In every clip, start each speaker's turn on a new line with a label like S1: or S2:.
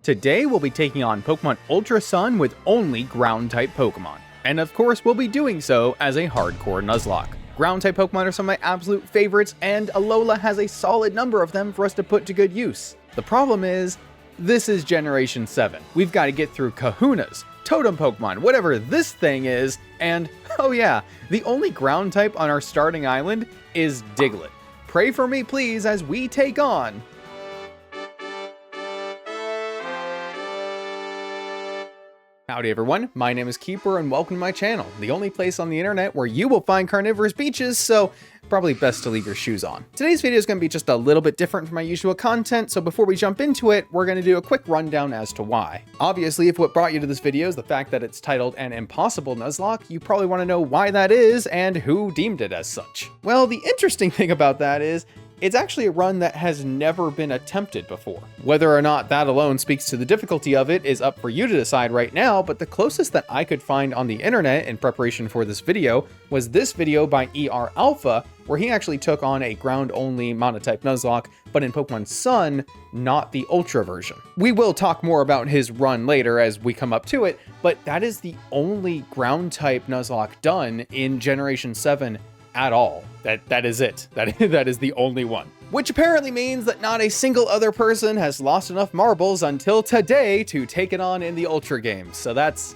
S1: Today we'll be taking on Pokemon Ultra Sun with only Ground-type Pokemon. And of course we'll be doing so as a Hardcore Nuzlocke. Ground-type Pokemon are some of my absolute favorites, and Alola has a solid number of them for us to put to good use. The problem is, this is Generation 7. We've got to get through Kahunas, Totem Pokemon, whatever this thing is, and oh yeah, the only ground type on our starting island is Diglett. Pray for me please as we take on... Howdy everyone, my name is Keeper and welcome to my channel, the only place on the internet where you will find carnivorous beaches, so probably best to leave your shoes on. Today's video is going to be just a little bit different from my usual content, so before we jump into it, we're going to do a quick rundown as to why. Obviously, if what brought you to this video is the fact that it's titled an impossible Nuzlocke, you probably want to know why that is and who deemed it as such. Well, the interesting thing about that is, it's actually a run that has never been attempted before. Whether or not that alone speaks to the difficulty of it is up for you to decide right now, but the closest that I could find on the internet in preparation for this video was this video by ER Alpha, where he actually took on a ground-only Monotype Nuzlocke, but in Pokemon Sun, not the Ultra version. We will talk more about his run later as we come up to it, but that is the only ground-type Nuzlocke done in Generation 7 at all. That is it. That is the only one. Which apparently means that not a single other person has lost enough marbles until today to take it on in the Ultra games. So that's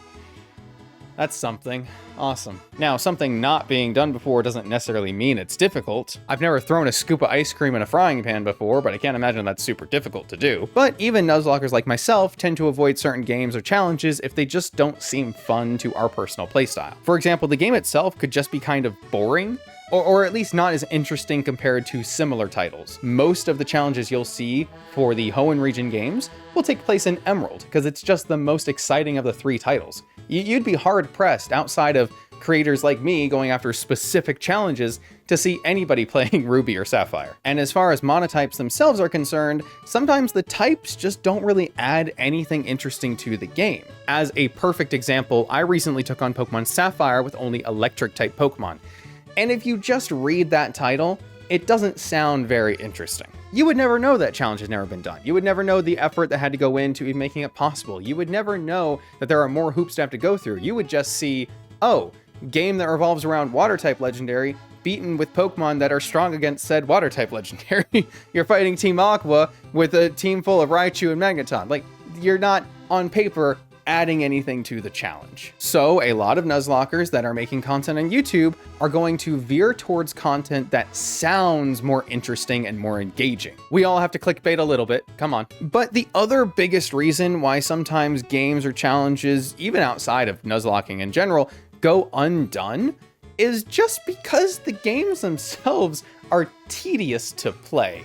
S1: something. Awesome. Now, something not being done before doesn't necessarily mean it's difficult. I've never thrown a scoop of ice cream in a frying pan before, but I can't imagine that's super difficult to do. But even Nuzlockers like myself tend to avoid certain games or challenges if they just don't seem fun to our personal playstyle. For example, the game itself could just be kind of boring, or at least not as interesting compared to similar titles. Most of the challenges you'll see for the Hoenn region games will take place in Emerald, because it's just the most exciting of the three titles. You'd be hard-pressed outside of creators like me going after specific challenges to see anybody playing Ruby or Sapphire. And as far as monotypes themselves are concerned, sometimes the types just don't really add anything interesting to the game. As a perfect example, I recently took on Pokemon Sapphire with only electric-type Pokemon. And if you just read that title, it doesn't sound very interesting. You would never know that challenge has never been done. You would never know the effort that had to go into even making it possible. You would never know that there are more hoops to have to go through. You would just see, oh, game that revolves around water-type legendary, beaten with Pokemon that are strong against said water-type legendary. You're fighting Team Aqua with a team full of Raichu and Magneton. Like, you're not, on paper, adding anything to the challenge. So a lot of Nuzlockers that are making content on YouTube are going to veer towards content that sounds more interesting and more engaging. We all have to clickbait a little bit, come on. But the other biggest reason why sometimes games or challenges, even outside of Nuzlocking in general, go undone is just because the games themselves are tedious to play.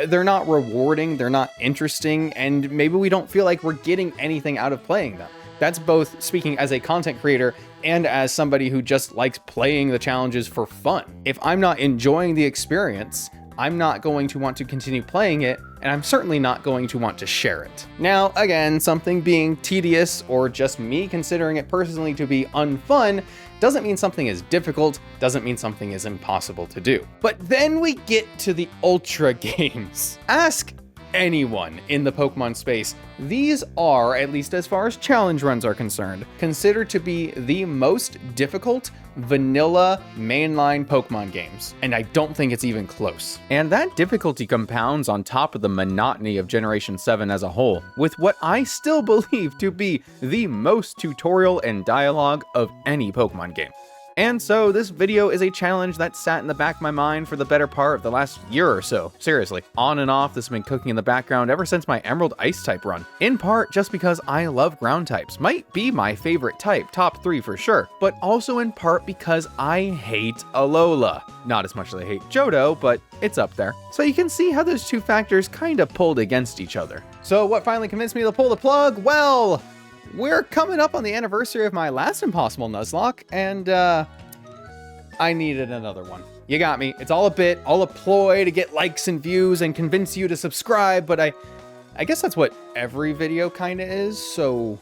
S1: They're not rewarding, they're not interesting, and maybe we don't feel like we're getting anything out of playing them. That's both speaking as a content creator and as somebody who just likes playing the challenges for fun. If I'm not enjoying the experience, I'm not going to want to continue playing it, and I'm certainly not going to want to share it. Now, again, something being tedious or just me considering it personally to be unfun doesn't mean something is difficult, doesn't mean something is impossible to do. But then we get to the Ultra games. Ask anyone in the Pokemon space, these are, at least as far as challenge runs are concerned, considered to be the most difficult vanilla mainline Pokemon games, and I don't think it's even close. And that difficulty compounds on top of the monotony of Generation 7 as a whole, with what I still believe to be the most tutorial and dialogue of any Pokemon game. And so this video is a challenge that sat in the back of my mind for the better part of the last year or so. Seriously, on and off, this has been cooking in the background ever since my Emerald Ice type run. In part just because I love ground types, might be my favorite type, top 3 for sure, but also in part because I hate Alola. Not as much as I hate Johto, but it's up there. So you can see how those two factors kind of pulled against each other. So what finally convinced me to pull the plug? Well, we're coming up on the anniversary of my last Impossible Nuzlocke, and I needed another one. You got me. It's all a bit, all a ploy to get likes and views and convince you to subscribe, but I guess that's what every video kinda is, so...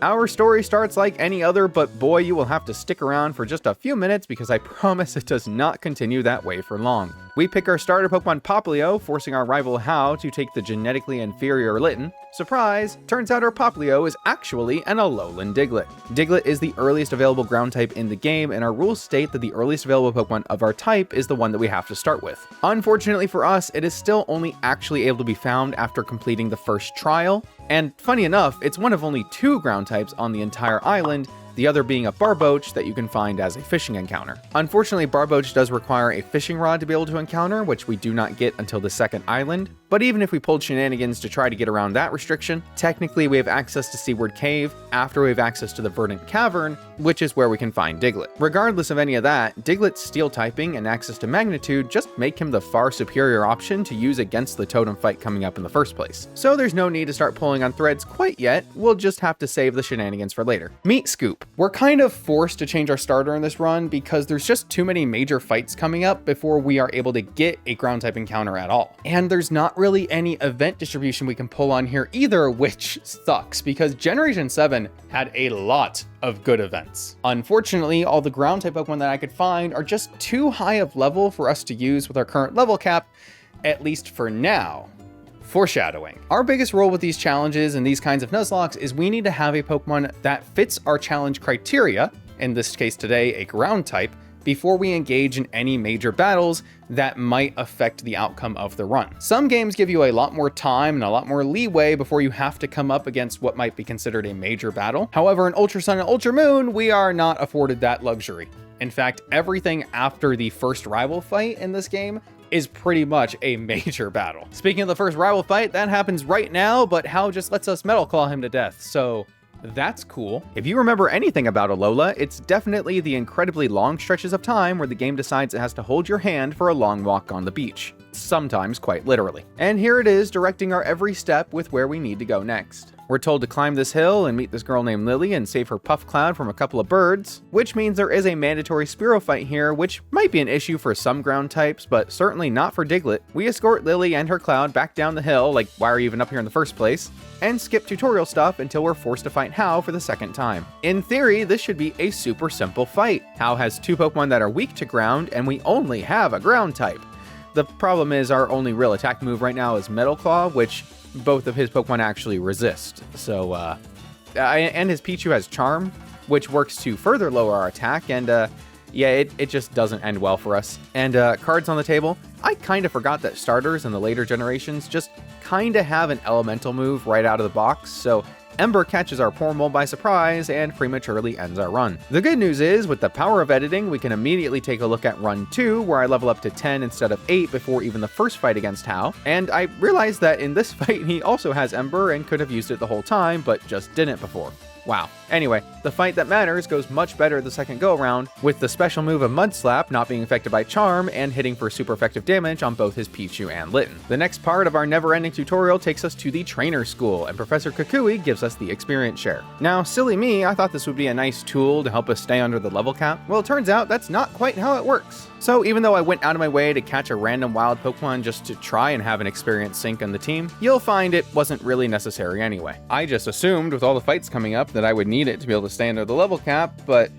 S1: Our story starts like any other, but boy, you will have to stick around for just a few minutes because I promise it does not continue that way for long. We pick our starter Pokemon Popplio, forcing our rival Hau to take the genetically inferior Litten. Surprise! Turns out our Popplio is actually an Alolan Diglett. Diglett is the earliest available ground type in the game, and our rules state that the earliest available Pokemon of our type is the one that we have to start with. Unfortunately for us, it is still only actually able to be found after completing the first trial, and funny enough, it's one of only 2 ground types on the entire island, the other being a Barboach that you can find as a fishing encounter. Unfortunately, Barboach does require a fishing rod to be able to encounter, which we do not get until the second island. But even if we pulled shenanigans to try to get around that restriction, technically we have access to Seaward Cave after we have access to the Verdant Cavern, which is where we can find Diglett. Regardless of any of that, Diglett's steel typing and access to magnitude just make him the far superior option to use against the totem fight coming up in the first place. So there's no need to start pulling on threads quite yet, we'll just have to save the shenanigans for later. Meat Scoop. We're kind of forced to change our starter in this run because there's just too many major fights coming up before we are able to get a ground type encounter at all. And there's not really any event distribution we can pull on here either, which sucks because Generation 7 had a lot of good events. Unfortunately, all the ground type Pokemon that I could find are just too high of level for us to use with our current level cap, at least for now. Foreshadowing. Our biggest role with these challenges and these kinds of Nuzlockes is we need to have a Pokemon that fits our challenge criteria, in this case today a ground type, before we engage in any major battles that might affect the outcome of the run. Some games give you a lot more time and a lot more leeway before you have to come up against what might be considered a major battle. However, in Ultra Sun and Ultra Moon, we are not afforded that luxury. In fact, everything after the first rival fight in this game is pretty much a major battle. Speaking of the first rival fight, that happens right now, but Hau just lets us Metal Claw him to death, so that's cool. If you remember anything about Alola, it's definitely the incredibly long stretches of time where the game decides it has to hold your hand for a long walk on the beach. Sometimes quite literally. And here it is, directing our every step with where we need to go next. We're told to climb this hill and meet this girl named Lily and save her Puff Cloud from a couple of birds, which means there is a mandatory Spearow fight here, which might be an issue for some ground types, but certainly not for Diglett. We escort Lily and her Cloud back down the hill, like why are you even up here in the first place, and skip tutorial stuff until we're forced to fight Hau for the second time. In theory, this should be a super simple fight. Hau has 2 Pokemon that are weak to ground, and we only have a ground type. The problem is our only real attack move right now is Metal Claw, which both of his Pokemon actually resist. So, and his Pichu has Charm, which works to further lower our attack, and yeah, it just doesn't end well for us. And cards on the table. I kind of forgot that starters in the later generations just kind of have an elemental move right out of the box, so Ember catches our poor mole by surprise and prematurely ends our run. The good news is, with the power of editing, we can immediately take a look at run 2, where I level up to 10 instead of 8 before even the first fight against Hau, and I realized that in this fight he also has Ember and could have used it the whole time, but just didn't before. Wow. Anyway, the fight that matters goes much better the second go-around, with the special move of Mud Slap not being affected by Charm and hitting for super effective damage on both his Pichu and Litten. The next part of our never-ending tutorial takes us to the Trainer School, and Professor Kukui gives us the experience share. Now, silly me, I thought this would be a nice tool to help us stay under the level cap. Well, it turns out that's not quite how it works. So even though I went out of my way to catch a random wild Pokemon just to try and have an experience sync on the team, you'll find it wasn't really necessary anyway. I just assumed with all the fights coming up that I would need it to be able to stay under the level cap, but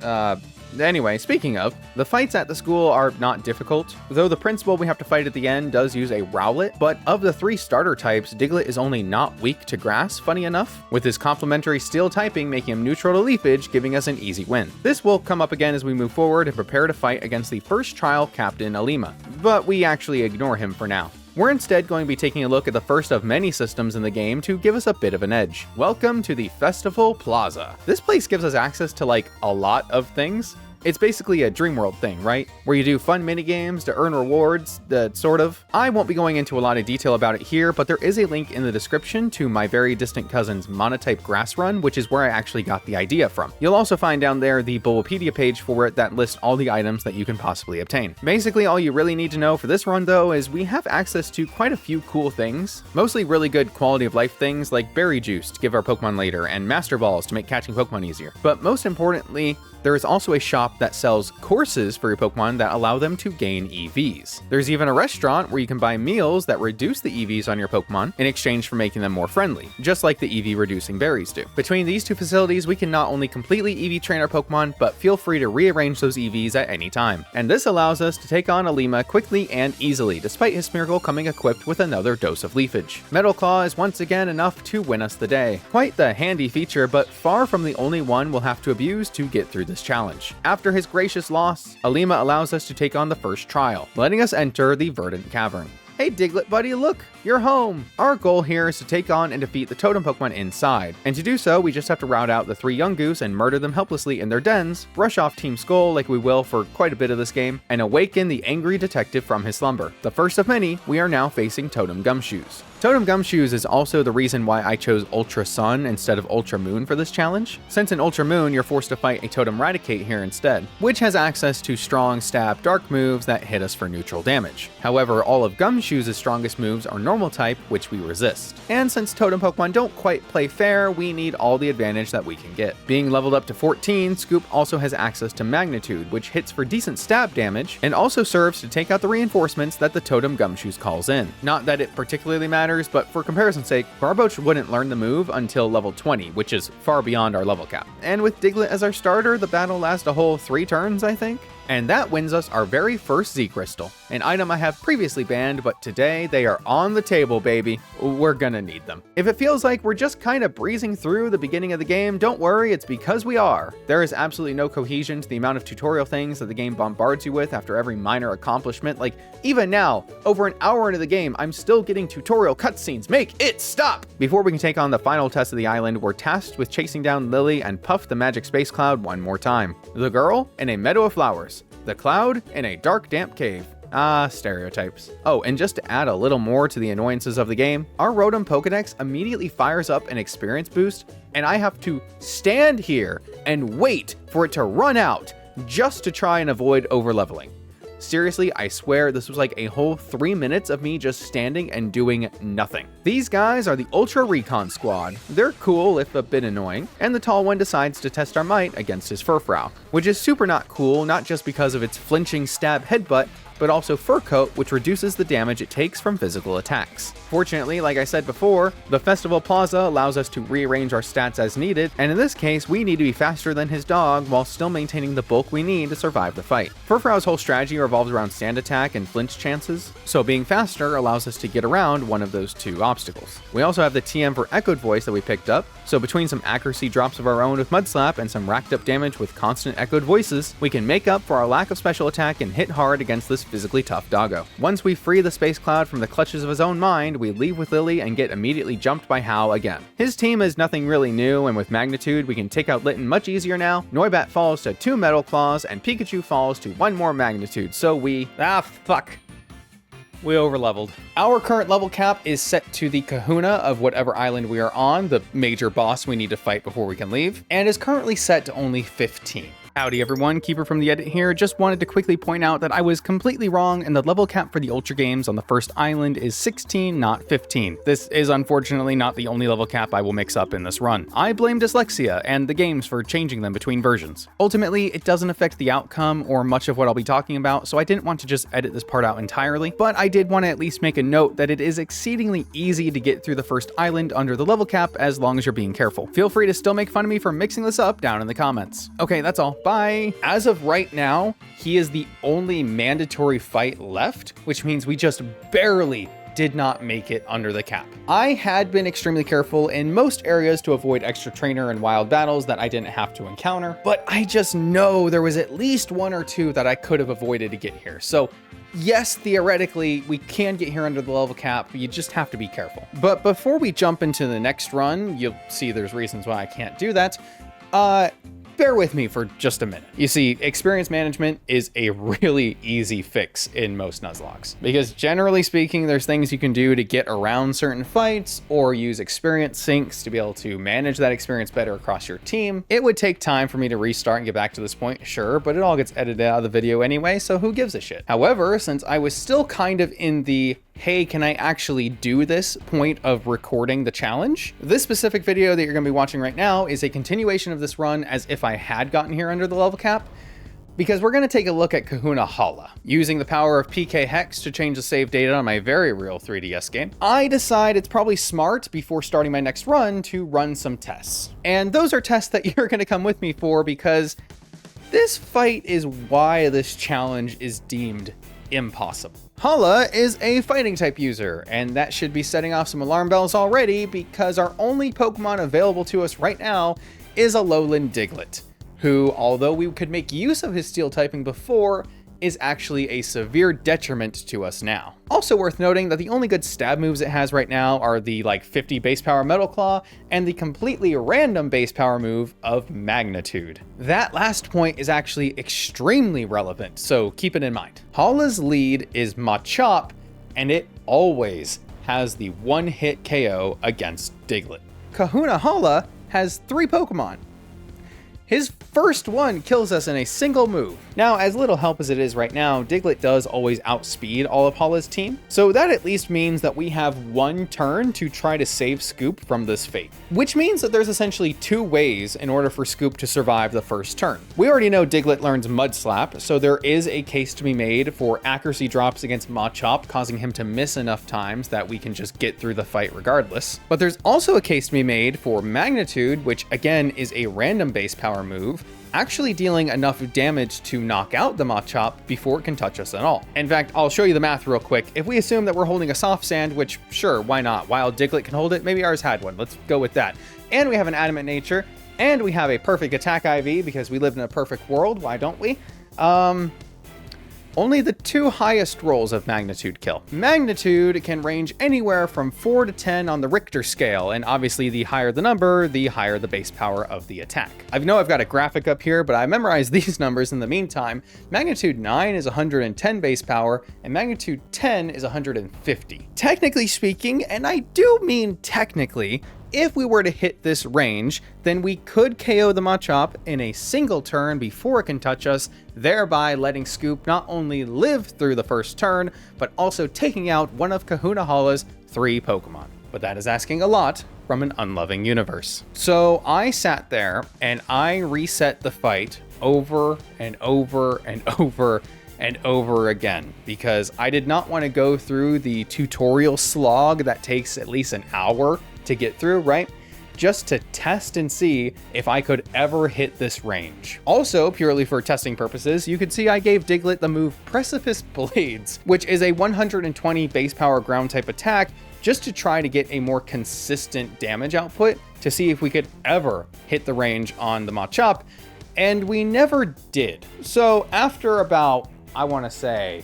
S1: anyway, speaking of, the fights at the school are not difficult, though the principal we have to fight at the end does use a Rowlet, but of the 3 starter types, Diglett is only not weak to grass, funny enough, with his complementary steel typing making him neutral to leafage, giving us an easy win. This will come up again as we move forward and prepare to fight against the first trial Captain Alima, but we actually ignore him for now. We're instead going to be taking a look at the first of many systems in the game to give us a bit of an edge. Welcome to the Festival Plaza. This place gives us access to like a lot of things. It's basically a Dream World thing, right? Where you do fun minigames to earn rewards, sort of. I won't be going into a lot of detail about it here, but there is a link in the description to my very distant cousin's Monotype Grass Run, which is where I actually got the idea from. You'll also find down there the Bulbapedia page for it that lists all the items that you can possibly obtain. Basically, all you really need to know for this run, though, is we have access to quite a few cool things. Mostly really good quality of life things like Berry Juice to give our Pokemon later, and Master Balls to make catching Pokemon easier. But most importantly, there is also a shop shop that sells courses for your Pokemon that allow them to gain EVs. There's even a restaurant where you can buy meals that reduce the EVs on your Pokemon in exchange for making them more friendly, just like the EV reducing berries do. Between these two facilities, we can not only completely EV train our Pokemon, but feel free to rearrange those EVs at any time. And this allows us to take on Alima quickly and easily, despite his Smeargle coming equipped with another dose of leafage. Metal Claw is once again enough to win us the day. Quite the handy feature, but far from the only one we'll have to abuse to get through this challenge. After his gracious loss, Alima allows us to take on the first trial, letting us enter the Verdant Cavern. Hey Diglett buddy, look! You're home! Our goal here is to take on and defeat the totem Pokemon inside, and to do so, we just have to rout out the 3 Yungoos and murder them helplessly in their dens, brush off Team Skull like we will for quite a bit of this game, and awaken the angry detective from his slumber. The first of many, we are now facing Totem Gumshoos. Totem Gumshoos is also the reason why I chose Ultra Sun instead of Ultra Moon for this challenge, since in Ultra Moon you're forced to fight a Totem Raticate here instead, which has access to strong stab dark moves that hit us for neutral damage. However, all of Gumshoos' strongest moves are normal type, which we resist. And since Totem Pokemon don't quite play fair, we need all the advantage that we can get. Being leveled up to 14, Scoop also has access to Magnitude, which hits for decent stab damage, and also serves to take out the reinforcements that the Totem Gumshoos calls in. Not that it particularly matters, but for comparison's sake, Barboach wouldn't learn the move until level 20, which is far beyond our level cap. And with Diglett as our starter, the battle lasts a whole 3 turns, I think? And that wins us our very first Z Crystal, an item I have previously banned, but today they are on the table, baby. We're gonna need them. If it feels like we're just kind of breezing through the beginning of the game, don't worry, it's because we are. There is absolutely no cohesion to the amount of tutorial things that the game bombards you with after every minor accomplishment. Like, even now, over an hour into the game, I'm still getting tutorial cutscenes. Make it stop! Before we can take on the final test of the island, we're tasked with chasing down Lily and puff the magic space cloud one more time. The girl in a meadow of flowers. The cloud in a dark, damp cave. Ah, stereotypes. Oh, and just to add a little more to the annoyances of the game, our Rotom Pokedex immediately fires up an experience boost, and I have to stand here and wait for it to run out just to try and avoid overleveling. Seriously, I swear this was like a whole 3 minutes of me just standing and doing nothing. These guys are the Ultra Recon Squad. They're cool, if a bit annoying, and the tall one decides to test our might against his Furfrou, which is super not cool, not just because of its flinching stab headbutt, but also Fur Coat, which reduces the damage it takes from physical attacks. Fortunately, like I said before, the Festival Plaza allows us to rearrange our stats as needed, and in this case, we need to be faster than his dog while still maintaining the bulk we need to survive the fight. Furfrou's whole strategy revolves around stand attack and flinch chances, so being faster allows us to get around one of those 2 obstacles. We also have the TM for Echoed Voice that we picked up, so between some accuracy drops of our own with Mud Slap and some racked up damage with constant Echoed Voices, we can make up for our lack of special attack and hit hard against this physically tough doggo. Once we free the Space Cloud from the clutches of his own mind, we leave with Lily and get immediately jumped by Hal again. His team is nothing really new, and with Magnitude, we can take out Litten much easier now. Noibat falls to 2 Metal Claws, and Pikachu falls to 1 more Magnitude, so we... We overleveled. Our current level cap is set to the Kahuna of whatever island we are on, the major boss we need to fight before we can leave, and is currently set to only 15. Howdy everyone, Keeper from the Edit here. Just wanted to quickly point out that I was completely wrong and the level cap for the Ultra games on the first island is 16, not 15. This is unfortunately not the only level cap I will mix up in this run. I blame dyslexia and the games for changing them between versions. Ultimately, it doesn't affect the outcome or much of what I'll be talking about, so I didn't want to just edit this part out entirely, but I did want to at least make a note that it is exceedingly easy to get through the first island under the level cap as long as you're being careful. Feel free to still make fun of me for mixing this up down in the comments. Okay, that's all. Bye. As of right now, he is the only mandatory fight left, which means we just barely did not make it under the cap. I had been extremely careful in most areas to avoid extra trainer and wild battles that I didn't have to encounter, but I just know there was at least 1 or 2 that I could have avoided to get here. So yes, theoretically, we can get here under the level cap, but you just have to be careful. But before we jump into the next run, you'll see there's reasons why I can't do that. Bear with me for just a minute. You see, experience management is a really easy fix in most Nuzlockes, because generally speaking, there's things you can do to get around certain fights or use experience sinks to be able to manage that experience better across your team. It would take time for me to restart and get back to this point, sure, but it all gets edited out of the video anyway, so who gives a shit? However, since I was still kind of in the hey, can I actually do this point of recording the challenge? This specific video that you're gonna be watching right now is a continuation of this run as if I had gotten here under the level cap. because we're going to take a look at Kahuna Hala. Using the power of PK Hex to change the save data on my very real 3DS game, I decide it's probably smart before starting my next run to run some tests. And those are tests that you're going to come with me for, because this fight is why this challenge is deemed impossible. Hala is a fighting type user, and that should be setting off some alarm bells already, because our only Pokemon available to us right now is Alolan Diglett, who, although we could make use of his steel typing before, is actually a severe detriment to us now. Also worth noting that the only good stab moves it has right now are the 50 base power Metal Claw and the completely random base power move of Magnitude. That last point is actually extremely relevant, so keep it in mind. Hala's lead is Machop, and it always has the one-hit KO against Diglett. Kahuna Hala has 3 Pokemon. His first one kills us in a single move. Now, as little help as it is right now, Diglett does always outspeed all of Hala's team, so that at least means that we have one turn to try to save Scoop from this fate. Which means that there's essentially 2 ways in order for Scoop to survive the first turn. We already know Diglett learns Mud Slap, so there is a case to be made for accuracy drops against Machop, causing him to miss enough times that we can just get through the fight regardless. But there's also a case to be made for Magnitude, which again is a random base power move, actually dealing enough damage to knock out the Machop before it can touch us at all. In fact, I'll show you the math real quick. If we assume that we're holding a Soft Sand, which sure, why not? While Diglett can hold it, maybe ours had one. Let's go with that. And we have an Adamant Nature, and we have a perfect attack IV because we live in a perfect world. Why don't we? Only the 2 highest rolls of Magnitude kill. Magnitude can range anywhere from 4 to 10 on the Richter scale, and obviously the higher the number, the higher the base power of the attack. I know I've got a graphic up here, but I memorized these numbers in the meantime. Magnitude 9 is 110 base power, and Magnitude 10 is 150. Technically speaking, and I do mean technically, if we were to hit this range, then we could KO the Machop in a single turn before it can touch us, thereby letting Scoop not only live through the first turn, but also taking out one of Kahuna Hala's 3 Pokemon. But that is asking a lot from an unloving universe. So I sat there and I reset the fight over and over and over and over again, because I did not want to go through the tutorial slog that takes at least an hour to get through, right? Just to test and see if I could ever hit this range. Also, purely for testing purposes, you can see I gave Diglett the move Precipice Blades, which is a 120 base power ground type attack, just to try to get a more consistent damage output to see if we could ever hit the range on the Machop, and we never did. So after about, I want to say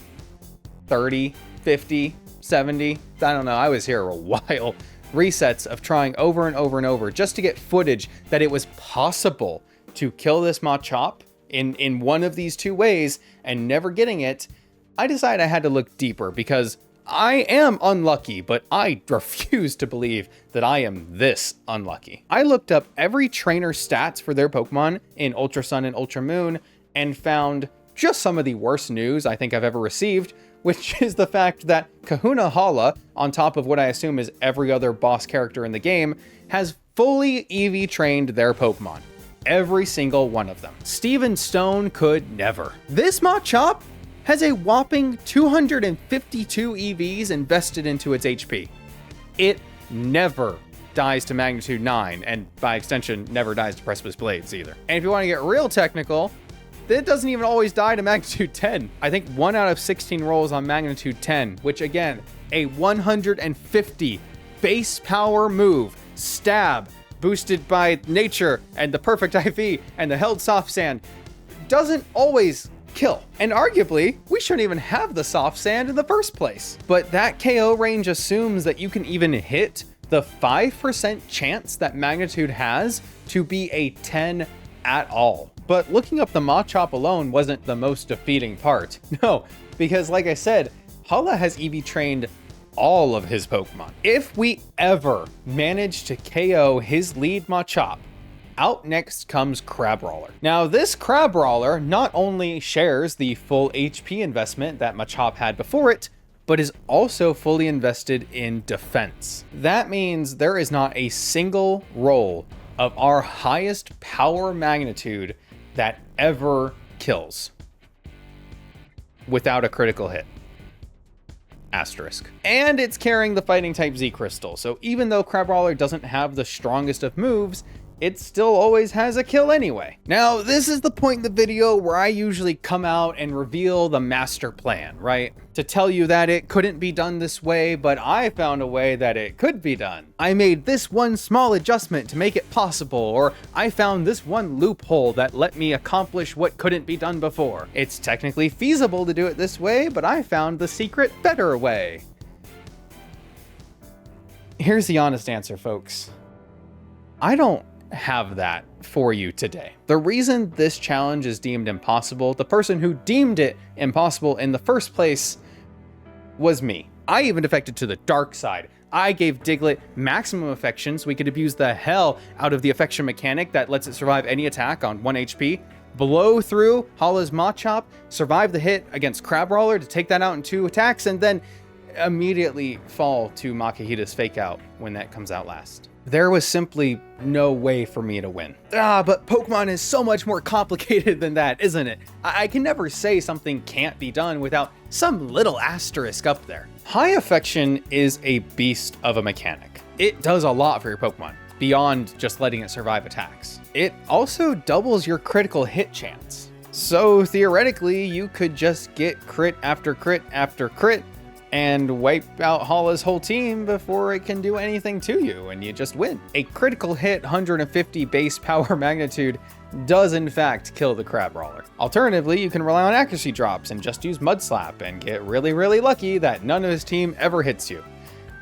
S1: 30, 50, 70, I don't know, I was here a while, resets of trying over and over and over just to get footage that it was possible to kill this Machop in one of these 2 ways and never getting it, I decided I had to look deeper, because I am unlucky, but I refuse to believe that I am this unlucky. I looked up every trainer stats for their Pokemon in Ultra Sun and Ultra Moon and found just some of the worst news I think I've ever received, which is the fact that Kahuna Hala, on top of what I assume is every other boss character in the game, has fully EV trained their Pokemon. Every single one of them. Steven Stone could never. This Machop has a whopping 252 EVs invested into its HP. It never dies to Magnitude 9, and by extension, never dies to Precipice Blades either. And if you want to get real technical, it doesn't even always die to Magnitude 10. I think 1 out of 16 rolls on Magnitude 10, which again, a 150 base power move, stab, boosted by nature and the perfect IV and the held soft sand, doesn't always kill. And arguably, we shouldn't even have the soft sand in the first place. But that KO range assumes that you can even hit the 5% chance that Magnitude has to be a 10 at all. But looking up the Machop alone wasn't the most defeating part. No, because like I said, Hala has EV trained all of his Pokemon. If we ever manage to KO his lead Machop, out next comes Crabrawler. Now this Crabrawler not only shares the full HP investment that Machop had before it, but is also fully invested in defense. That means there is not a single roll of our highest power Magnitude that ever kills. without a critical hit. Asterisk. And it's carrying the fighting type Z crystal, so even though Crabrawler doesn't have the strongest of moves, it still always has a kill anyway. Now, this is the point in the video where I usually come out and reveal the master plan, right? To tell you that it couldn't be done this way, but I found a way that it could be done. I made this one small adjustment to make it possible, or I found this one loophole that let me accomplish what couldn't be done before. It's technically feasible to do it this way, but I found the secret better way. Here's the honest answer, folks. I don't have that for you today. The reason this challenge is deemed impossible, the person who deemed it impossible in the first place, was me. I even defected to the dark side. I gave Diglett maximum affection so we could abuse the hell out of the affection mechanic that lets it survive any attack on 1 HP, blow through Hala's Machop, survive the hit against Crabrawler to take that out in 2 attacks, and then immediately fall to Makihita's Fake Out when that comes out last. There was simply no way for me to win. But Pokemon is so much more complicated than that, isn't it? I can never say something can't be done without some little asterisk up there. High Affection is a beast of a mechanic. It does a lot for your Pokemon, beyond just letting it survive attacks. It also doubles your critical hit chance. So theoretically, you could just get crit after crit after crit and wipe out Hala's whole team before it can do anything to you, and you just win. A critical hit 150 base power magnitude does in fact kill the Crabrawler. Alternatively, you can rely on accuracy drops and just use Mud Slap and get really, really lucky that none of his team ever hits you.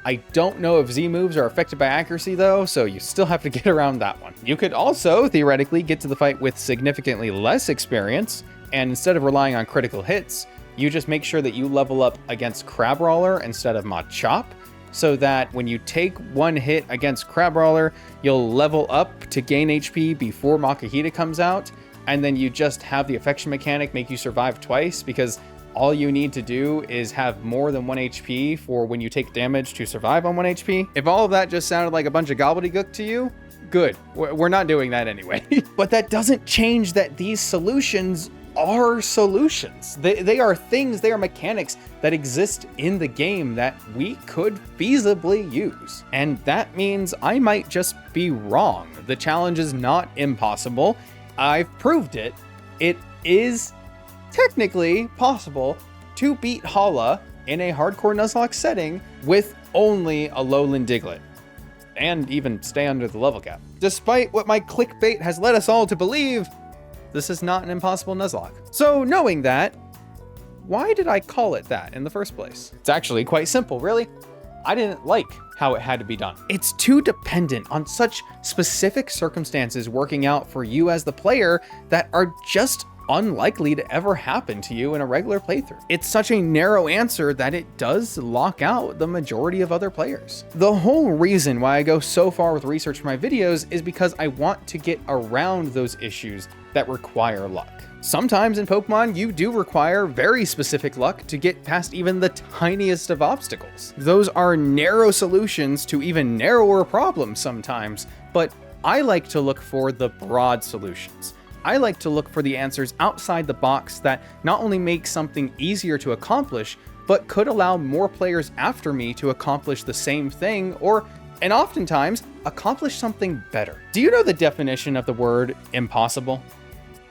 S1: I don't know if Z moves are affected by accuracy though, so you still have to get around that one. You could also theoretically get to the fight with significantly less experience, and instead of relying on critical hits, you just make sure that you level up against Crabrawler instead of Machop, so that when you take 1 hit against Crabrawler, you'll level up to gain HP before Makihita comes out, and then you just have the affection mechanic make you survive twice, because all you need to do is have more than 1 HP for when you take damage to survive on 1 HP. If all of that just sounded like a bunch of gobbledygook to you, good. We're not doing that anyway. But that doesn't change that these solutions are solutions. They are things, they are mechanics that exist in the game that we could feasibly use. And that means I might just be wrong. The challenge is not impossible. I've proved it. It is technically possible to beat Hala in a hardcore Nuzlocke setting with only a lowland Diglett, and even stay under the level cap. Despite what my clickbait has led us all to believe, this is not an impossible Nuzlocke. So knowing that, why did I call it that in the first place? It's actually quite simple, really. I didn't like how it had to be done. It's too dependent on such specific circumstances working out for you as the player that are just unlikely to ever happen to you in a regular playthrough. It's such a narrow answer that it does lock out the majority of other players. The whole reason why I go so far with research for my videos is because I want to get around those issues that require luck. Sometimes in Pokemon, you do require very specific luck to get past even the tiniest of obstacles. Those are narrow solutions to even narrower problems sometimes, but I like to look for the broad solutions. I like to look for the answers outside the box that not only make something easier to accomplish, but could allow more players after me to accomplish the same thing, and oftentimes, accomplish something better. Do you know the definition of the word impossible?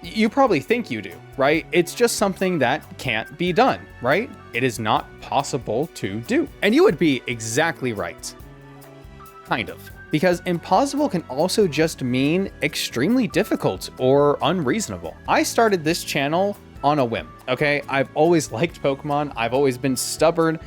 S1: You probably think you do, right? It's just something that can't be done, right? It is not possible to do. And you would be exactly right. Kind of. Because impossible can also just mean extremely difficult or unreasonable. I started this channel on a whim, okay? I've always liked Pokemon, I've always been stubborn,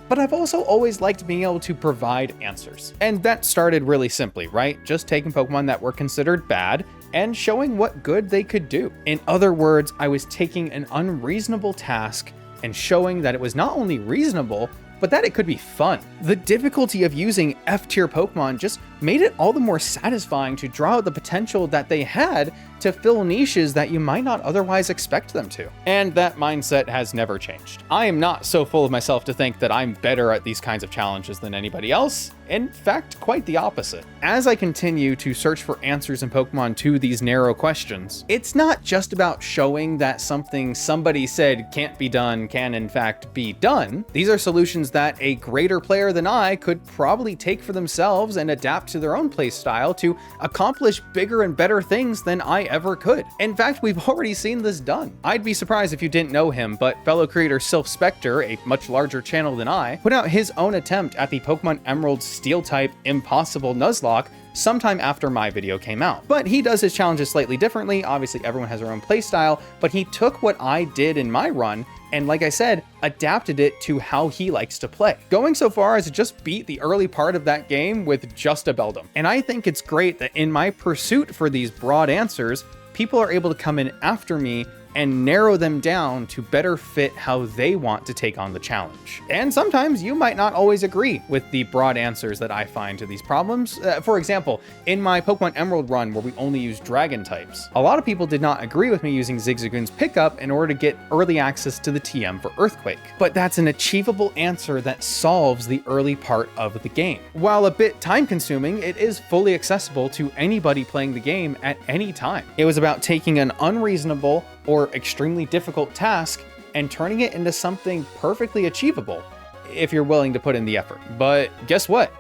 S1: but I've also always liked being able to provide answers. And that started really simply, right? Just taking Pokemon that were considered bad and showing what good they could do. In other words, I was taking an unreasonable task and showing that it was not only reasonable, but that it could be fun. The difficulty of using F-tier Pokemon just made it all the more satisfying to draw out the potential that they had to fill niches that you might not otherwise expect them to. And that mindset has never changed. I am not so full of myself to think that I'm better at these kinds of challenges than anybody else. In fact, quite the opposite. As I continue to search for answers in Pokemon to these narrow questions, it's not just about showing that something somebody said can't be done can in fact be done. These are solutions that a greater player than I could probably take for themselves and adapt to their own playstyle to accomplish bigger and better things than I ever could. In fact, we've already seen this done. I'd be surprised if you didn't know him, but fellow creator Sylph Spectre, a much larger channel than I, put out his own attempt at the Pokemon Emerald Steel-type Impossible Nuzlocke sometime after my video came out. But he does his challenges slightly differently. Obviously, everyone has their own playstyle, but he took what I did in my run and, like I said, adapted it to how he likes to play, going so far as to just beat the early part of that game with just a Beldum. And I think it's great that in my pursuit for these broad answers, people are able to come in after me and narrow them down to better fit how they want to take on the challenge. And sometimes you might not always agree with the broad answers that I find to these problems. For example, in my Pokemon Emerald run where we only use Dragon types, a lot of people did not agree with me using Zigzagoon's pickup in order to get early access to the TM for Earthquake. But that's an achievable answer that solves the early part of the game. While a bit time consuming, it is fully accessible to anybody playing the game at any time. It was about taking an unreasonable or extremely difficult task and turning it into something perfectly achievable if you're willing to put in the effort. But guess what?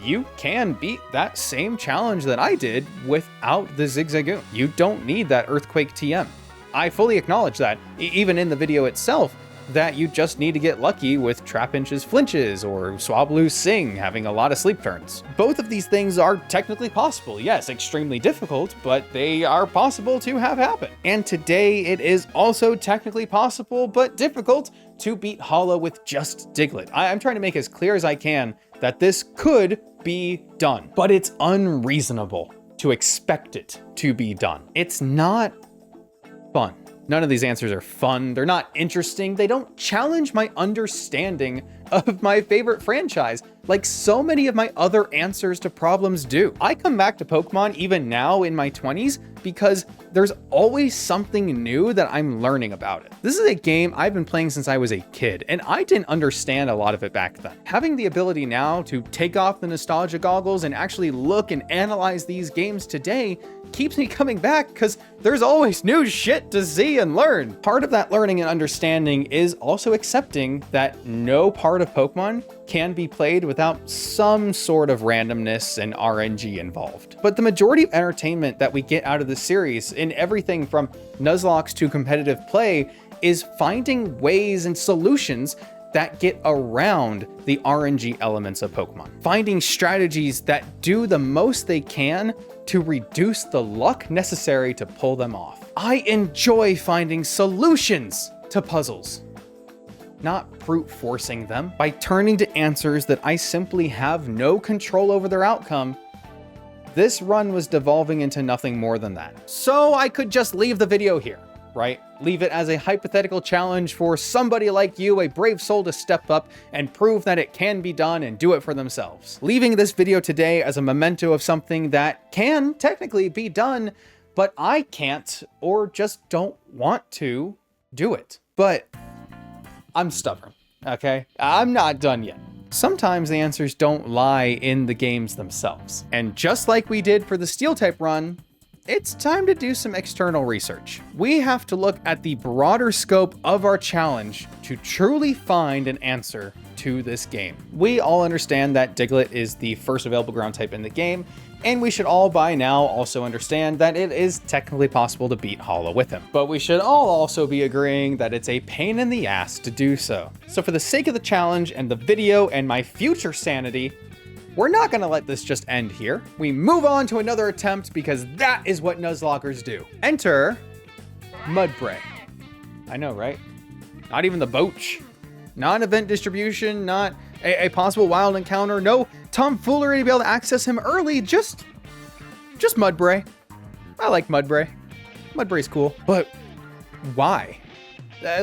S1: You can beat that same challenge that I did without the Zigzagoon. You don't need that Earthquake TM. I fully acknowledge that, even in the video itself, that you just need to get lucky with Trapinch's flinches or Swablu's Sing having a lot of sleep turns. Both of these things are technically possible. Yes, extremely difficult, but they are possible to have happen. And today it is also technically possible, but difficult to beat Hollow with just Diglett. I'm trying to make as clear as I can that this could be done, but it's unreasonable to expect it to be done. It's not fun. None of these answers are fun. They're not interesting. They don't challenge my understanding of my favorite franchise like so many of my other answers to problems do. I come back to Pokemon even now in my 20s because there's always something new that I'm learning about it. This is a game I've been playing since I was a kid, and I didn't understand a lot of it back then. Having the ability now to take off the nostalgia goggles and actually look and analyze these games today keeps me coming back because there's always new shit to see and learn. Part of that learning and understanding is also accepting that no part of Pokemon can be played without some sort of randomness and RNG involved. But the majority of entertainment that we get out of the series, in everything from Nuzlockes to competitive play, is finding ways and solutions that get around the RNG elements of Pokemon. Finding strategies that do the most they can to reduce the luck necessary to pull them off. I enjoy finding solutions to puzzles, not brute forcing them. By turning to answers that I simply have no control over their outcome, this run was devolving into nothing more than that. So I could just leave the video here, right? Leave it as a hypothetical challenge for somebody like you, a brave soul, to step up and prove that it can be done and do it for themselves. Leaving this video today as a memento of something that can technically be done, but I can't or just don't want to do it. But I'm stubborn, okay? I'm not done yet. Sometimes the answers don't lie in the games themselves. And just like we did for the Steel-type run, it's time to do some external research. We have to look at the broader scope of our challenge to truly find an answer to this game. We all understand that Diglett is the first available ground type in the game, and we should all by now also understand that it is technically possible to beat Hollow with him. But we should all also be agreeing that it's a pain in the ass to do so. So for the sake of the challenge and the video and my future sanity, we're not gonna let this just end here. We move on to another attempt because that is what Nuzlockers do. Enter Mudbray. I know, right? Not even the Boach. Not an event distribution, not a possible wild encounter. No tomfoolery to be able to access him early. Just Mudbray. I like Mudbray. Mudbray's cool. But why?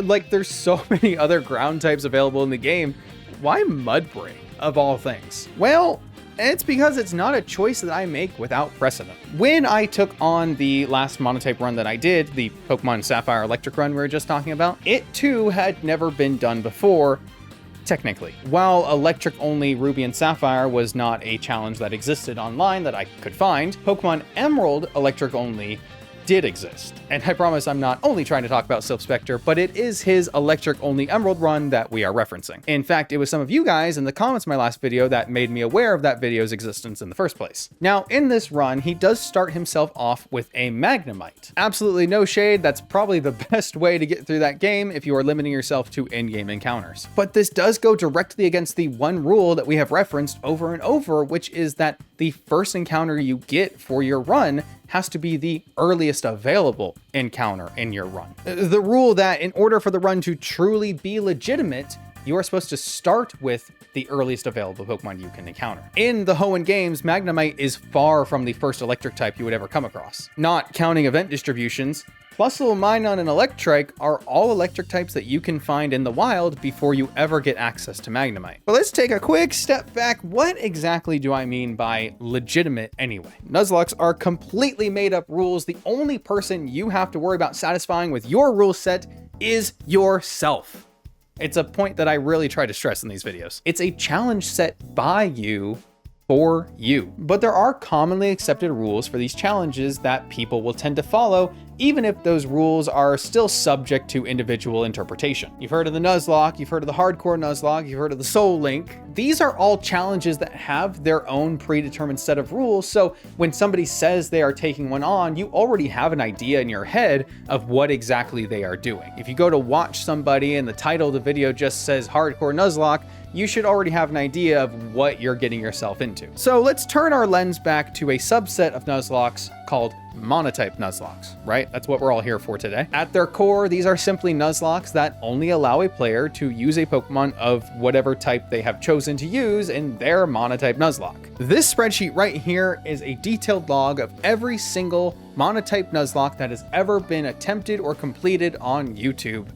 S1: Like, there's so many other ground types available in the game. Why Mudbray, of all things? Well, It's because it's not a choice that I make without precedent. When I took on the last Monotype run that I did, the Pokemon Sapphire Electric run we were just talking about, it too had never been done before, technically. While Electric only Ruby and Sapphire was not a challenge that existed online that I could find, Pokemon Emerald Electric only did exist. And I promise I'm not only trying to talk about Silph Spectre, but it is his Electric only Emerald run that we are referencing. In fact, it was some of you guys in the comments of my last video that made me aware of that video's existence in the first place. Now, in this run, he does start himself off with a Magnemite. Absolutely no shade, that's probably the best way to get through that game if you are limiting yourself to in-game encounters. But this does go directly against the one rule that we have referenced over and over, which is that the first encounter you get for your run has to be the earliest available encounter in your run. The rule that in order for the run to truly be legitimate, you are supposed to start with the earliest available Pokemon you can encounter. In the Hoenn games, Magnemite is far from the first electric type you would ever come across. Not counting event distributions, Plusle, Minun, and Electrike are all electric types that you can find in the wild before you ever get access to Magnemite. But let's take a quick step back. What exactly do I mean by legitimate anyway? Nuzlockes are completely made up rules. The only person you have to worry about satisfying with your rule set is yourself. It's a point that I really try to stress in these videos. It's a challenge set by you for you. But there are commonly accepted rules for these challenges that people will tend to follow, even if those rules are still subject to individual interpretation. You've heard of the Nuzlocke, you've heard of the Hardcore Nuzlocke, you've heard of the Soul Link. These are all challenges that have their own predetermined set of rules, so when somebody says they are taking one on, you already have an idea in your head of what exactly they are doing. If you go to watch somebody and the title of the video just says Hardcore Nuzlocke, you should already have an idea of what you're getting yourself into. So let's turn our lens back to a subset of Nuzlockes called Monotype Nuzlockes, right? That's what we're all here for today. At their core, these are simply Nuzlockes that only allow a player to use a Pokemon of whatever type they have chosen to use in their Monotype Nuzlocke. This spreadsheet right here is a detailed log of every single Monotype Nuzlocke that has ever been attempted or completed on YouTube.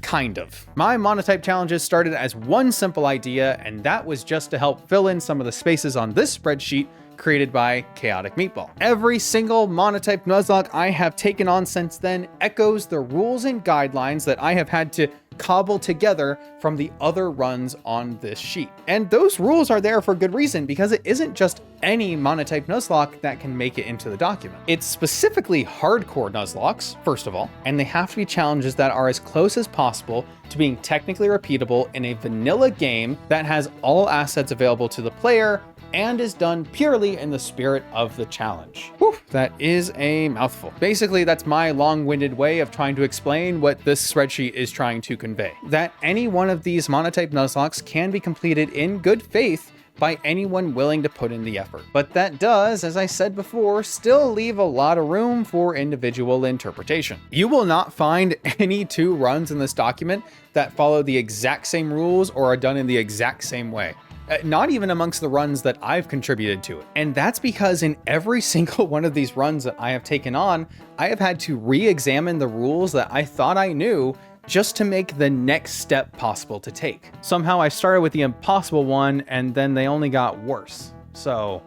S1: Kind of. My Monotype challenges started as one simple idea, and that was just to help fill in some of the spaces on this spreadsheet created by Chaotic Meatball. Every single Monotype Nuzlocke I have taken on since then echoes the rules and guidelines that I have had to cobble together from the other runs on this sheet. And those rules are there for good reason, because it isn't just any Monotype Nuzlocke that can make it into the document. It's specifically hardcore Nuzlockes, first of all, and they have to be challenges that are as close as possible to being technically repeatable in a vanilla game that has all assets available to the player and is done purely in the spirit of the challenge. Whew, that is a mouthful. Basically, that's my long-winded way of trying to explain what this spreadsheet is trying to convey. That any one of these Monotype Nuzlockes can be completed in good faith by anyone willing to put in the effort. But that does, as I said before, still leave a lot of room for individual interpretation. You will not find any two runs in this document that follow the exact same rules or are done in the exact same way. Not even amongst the runs that I've contributed to it. And that's because in every single one of these runs that I have taken on, I have had to re-examine the rules that I thought I knew just to make the next step possible to take. Somehow I started with the impossible one and then they only got worse. So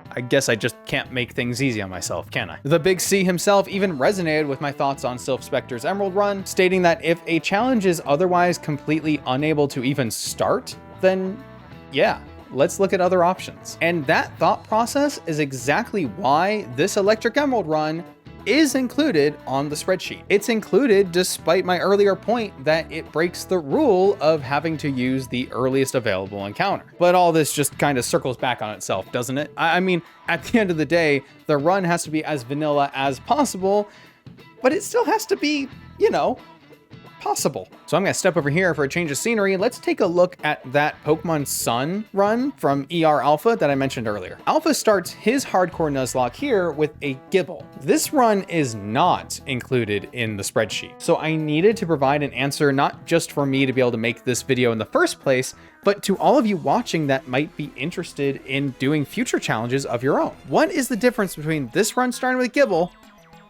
S1: I guess I just can't make things easy on myself, can I? The Big C himself even resonated with my thoughts on Silph Spectre's Emerald run, stating that if a challenge is otherwise completely unable to even start, then yeah, let's look at other options. And that thought process is exactly why this Electric Emerald run is included on the spreadsheet. It's included despite my earlier point that it breaks the rule of having to use the earliest available encounter. But all this just kind of circles back on itself, doesn't it? I mean, at the end of the day, the run has to be as vanilla as possible, but it still has to be, you know, possible. So I'm gonna step over here for a change of scenery. Let's take a look at that Pokemon Sun run from ER Alpha that I mentioned earlier. Alpha starts his Hardcore Nuzlocke here with a Gibble. This run is not included in the spreadsheet. So I needed to provide an answer not just for me to be able to make this video in the first place, but to all of you watching that might be interested in doing future challenges of your own. What is the difference between this run starting with Gibble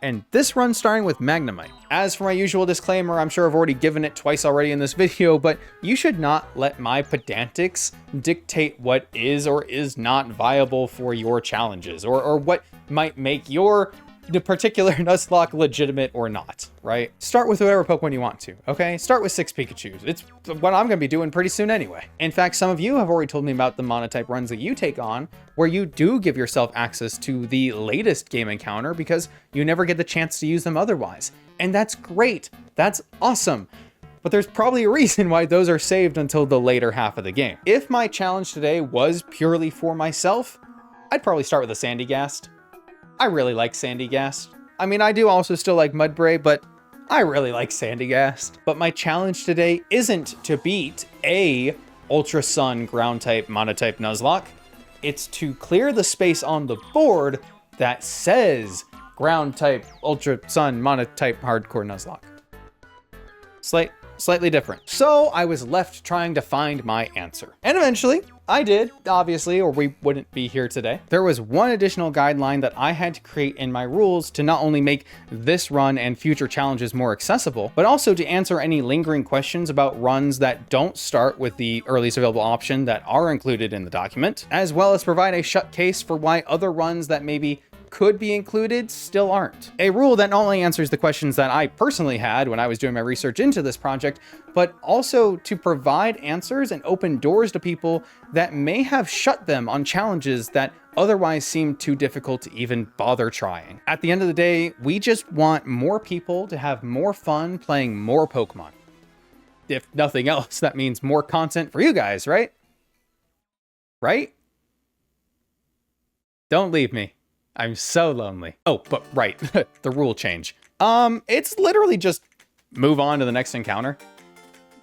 S1: and this run starting with Magnemite. As for my usual disclaimer, I'm sure I've already given it twice already in this video, but you should not let my pedantics dictate what is or is not viable for your challenges, or what might make your particular Nuzlocke legitimate or not, right? Start with whatever Pokemon you want to, okay? Start with 6 Pikachus. It's what I'm gonna be doing pretty soon anyway. In fact, some of you have already told me about the Monotype runs that you take on, where you do give yourself access to the latest game encounter because you never get the chance to use them otherwise. And that's great, that's awesome. But there's probably a reason why those are saved until the later half of the game. If my challenge today was purely for myself, I'd probably start with a Sandygast. I really like Sandygast. I mean, I do also still like Mudbray, but I really like Sandygast. But my challenge today isn't to beat a Ultra Sun ground type Monotype Nuzlocke. It's to clear the space on the board that says ground type Ultra Sun Monotype Hardcore Nuzlocke. Slightly different. So I was left trying to find my answer. And eventually I did, obviously, or we wouldn't be here today. There was one additional guideline that I had to create in my rules to not only make this run and future challenges more accessible, but also to answer any lingering questions about runs that don't start with the earliest available option that are included in the document, as well as provide a shut case for why other runs that maybe could be included still aren't. A rule that not only answers the questions that I personally had when I was doing my research into this project, but also to provide answers and open doors to people that may have shut them on challenges that otherwise seem too difficult to even bother trying. At the end of the day, we just want more people to have more fun playing more Pokemon. If nothing else, that means more content for you guys, right? Right? Don't leave me. I'm so lonely. Oh, but right, the rule change. It's literally just move on to the next encounter.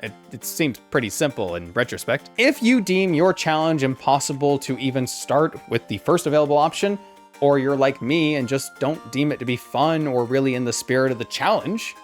S1: It seems pretty simple in retrospect. If you deem your challenge impossible to even start with the first available option, or you're like me and just don't deem it to be fun or really in the spirit of the challenge,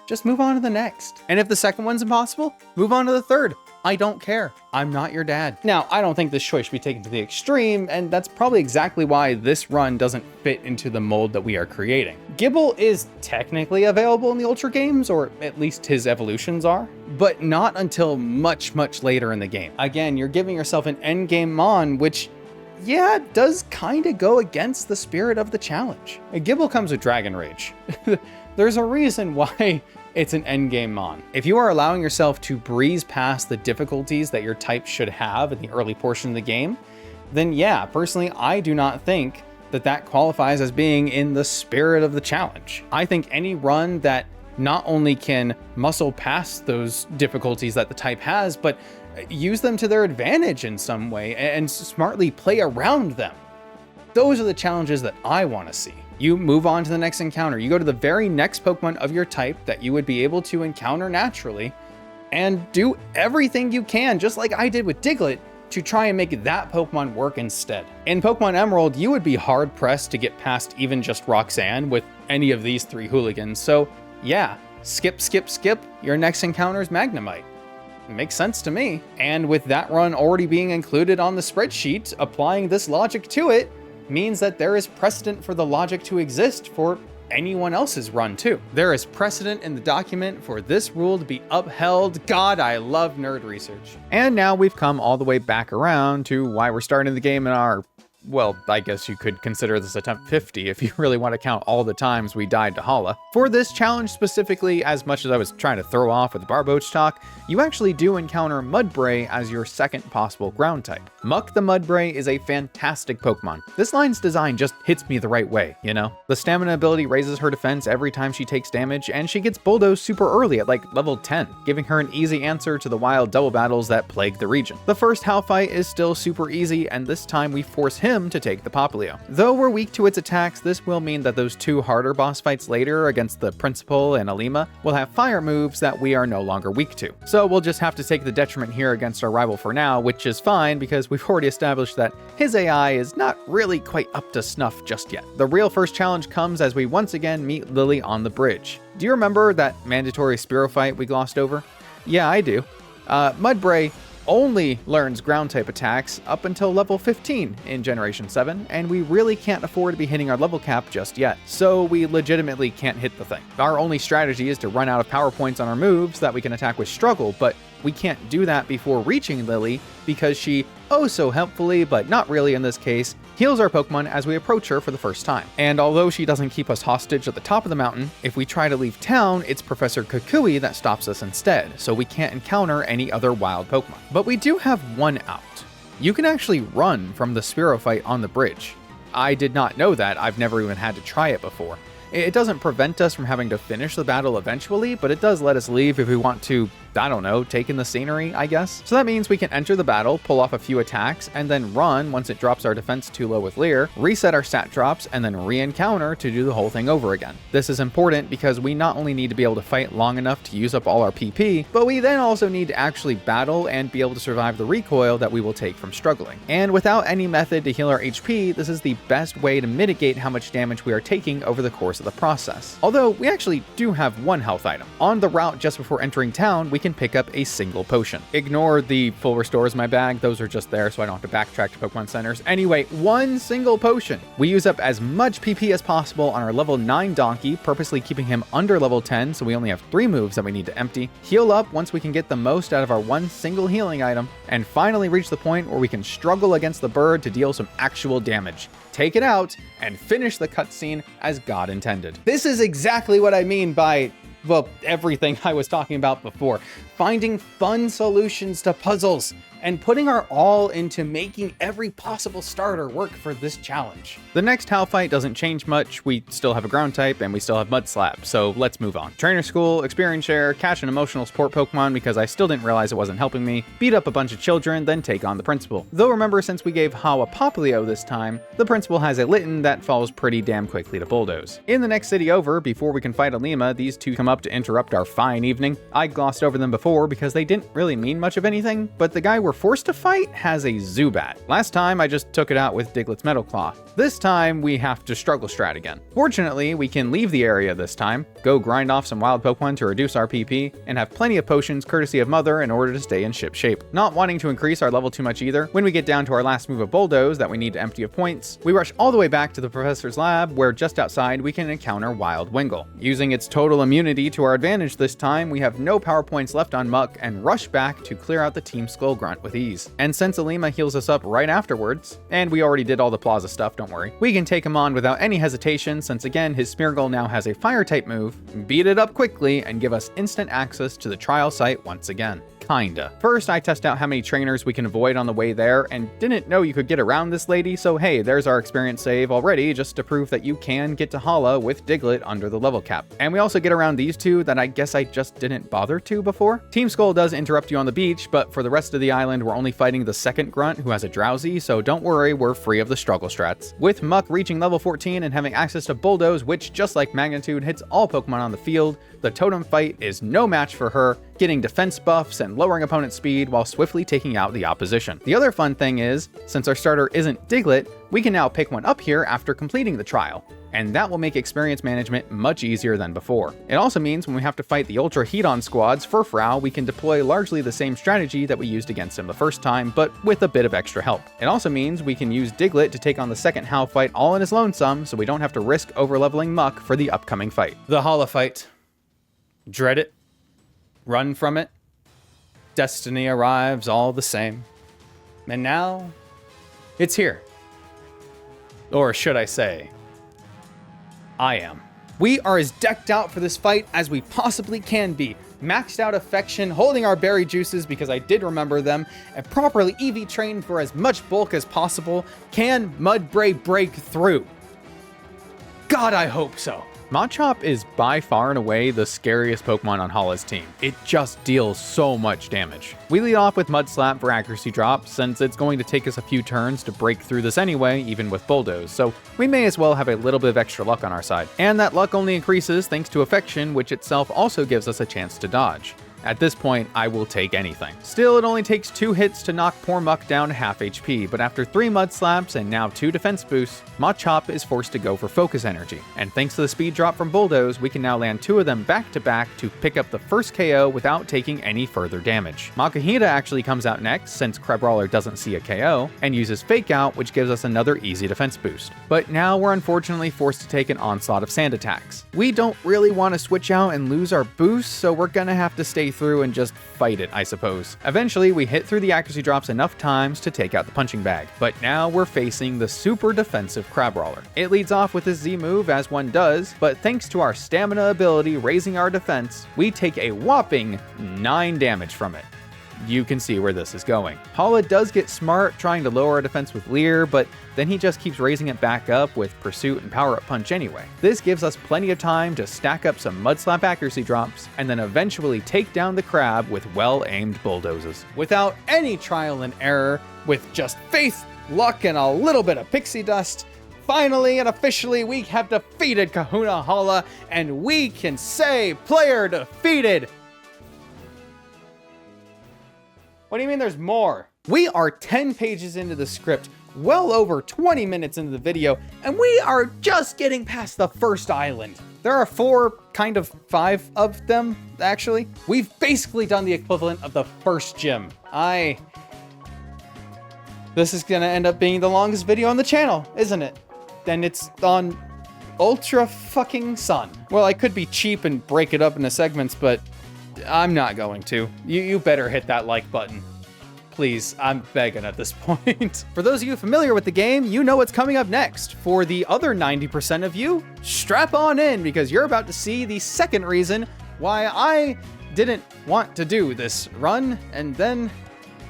S1: just move on to the next. And if the second one's impossible, move on to the third. I don't care. I'm not your dad. Now, I don't think this choice should be taken to the extreme, and that's probably exactly why this run doesn't fit into the mold that we are creating. Gible is technically available in the Ultra games, or at least his evolutions are, but not until much, much later in the game. Again, you're giving yourself an endgame Mon, which, yeah, does kind of go against the spirit of the challenge. Gible comes with Dragon Rage. There's a reason why it's an endgame Mon. If you are allowing yourself to breeze past the difficulties that your type should have in the early portion of the game, then yeah, personally, I do not think that that qualifies as being in the spirit of the challenge. I think any run that not only can muscle past those difficulties that the type has, but use them to their advantage in some way and smartly play around them. Those are the challenges that I want to see. You move on to the next encounter. You go to the very next Pokemon of your type that you would be able to encounter naturally and do everything you can, just like I did with Diglett, to try and make that Pokemon work instead. In Pokemon Emerald, you would be hard pressed to get past even just Roxanne with any of these 3 hooligans. So yeah, skip, your next encounter is Magnemite. It makes sense to me. And with that run already being included on the spreadsheet, applying this logic to it means that there is precedent for the logic to exist for anyone else's run too. There is precedent in the document for this rule to be upheld. God, I love nerd research. And now we've come all the way back around to why we're starting the game in our, well, I guess you could consider this attempt 50 if you really want to count all the times we died to Hala. For this challenge specifically, as much as I was trying to throw off with the Barboach talk, you actually do encounter Mudbray as your second possible ground type. Muck the Mudbray is a fantastic Pokemon. This line's design just hits me the right way, you know? The stamina ability raises her defense every time she takes damage, and she gets bulldozed super early at like level 10, giving her an easy answer to the wild double battles that plague the region. The first Hal fight is still super easy, and this time we force him to take the Popplio. Though we're weak to its attacks, this will mean that those 2 harder boss fights later against the Principal and Alima will have fire moves that we are no longer weak to. So we'll just have to take the detriment here against our rival for now, which is fine because we've already established that his AI is not really quite up to snuff just yet. The real first challenge comes as we once again meet Lily on the bridge. Do you remember that mandatory Spearow fight we glossed over? Yeah, I do. Mudbray only learns ground type attacks up until level 15 in Generation 7, and we really can't afford to be hitting our level cap just yet, so we legitimately can't hit the thing. Our only strategy is to run out of power points on our moves that we can attack with struggle, but we can't do that before reaching Lily because she, oh so helpfully, but not really in this case, heals our Pokemon as we approach her for the first time. And although she doesn't keep us hostage at the top of the mountain, if we try to leave town, it's Professor Kukui that stops us instead, so we can't encounter any other wild Pokemon. But we do have one out. You can actually run from the Spearow fight on the bridge. I did not know that, I've never even had to try it before. It doesn't prevent us from having to finish the battle eventually, but it does let us leave if we want to, I don't know, take in the scenery, I guess. So that means we can enter the battle, pull off a few attacks, and then run once it drops our defense too low with Leer, reset our stat drops, and then re-encounter to do the whole thing over again. This is important because we not only need to be able to fight long enough to use up all our PP, but we then also need to actually battle and be able to survive the recoil that we will take from struggling. And without any method to heal our HP, this is the best way to mitigate how much damage we are taking over the course of the process. Although we actually do have one health item. On the route just before entering town, we can pick up a single potion. Ignore the full restores in my bag, those are just there so I don't have to backtrack to Pokemon centers. Anyway, one single potion. We use up as much PP as possible on our level 9 Donkey, purposely keeping him under level 10 so we only have 3 moves that we need to empty, heal up once we can get the most out of our one single healing item, and finally reach the point where we can struggle against the bird to deal some actual damage, take it out, and finish the cutscene as God intended. This is exactly what I mean by, well, everything I was talking about before. Finding fun solutions to puzzles and putting our all into making every possible starter work for this challenge. The next Hal fight doesn't change much. We still have a ground type and we still have Mud Slap, so let's move on. Trainer School, Experience Share, catch an emotional support Pokemon because I still didn't realize it wasn't helping me, beat up a bunch of children, then take on the principal. Though remember, since we gave Hawa Poplio this time, the principal has a Litten that falls pretty damn quickly to bulldoze. In the next city over, before we can fight Alima, these two come up to interrupt our fine evening. I glossed over them before because they didn't really mean much of anything, but the guy we're forced to fight has a Zubat. Last time I just took it out with Diglett's Metal Claw. This time we have to struggle strat again. Fortunately, we can leave the area this time, go grind off some wild Pokemon to reduce our PP, and have plenty of potions courtesy of Mother in order to stay in ship shape. Not wanting to increase our level too much either, when we get down to our last move of Bulldoze that we need to empty of points, we rush all the way back to the professor's lab where just outside we can encounter Wild Wingull. Using its total immunity to our advantage this time, we have no power points left on Muck and rush back to clear out the Team Skull Grunt with ease. And since Alima heals us up right afterwards, and we already did all the Plaza stuff, don't worry, we can take him on without any hesitation since again his Smeargle now has a fire type move, beat it up quickly, and give us instant access to the trial site once again. Kinda. First, I test out how many trainers we can avoid on the way there, and didn't know you could get around this lady, so hey, there's our experience save already, just to prove that you can get to Hala with Diglett under the level cap. And we also get around these two that I guess I just didn't bother to before. Team Skull does interrupt you on the beach, but for the rest of the island, we're only fighting the second grunt who has a Drowsy, so don't worry, we're free of the struggle strats. With Muck reaching level 14 and having access to Bulldoze, which just like Magnitude hits all Pokemon on the field, the Totem fight is no match for her, getting defense buffs and lowering opponent's speed while swiftly taking out the opposition. The other fun thing is, since our starter isn't Diglett, we can now pick one up here after completing the trial, and that will make experience management much easier than before. It also means when we have to fight the Ultra Heat-On squads for Frau, we can deploy largely the same strategy that we used against him the first time, but with a bit of extra help. It also means we can use Diglett to take on the second Hal fight all in his lonesome, so we don't have to risk overleveling Muck for the upcoming fight. The Hala fight. Dread it. Run from it. Destiny arrives all the same. And now, it's here. Or should I say, I am. We are as decked out for this fight as we possibly can be. Maxed out affection, holding our berry juices because I did remember them, and properly EV trained for as much bulk as possible. Can Mudbray break through? God, I hope so. Machop is by far and away the scariest Pokemon on Hala's team. It just deals so much damage. We lead off with Mud Slap for accuracy drop, since it's going to take us a few turns to break through this anyway, even with Bulldoze, so we may as well have a little bit of extra luck on our side. And that luck only increases thanks to Affection, which itself also gives us a chance to dodge. At this point, I will take anything. Still, it only takes 2 hits to knock poor Muck down to half HP, but after 3 mud slaps and now 2 defense boosts, Machop is forced to go for focus energy. And thanks to the speed drop from Bulldoze, we can now land 2 of them back to back to pick up the first KO without taking any further damage. Makahita actually comes out next, since Crabrawler doesn't see a KO, and uses Fake Out, which gives us another easy defense boost. But now we're unfortunately forced to take an onslaught of sand attacks. We don't really want to switch out and lose our boost, so we're gonna have to stay through and just fight it, I suppose. Eventually, we hit through the accuracy drops enough times to take out the punching bag. But now we're facing the super defensive Crabrawler. It leads off with his Z move, as one does, but thanks to our stamina ability raising our defense, we take a whopping 9 damage from it. You can see where this is going. Hala does get smart trying to lower our defense with Leer, but then he just keeps raising it back up with Pursuit and Power Up Punch anyway. This gives us plenty of time to stack up some Mud Slap accuracy drops, and then eventually take down the crab with well-aimed bulldozes. Without any trial and error, with just faith, luck, and a little bit of pixie dust, finally and officially we have defeated Kahuna Hala, and we can say player defeated. What do you mean there's more? We are 10 pages into the script, well over 20 minutes into the video, and we are just getting past the first island. There are 4, kind of 5 of them, actually. We've basically done the equivalent of the first gym. This is gonna end up being the longest video on the channel, isn't it? And it's on Ultra fucking Sun. Well, I could be cheap and break it up into segments, but I'm not going to. You better hit that like button. Please, I'm begging at this point. For those of you familiar with the game, you know what's coming up next. For the other 90% of you, strap on in, because you're about to see the second reason why I didn't want to do this run, and then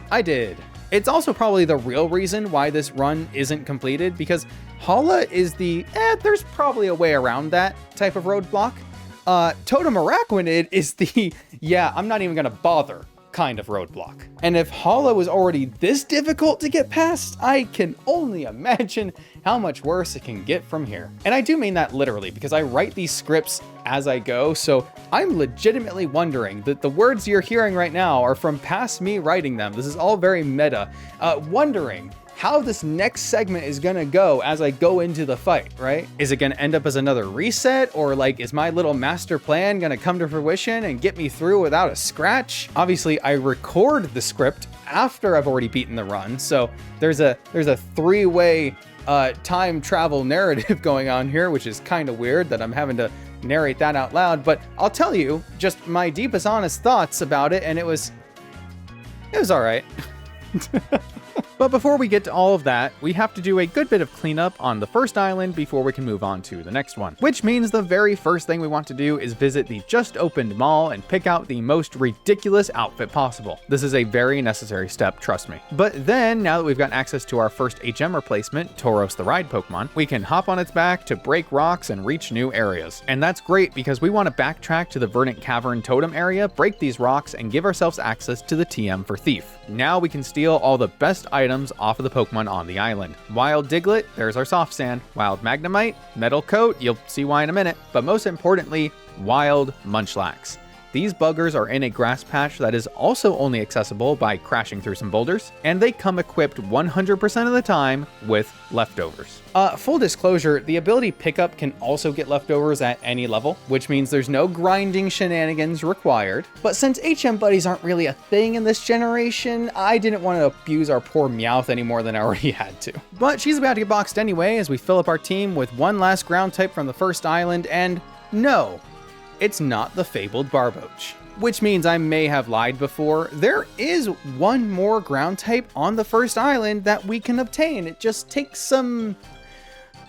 S1: I did. It's also probably the real reason why this run isn't completed, because Hala is the, there's probably a way around that type of roadblock. Totem Araquanid is the, yeah, I'm not even gonna bother kind of roadblock. And if Hala was already this difficult to get past, I can only imagine how much worse it can get from here. And I do mean that literally, because I write these scripts as I go, so I'm legitimately wondering that the words you're hearing right now are from past me writing them. This is all very meta. Wondering how this next segment is gonna go as I go into the fight, right? Is it gonna end up as another reset, or like, is my little master plan gonna come to fruition and get me through without a scratch? Obviously, I record the script after I've already beaten the run, so there's a 3-way time travel narrative going on here, which is kind of weird that I'm having to narrate that out loud, but I'll tell you just my deepest honest thoughts about it, and it was all right. But before we get to all of that, we have to do a good bit of cleanup on the first island before we can move on to the next one. Which means the very first thing we want to do is visit the just opened mall and pick out the most ridiculous outfit possible. This is a very necessary step, trust me. But then, now that we've got access to our first HM replacement, Tauros the Ride Pokemon, we can hop on its back to break rocks and reach new areas. And that's great because we want to backtrack to the Verdant Cavern Totem area, break these rocks, and give ourselves access to the TM for Thief. Now we can steal all the best items off of the Pokemon on the island. Wild Diglett, there's our soft sand. Wild Magnemite, Metal Coat, you'll see why in a minute. But most importantly, Wild Munchlax. These buggers are in a grass patch that is also only accessible by crashing through some boulders, and they come equipped 100% of the time with leftovers. Full disclosure, the ability pickup can also get leftovers at any level, which means there's no grinding shenanigans required. But since HM buddies aren't really a thing in this generation, I didn't want to abuse our poor Meowth any more than I already had to. But she's about to get boxed anyway as we fill up our team with one last ground type from the first island, and no, it's not the fabled Barboach. Which means I may have lied before. There is one more ground type on the first island that we can obtain. It just takes some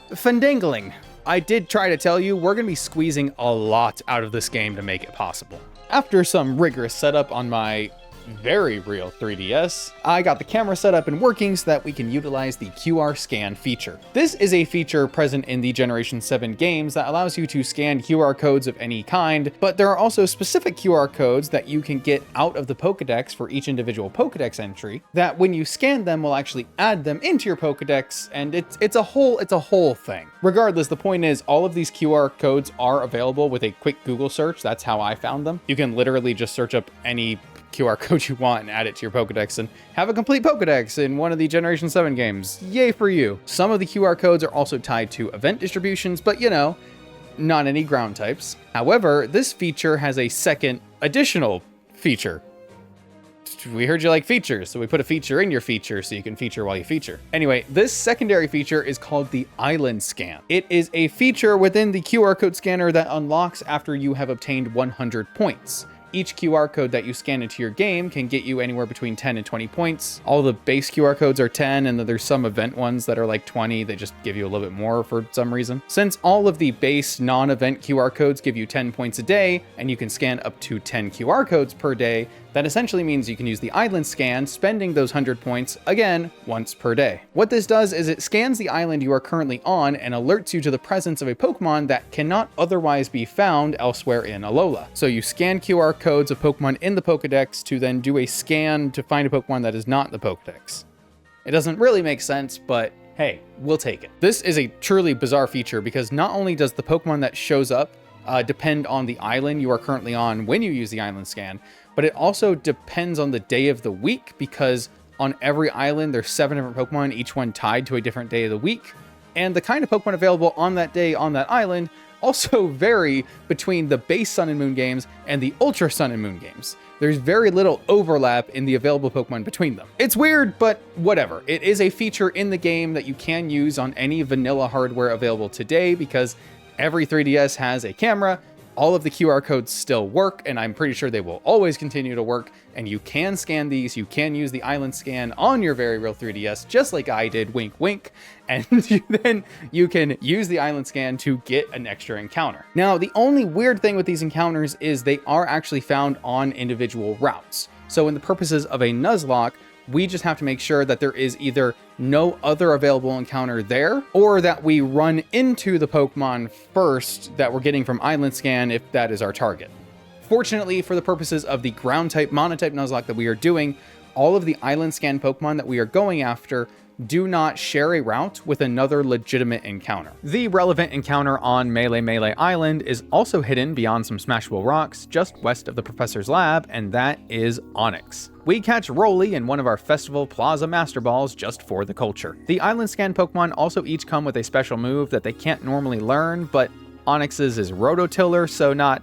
S1: findangling. I did try to tell you, we're gonna be squeezing a lot out of this game to make it possible. After some rigorous setup on my very real 3DS, I got the camera set up and working so that we can utilize the QR scan feature. This is a feature present in the Generation 7 games that allows you to scan QR codes of any kind, but there are also specific QR codes that you can get out of the Pokédex for each individual Pokédex entry that when you scan them will actually add them into your Pokédex, and it's a whole thing. Regardless, the point is all of these QR codes are available with a quick Google search. That's how I found them. You can literally just search up any QR code you want and add it to your Pokédex and have a complete Pokédex in one of the Generation 7 games. Yay for you. Some of the QR codes are also tied to event distributions, but you know, not any ground types. However, this feature has a second additional feature. We heard you like features, so we put a feature in your feature so you can feature while you feature. Anyway, this secondary feature is called the Island Scan. It is a feature within the QR code scanner that unlocks after you have obtained 100 points. Each QR code that you scan into your game can get you anywhere between 10 and 20 points. All the base QR codes are 10, and then there's some event ones that are like 20. They just give you a little bit more for some reason. Since all of the base non-event QR codes give you 10 points a day, and you can scan up to 10 QR codes per day, that essentially means you can use the island scan, spending those 100 points, again, once per day. What this does is it scans the island you are currently on and alerts you to the presence of a Pokemon that cannot otherwise be found elsewhere in Alola. So you scan QR codes of Pokemon in the Pokedex to then do a scan to find a Pokemon that is not in the Pokedex. It doesn't really make sense, but hey, we'll take it. This is a truly bizarre feature because not only does the Pokemon that shows up depend on the island you are currently on when you use the island scan, but it also depends on the day of the week because on every island there's 7 different Pokemon, each one tied to a different day of the week, and the kind of Pokemon available on that day on that island also vary between the base Sun and Moon games and the Ultra Sun and Moon games. There's very little overlap in the available Pokemon between them. It's weird, but whatever. It is a feature in the game that you can use on any vanilla hardware available today because every 3DS has a camera. All of the QR codes still work, and I'm pretty sure they will always continue to work, and you can scan these. You can use the island scan on your very real 3DS, just like I did, wink, wink, and then you can use the island scan to get an extra encounter. Now, the only weird thing with these encounters is they are actually found on individual routes. So in the purposes of a Nuzlocke, we just have to make sure that there is either no other available encounter there, or that we run into the Pokemon first that we're getting from Island Scan if that is our target. Fortunately, for the purposes of the ground type Monotype Nuzlocke that we are doing, all of the Island Scan Pokemon that we are going after do not share a route with another legitimate encounter. The relevant encounter on Melee Island is also hidden beyond some smashable rocks just west of the professor's lab, and that is Onix. We catch Rolly in one of our festival Plaza Master Balls just for the culture. The Island Scan Pokemon also each come with a special move that they can't normally learn, but Onix's is Rototiller, so not,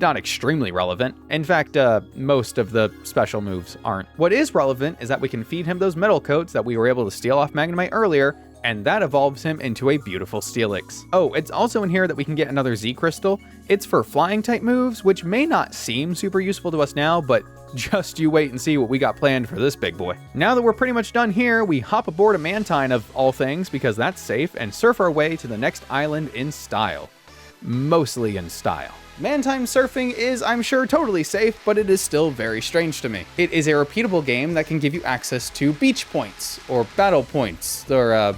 S1: not extremely relevant. In fact, most of the special moves aren't. What is relevant is that we can feed him those metal coats that we were able to steal off Magnemite earlier, and that evolves him into a beautiful Steelix. Oh, it's also in here that we can get another Z Crystal. It's for flying type moves, which may not seem super useful to us now, but just you wait and see what we got planned for this big boy. Now that we're pretty much done here, we hop aboard a Mantine of all things because that's safe, and surf our way to the next island in style. Mostly in style. Mantine surfing is, I'm sure, totally safe, but it is still very strange to me. It is a repeatable game that can give you access to beach points, or battle points, or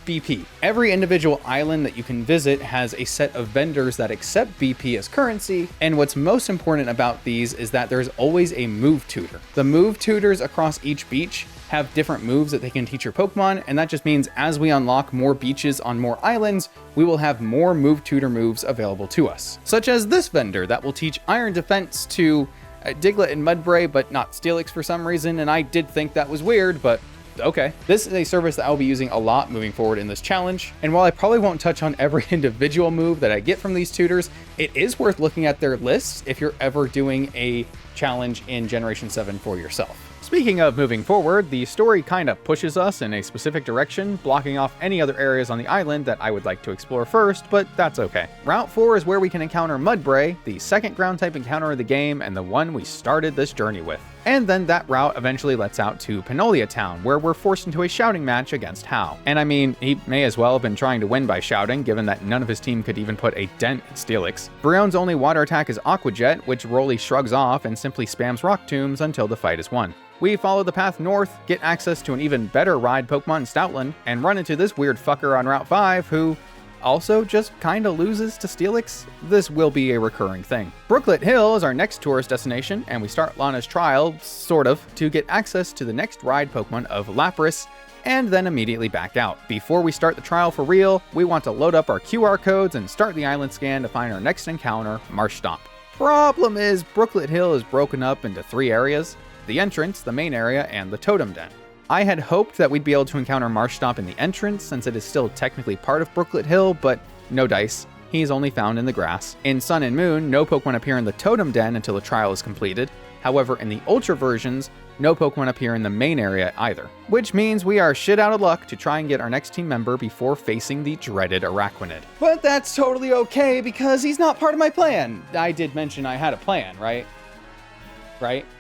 S1: BP. Every individual island that you can visit has a set of vendors that accept BP as currency, and what's most important about these is that there's always a move tutor. The move tutors across each beach have different moves that they can teach your Pokemon, and that just means as we unlock more beaches on more islands, we will have more move tutor moves available to us. Such as this vendor that will teach Iron Defense to Diglett and Mudbray, but not Steelix for some reason, and I did think that was weird, but okay. This is a service that I'll be using a lot moving forward in this challenge, and while I probably won't touch on every individual move that I get from these tutors, it is worth looking at their lists if you're ever doing a challenge in Generation 7 for yourself. Speaking of moving forward, the story kind of pushes us in a specific direction, blocking off any other areas on the island that I would like to explore first, but that's okay. Route 4 is where we can encounter Mudbray, the second ground type encounter of the game, and the one we started this journey with. And then that route eventually lets out to Panolia Town, where we're forced into a shouting match against Hao. And I mean, he may as well have been trying to win by shouting, given that none of his team could even put a dent in Steelix. Brionne's only water attack is Aqua Jet, which Rolly shrugs off and simply spams Rock Tombs until the fight is won. We follow the path north, get access to an even better ride Pokemon in Stoutland, and run into this weird fucker on Route 5 who also just kinda loses to Steelix. This will be a recurring thing. Brooklet Hill is our next tourist destination, and we start Lana's trial, sort of, to get access to the next ride Pokemon of Lapras, and then immediately back out. Before we start the trial for real, we want to load up our QR codes and start the island scan to find our next encounter, Marshtomp. Problem is, Brooklet Hill is broken up into 3 areas: the entrance, the main area, and the Totem Den. I had hoped that we'd be able to encounter Marshtomp in the entrance, since it is still technically part of Brooklet Hill, but no dice. He is only found in the grass. In Sun and Moon, no Pokemon appear in the Totem Den until the trial is completed. However, in the Ultra versions, no Pokemon appear in the main area either. Which means we are shit out of luck to try and get our next team member before facing the dreaded Araquanid. But that's totally okay, because he's not part of my plan. I did mention I had a plan, right?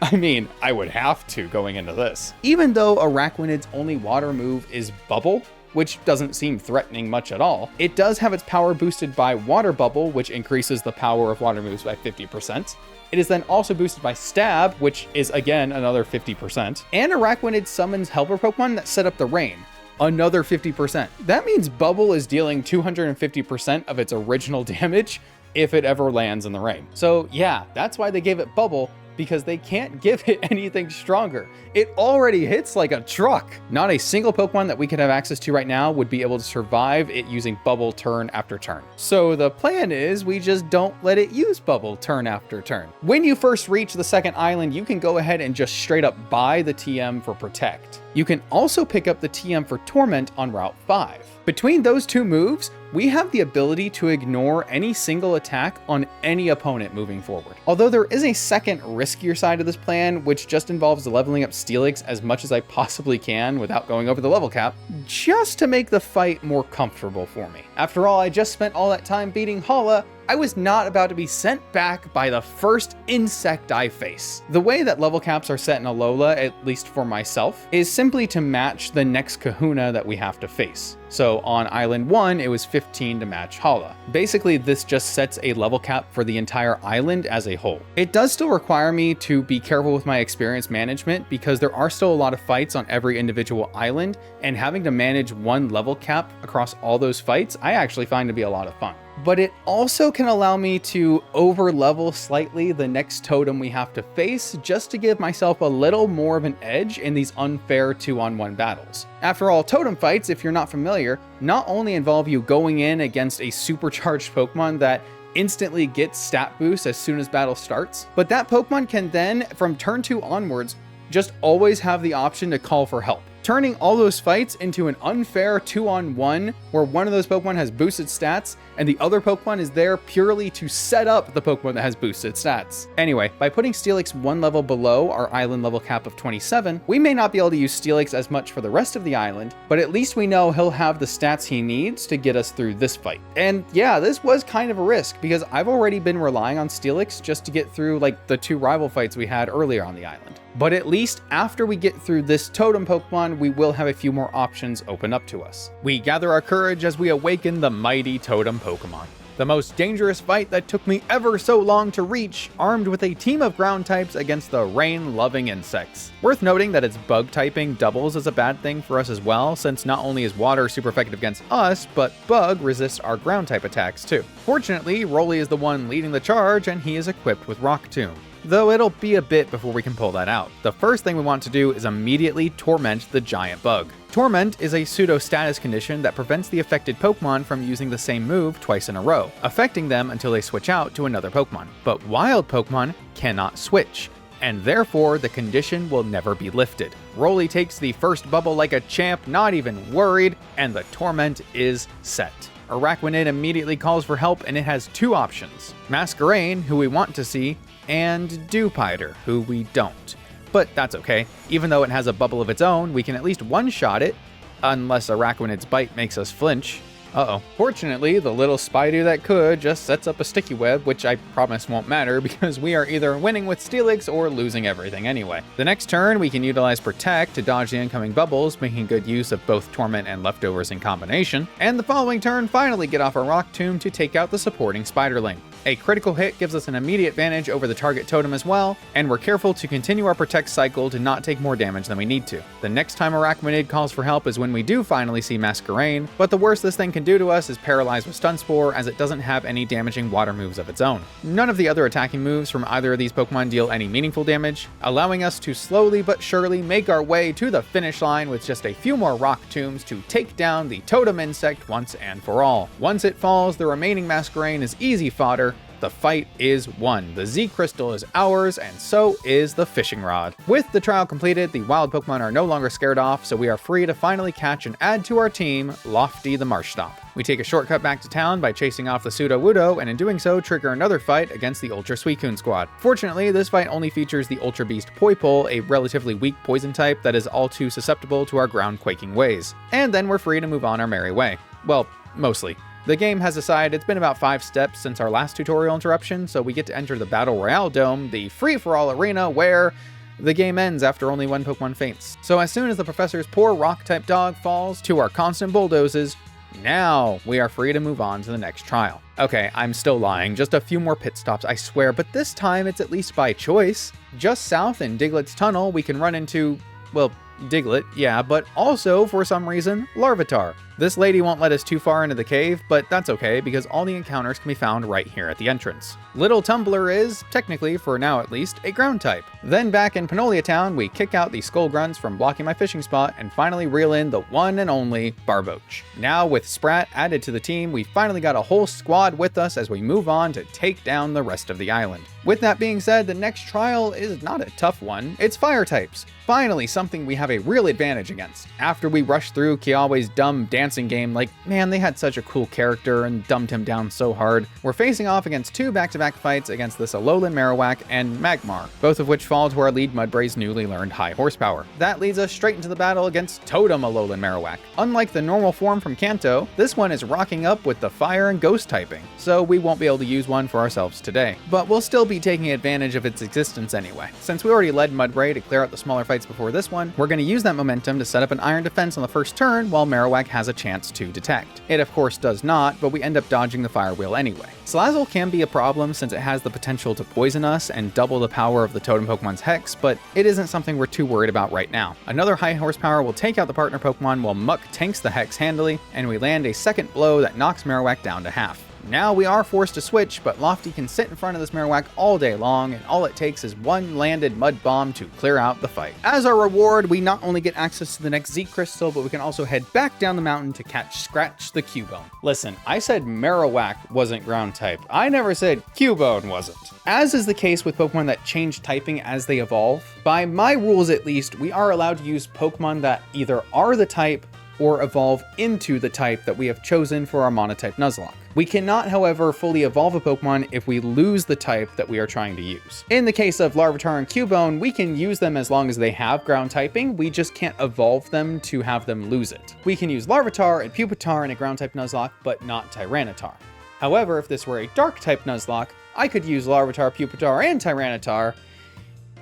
S1: I mean, I would have to going into this. Even though Araquanid's only water move is Bubble, which doesn't seem threatening much at all, it does have its power boosted by Water Bubble, which increases the power of water moves by 50%. It is then also boosted by Stab, which is again another 50%. And Araquanid summons Helper Pokemon that set up the rain, another 50%. That means Bubble is dealing 250% of its original damage if it ever lands in the rain. So yeah, that's why they gave it Bubble, because they can't give it anything stronger. It already hits like a truck. Not a single Pokemon that we could have access to right now would be able to survive it using Bubble turn after turn. So the plan is we just don't let it use Bubble turn after turn. When you first reach the second island, you can go ahead and just straight up buy the TM for Protect. You can also pick up the TM for Torment on Route 5. Between those 2 moves, we have the ability to ignore any single attack on any opponent moving forward. Although there is a second riskier side of this plan, which just involves leveling up Steelix as much as I possibly can without going over the level cap, just to make the fight more comfortable for me. After all, I just spent all that time beating Hala. I was not about to be sent back by the first insect I face. The way that level caps are set in Alola, at least for myself, is simply to match the next Kahuna that we have to face. So on Island 1, it was 15 to match Hala. Basically, this just sets a level cap for the entire island as a whole. It does still require me to be careful with my experience management, because there are still a lot of fights on every individual island, and having to manage one level cap across all those fights, I actually find to be a lot of fun. But it also can allow me to over-level slightly the next totem we have to face, just to give myself a little more of an edge in these unfair 2-on-1 battles. After all, totem fights, if you're not familiar, not only involve you going in against a supercharged Pokemon that instantly gets stat boost as soon as battle starts, but that Pokemon can then, from turn 2 onwards, just always have the option to call for help, turning all those fights into an unfair 2-on-1 where one of those Pokemon has boosted stats and the other Pokemon is there purely to set up the Pokemon that has boosted stats. Anyway, by putting Steelix 1 level below our island level cap of 27, we may not be able to use Steelix as much for the rest of the island, but at least we know he'll have the stats he needs to get us through this fight. And yeah, this was kind of a risk, because I've already been relying on Steelix just to get through like the 2 rival fights we had earlier on the island. But at least after we get through this totem Pokemon, we will have a few more options open up to us. We gather our courage as we awaken the mighty totem Pokemon. The most dangerous fight that took me ever so long to reach, armed with a team of ground types against the rain-loving insects. Worth noting that its bug typing doubles as a bad thing for us as well, since not only is water super effective against us, but bug resists our ground type attacks too. Fortunately, Rolly is the one leading the charge, and he is equipped with Rock Tomb, though it'll be a bit before we can pull that out. The first thing we want to do is immediately torment the giant bug. Torment is a pseudo-status condition that prevents the affected Pokemon from using the same move twice in a row, affecting them until they switch out to another Pokemon. But wild Pokemon cannot switch, and therefore the condition will never be lifted. Rolly takes the first bubble like a champ, not even worried, and the torment is set. Araquanid immediately calls for help, and it has 2 options: Masquerain, who we want to see, and Dewpider, who we don't. But that's okay. Even though it has a bubble of its own, we can at least one-shot it, unless Araquanid's bite makes us flinch. Uh-oh. Fortunately, the little Spidey that could just sets up a sticky web, which I promise won't matter because we are either winning with Steelix or losing everything anyway. The next turn, we can utilize Protect to dodge the incoming bubbles, making good use of both Torment and Leftovers in combination. And the following turn, finally get off our Rock Tomb to take out the supporting Spiderling. A critical hit gives us an immediate advantage over the target totem as well, and we're careful to continue our Protect cycle to not take more damage than we need to. The next time Arachnid calls for help is when we do finally see Masquerain, but the worst this thing can do to us is Paralyze with Stun Spore, as it doesn't have any damaging water moves of its own. None of the other attacking moves from either of these Pokemon deal any meaningful damage, allowing us to slowly but surely make our way to the finish line with just a few more Rock Tombs to take down the Totem Insect once and for all. Once it falls, the remaining Masquerain is easy fodder. The fight is won. The Z Crystal is ours, and so is the Fishing Rod. With the trial completed, the wild Pokemon are no longer scared off, so we are free to finally catch and add to our team Lofty the Marsh Stomp. We take a shortcut back to town by chasing off the Sudowoodo, and in doing so, trigger another fight against the Ultra Suicune squad. Fortunately, this fight only features the Ultra Beast Poipole, a relatively weak poison type that is all too susceptible to our ground-quaking ways. And then we're free to move on our merry way. Well, mostly. The game has decided it's been about 5 steps since our last tutorial interruption, so we get to enter the Battle Royale Dome, the free-for-all arena where the game ends after only one Pokemon faints. So as soon as the professor's poor rock-type dog falls to our constant bulldozes, now we are free to move on to the next trial. Okay, I'm still lying, just a few more pit stops, I swear, but this time it's at least by choice. Just south in Diglett's Tunnel, we can run into, well, Diglett, yeah, but also, for some reason, Larvitar. This lady won't let us too far into the cave, but that's okay because all the encounters can be found right here at the entrance. Little Tumbler is, technically, for now at least, a ground type. Then back in Panolia Town, we kick out the Skull Grunts from blocking my fishing spot and finally reel in the one and only Barboach. Now with Sprat added to the team, we finally got a whole squad with us as we move on to take down the rest of the island. With that being said, the next trial is not a tough one, it's fire types. Finally, something we have a real advantage against. After we rush through Kiawe's dumb dancing game, like, man, they had such a cool character and dumbed him down so hard, we're facing off against 2 back-to-back fights against this Alolan Marowak and Magmar, both of which fall to our lead Mudbray's newly learned high horsepower. That leads us straight into the battle against Totem Alolan Marowak. Unlike the normal form from Kanto, this one is rocking up with the fire and ghost typing, so we won't be able to use one for ourselves today. But we'll still be taking advantage of its existence anyway. Since we already led Mudbray to clear out the smaller fights before this one, we're going to use that momentum to set up an Iron Defense on the first turn while Marowak has a chance to detect. It of course does not, but we end up dodging the Fire Wheel anyway. Salazzle can be a problem since it has the potential to poison us and double the power of the Totem Pokemon's Hex, but it isn't something we're too worried about right now. Another high horsepower will take out the partner Pokemon while Muck tanks the Hex handily, and we land a second blow that knocks Marowak down to half. Now we are forced to switch, but Lofty can sit in front of this Marowak all day long, and all it takes is one landed Mud Bomb to clear out the fight. As our reward, we not only get access to the next Z Crystal, but we can also head back down the mountain to catch Scratch the Cubone. Listen, I said Marowak wasn't ground type. I never said Cubone wasn't. As is the case with Pokemon that change typing as they evolve, by my rules at least, we are allowed to use Pokemon that either are the type or evolve into the type that we have chosen for our Monotype Nuzlocke. We cannot, however, fully evolve a Pokemon if we lose the type that we are trying to use. In the case of Larvitar and Cubone, we can use them as long as they have ground typing, we just can't evolve them to have them lose it. We can use Larvitar and Pupitar in a ground type Nuzlocke, but not Tyranitar. However, if this were a dark type Nuzlocke, I could use Larvitar, Pupitar, and Tyranitar,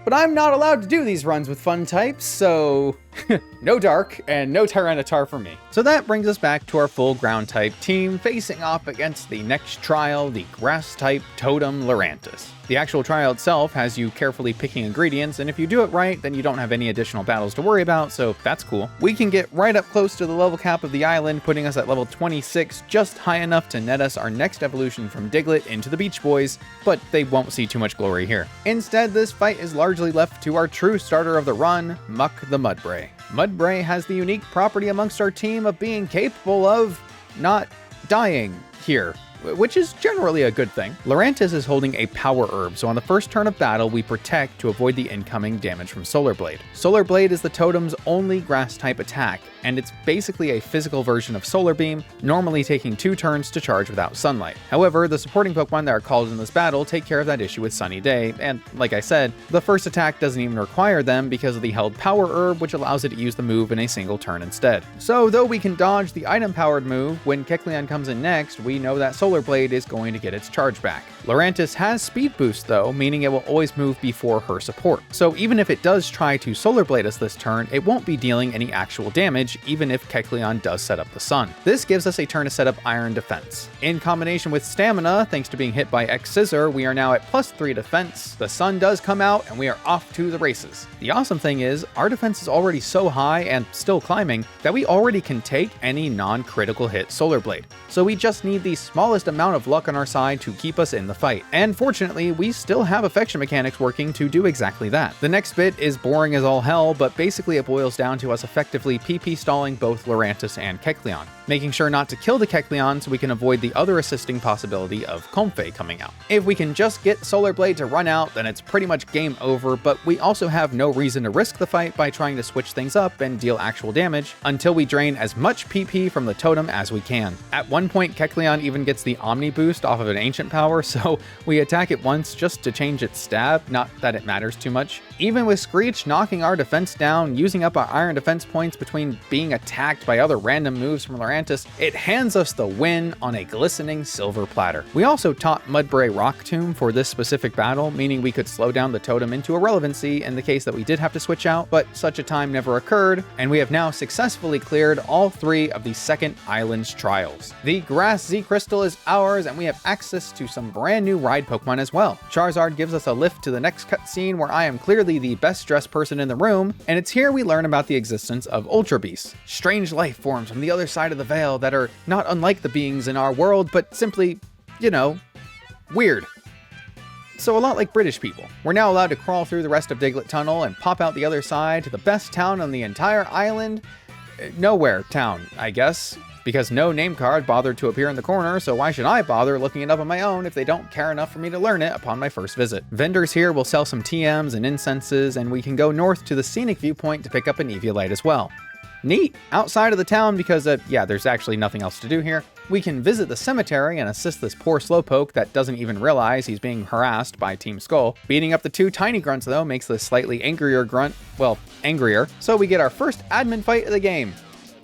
S1: but I'm not allowed to do these runs with fun types, so no Dark and no Tyranitar for me. So that brings us back to our full ground type team facing off against the next trial, the grass type Totem Lurantis. The actual trial itself has you carefully picking ingredients, and if you do it right, then you don't have any additional battles to worry about, so that's cool. We can get right up close to the level cap of the island, putting us at level 26, just high enough to net us our next evolution from Diglett into the Beach Boys, but they won't see too much glory here. Instead, this fight is largely left to our true starter of the run, Muck the Mudbray. Mudbray has the unique property amongst our team of being capable of not dying here. which is generally a good thing. Lurantis is holding a power herb, so on the first turn of battle, we protect to avoid the incoming damage from Solar Blade. Solar Blade is the totem's only grass-type attack, and it's basically a physical version of Solar Beam, normally taking 2 turns to charge without sunlight. However, the supporting Pokemon that are called in this battle take care of that issue with Sunny Day, and like I said, the first attack doesn't even require them because of the held power herb, which allows it to use the move in a single turn instead. So though we can dodge the item-powered move, when Kecleon comes in next, we know that Solar Blade is going to get its charge back. Lurantis has speed boost though, meaning it will always move before her support. So even if it does try to Solar Blade us this turn, it won't be dealing any actual damage, even if Kecleon does set up the Sun. This gives us a turn to set up Iron Defense. In combination with Stamina, thanks to being hit by X-Scissor, we are now at +3 defense, the Sun does come out, and we are off to the races. The awesome thing is, our defense is already so high and still climbing that we already can take any non-critical hit Solar Blade. So we just need the smallest amount of luck on our side to keep us in the fight. And fortunately, we still have affection mechanics working to do exactly that. The next bit is boring as all hell, but basically it boils down to us effectively PP stalling both Lurantis and Kecleon, making sure not to kill the Kecleon so we can avoid the other assisting possibility of Comfey coming out. If we can just get Solar Blade to run out, then it's pretty much game over, but we also have no reason to risk the fight by trying to switch things up and deal actual damage until we drain as much PP from the totem as we can. At one point, Kecleon even gets the Omni boost off of an ancient power, so we attack it once just to change its stab, not that it matters too much. Even with Screech knocking our defense down, using up our Iron Defense points between being attacked by other random moves from Lurantis, it hands us the win on a glistening silver platter. We also taught Mudbray Rock Tomb for this specific battle, meaning we could slow down the totem into irrelevancy in the case that we did have to switch out, but such a time never occurred, and we have now successfully cleared all 3 of the second island's trials. The Grass Z Crystal is ours, and we have access to some brand new ride Pokemon as well. Charizard gives us a lift to the next cutscene where I am clearly the best dressed person in the room, and it's here we learn about the existence of Ultra Beasts, strange life forms from the other side of the veil that are not unlike the beings in our world, but simply, you know, weird. So a lot like British people. We're now allowed to crawl through the rest of Diglett Tunnel and pop out the other side to the best town on the entire island. Nowhere town, I guess, because no name card bothered to appear in the corner, so why should I bother looking it up on my own if they don't care enough for me to learn it upon my first visit? Vendors here will sell some TMs and incenses, and we can go north to the scenic viewpoint to pick up an Eviolite as well. Neat! Outside of the town, because yeah, there's actually nothing else to do here, we can visit the cemetery and assist this poor slowpoke that doesn't even realize he's being harassed by Team Skull. Beating up the 2 tiny grunts though makes this slightly angrier grunt, well, angrier, so we get our first admin fight of the game.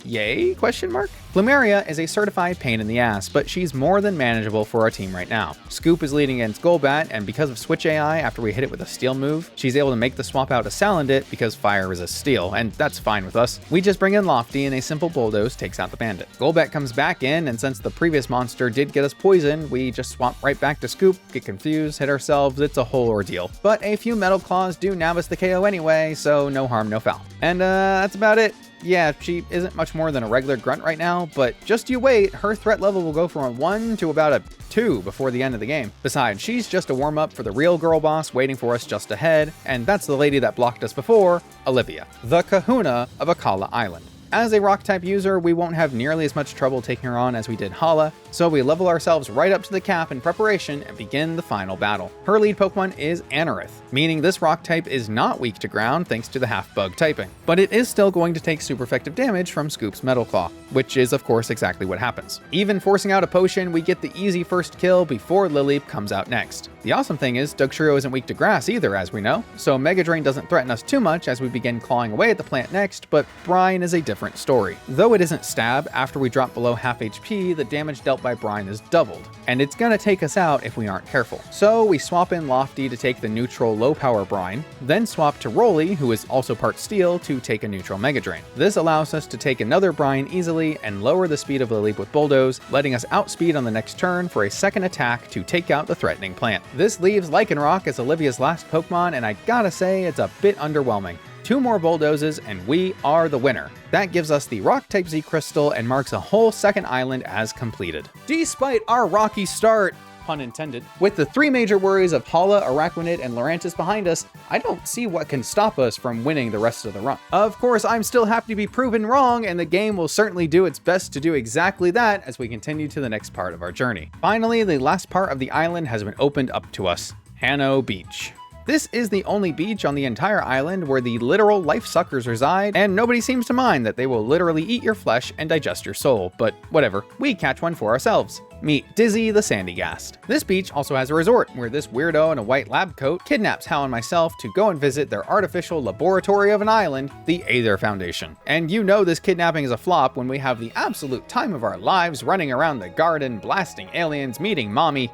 S1: Yay? Question mark? Plumeria is a certified pain in the ass, but she's more than manageable for our team right now. Scoop is leading against Golbat, and because of Switch AI after we hit it with a Steel move, she's able to make the swap out to Salandit because Fire resists Steel, and that's fine with us. We just bring in Lofty and a simple Bulldoze takes out the Bandit. Golbat comes back in, and since the previous monster did get us poisoned, we just swap right back to Scoop, get confused, hit ourselves, it's a whole ordeal. But a few Metal Claws do nab us the KO anyway, so no harm, no foul. And that's about it. Yeah, she isn't much more than a regular grunt right now, but just you wait, her threat level will go from a 1 to about a 2 before the end of the game. Besides, she's just a warm-up for the real girl boss waiting for us just ahead, and that's the lady that blocked us before, Olivia, the kahuna of Akala Island. As a rock-type user, we won't have nearly as much trouble taking her on as we did Hala, so we level ourselves right up to the cap in preparation and begin the final battle. Her lead Pokemon is Anorith, meaning this rock type is not weak to ground thanks to the half-bug typing, but it is still going to take super effective damage from Scoop's Metal Claw, which is of course exactly what happens. Even forcing out a potion, we get the easy first kill before Lileep comes out next. The awesome thing is Dugtrio isn't weak to grass either, as we know, so Mega Drain doesn't threaten us too much as we begin clawing away at the plant next, but Brine is a different story. Though it isn't stab, after we drop below half HP, the damage dealt by Brine is doubled, and it's gonna take us out if we aren't careful. So we swap in Lofty to take the neutral low power Brine, then swap to Rolly, who is also part steel, to take a neutral Mega Drain. This allows us to take another Brine easily and lower the speed of Lileep with Bulldoze, letting us outspeed on the next turn for a second attack to take out the threatening plant. This leaves Lycanroc as Olivia's last Pokemon, and I gotta say, it's a bit underwhelming. 2 more Bulldozes and we are the winner. That gives us the Rock-type Z Crystal and marks a whole second island as completed. Despite our rocky start, pun intended. With the three major worries of Hala, Araquanid, and Lurantis behind us, I don't see what can stop us from winning the rest of the run. Of course, I'm still happy to be proven wrong, and the game will certainly do its best to do exactly that as we continue to the next part of our journey. Finally, the last part of the island has been opened up to us, Hanno Beach. This is the only beach on the entire island where the literal life suckers reside, and nobody seems to mind that they will literally eat your flesh and digest your soul, but whatever, we catch one for ourselves. Meet Dizzy the Sandygast. This beach also has a resort where this weirdo in a white lab coat kidnaps Hal and myself to go and visit their artificial laboratory of an island, the Aether Foundation. And you know this kidnapping is a flop when we have the absolute time of our lives running around the garden, blasting aliens, meeting mommy.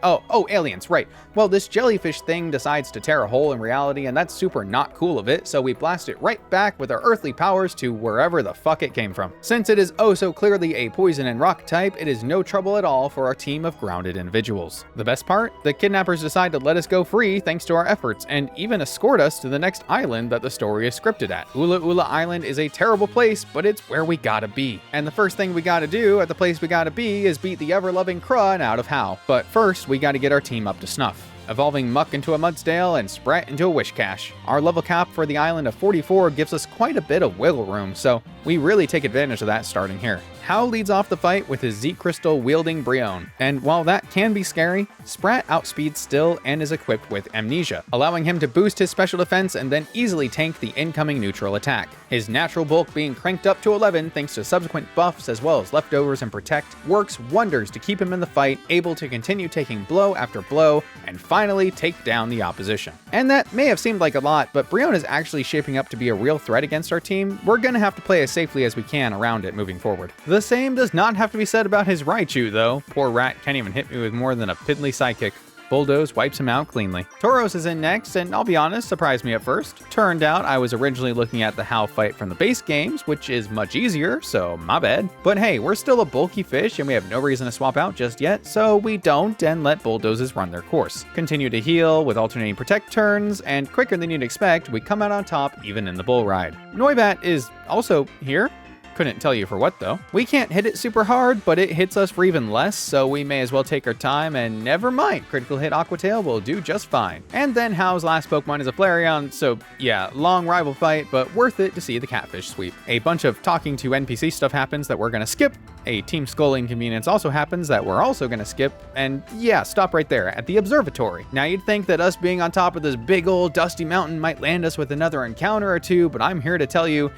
S1: Oh, aliens, right. Well, this jellyfish thing decides to tear a hole in reality, and that's super not cool of it, so we blast it right back with our earthly powers to wherever the fuck it came from. Since it is oh so clearly a poison and rock type, it is no trouble at all for our team of grounded individuals. The best part? The kidnappers decide to let us go free thanks to our efforts, and even escort us to the next island that the story is scripted at. Ula Ula Island is a terrible place, but it's where we gotta be. And the first thing we gotta do at the place we gotta be is beat the ever-loving Krun out of Hal. But first, we gotta get our team up to snuff, evolving Muck into a Mudsdale and Sprat into a Wishcash. Our level cap for the island of 44 gives us quite a bit of wiggle room, so we really take advantage of that starting here. Hal leads off the fight with his Z-Crystal wielding Brion, and while that can be scary, Sprat outspeeds Still and is equipped with Amnesia, allowing him to boost his special defense and then easily tank the incoming neutral attack. His natural bulk being cranked up to 11 thanks to subsequent buffs as well as leftovers and protect works wonders to keep him in the fight, able to continue taking blow after blow and finally take down the opposition. And that may have seemed like a lot, but Brion is actually shaping up to be a real threat against our team. We're gonna have to play as safely as we can around it moving forward. The same does not have to be said about his Raichu though. Poor rat can't even hit me with more than a piddly psychic. Bulldoze wipes him out cleanly. Tauros is in next, and I'll be honest, surprised me at first. Turned out I was originally looking at the Hal fight from the base games, which is much easier, so my bad. But hey, we're still a bulky fish and we have no reason to swap out just yet, so we don't and let Bulldozes run their course. Continue to heal with alternating protect turns, and quicker than you'd expect, we come out on top even in the bull ride. Noibat is also here. Couldn't tell you for what though. We can't hit it super hard, but it hits us for even less, so we may as well take our time and never mind, critical hit Aquatail will do just fine. And then Hal's last Pokemon is a Flareon, so yeah, long rival fight, but worth it to see the catfish sweep. A bunch of talking to NPC stuff happens that we're gonna skip. A Team Skull inconvenience also happens that we're also gonna skip, and yeah, stop right there at the observatory. Now you'd think that us being on top of this big old dusty mountain might land us with another encounter or two, but I'm here to tell you,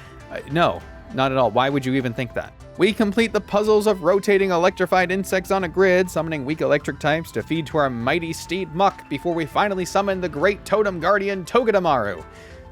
S1: no. Not at all. Why would you even think that? We complete the puzzles of rotating electrified insects on a grid, summoning weak electric types to feed to our mighty steed Muck before we finally summon the great totem guardian Togedemaru.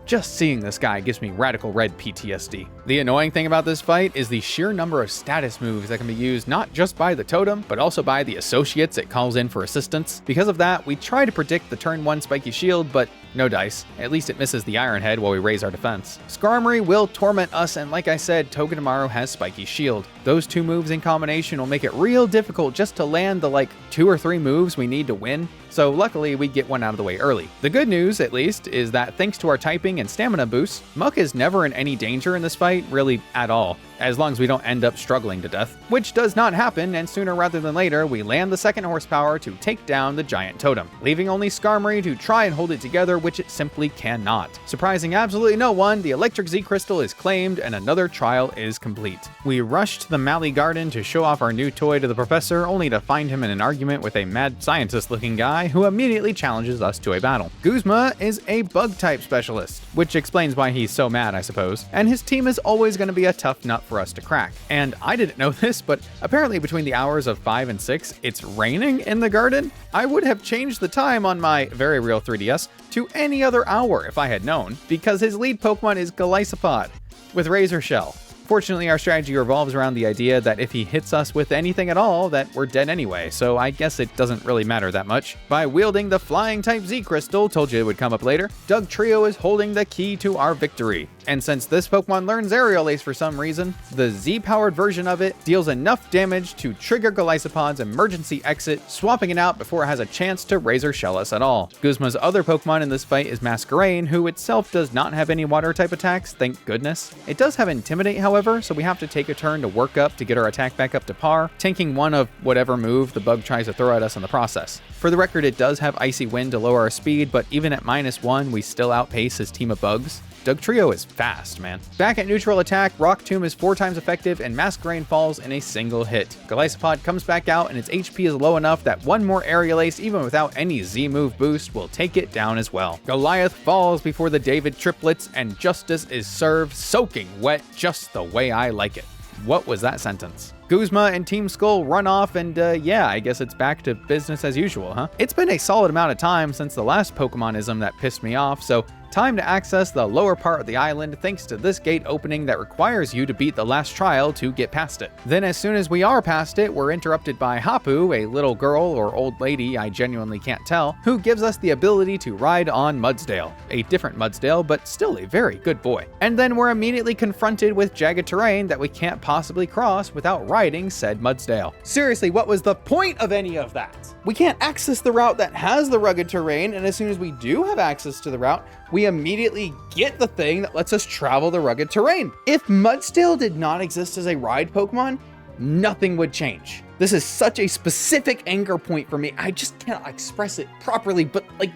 S1: Just seeing this guy gives me radical red PTSD. The annoying thing about this fight is the sheer number of status moves that can be used not just by the totem, but also by the associates it calls in for assistance. Because of that, we try to predict the turn 1 spiky shield, but no dice. At least it misses the Iron Head while we raise our defense. Skarmory will torment us, and like I said, Togedemaru has spiky shield. Those two moves in combination will make it real difficult just to land the 2 or 3 moves we need to win. So luckily we get one out of the way early. The good news, at least, is that thanks to our typing and stamina boosts, Muck is never in any danger in this fight, really at all, as long as we don't end up struggling to death, which does not happen, and sooner rather than later, we land the second horsepower to take down the giant totem, leaving only Skarmory to try and hold it together, which it simply cannot. Surprising absolutely no one, the electric Z-Crystal is claimed and another trial is complete. We rush to the Mally Garden to show off our new toy to the professor, only to find him in an argument with a mad scientist-looking guy who immediately challenges us to a battle. Guzma is a bug-type specialist, which explains why he's so mad, I suppose, and his team is always going to be a tough nut for us to crack. And I didn't know this, but apparently between the hours of 5 and 6, it's raining in the garden. I would have changed the time on my very real 3DS to any other hour if I had known, because his lead Pokemon is Golisopod with Razor Shell. Fortunately, our strategy revolves around the idea that if he hits us with anything at all, that we're dead anyway, so I guess it doesn't really matter that much. By wielding the flying type Z-Crystal, told you it would come up later, Doug Trio is holding the key to our victory. And since this Pokemon learns Aerial Ace for some reason, the Z-powered version of it deals enough damage to trigger Golisopod's emergency exit, swapping it out before it has a chance to Razor Shell us at all. Guzma's other Pokemon in this fight is Masquerain, who itself does not have any water-type attacks, thank goodness. It does have Intimidate, however, so we have to take a turn to work up to get our attack back up to par, tanking one of whatever move the bug tries to throw at us in the process. For the record, it does have Icy Wind to lower our speed, but even at -1, we still outpace his team of bugs. Dugtrio is fast, man. Back at neutral attack, Rock Tomb is 4 times effective and Masquerain falls in a single hit. Golisopod comes back out and its HP is low enough that one more Aerial Ace, even without any Z-move boost, will take it down as well. Goliath falls before the David triplets and justice is served, soaking wet just the way I like it. What was that sentence? Guzma and Team Skull run off and yeah, I guess it's back to business as usual, huh? It's been a solid amount of time since the last Pokemonism that pissed me off, so time to access the lower part of the island thanks to this gate opening that requires you to beat the last trial to get past it. Then as soon as we are past it, we're interrupted by Hapu, a little girl or old lady, I genuinely can't tell, who gives us the ability to ride on Mudsdale. A different Mudsdale, but still a very good boy. And then we're immediately confronted with jagged terrain that we can't possibly cross without riding said Mudsdale. Seriously, what was the point of any of that? We can't access the route that has the rugged terrain, and as soon as we do have access to the route, we immediately get the thing that lets us travel the rugged terrain. If Mudsdale did not exist as a ride Pokemon, nothing would change. This is such a specific anger point for me. I just cannot express it properly, but like,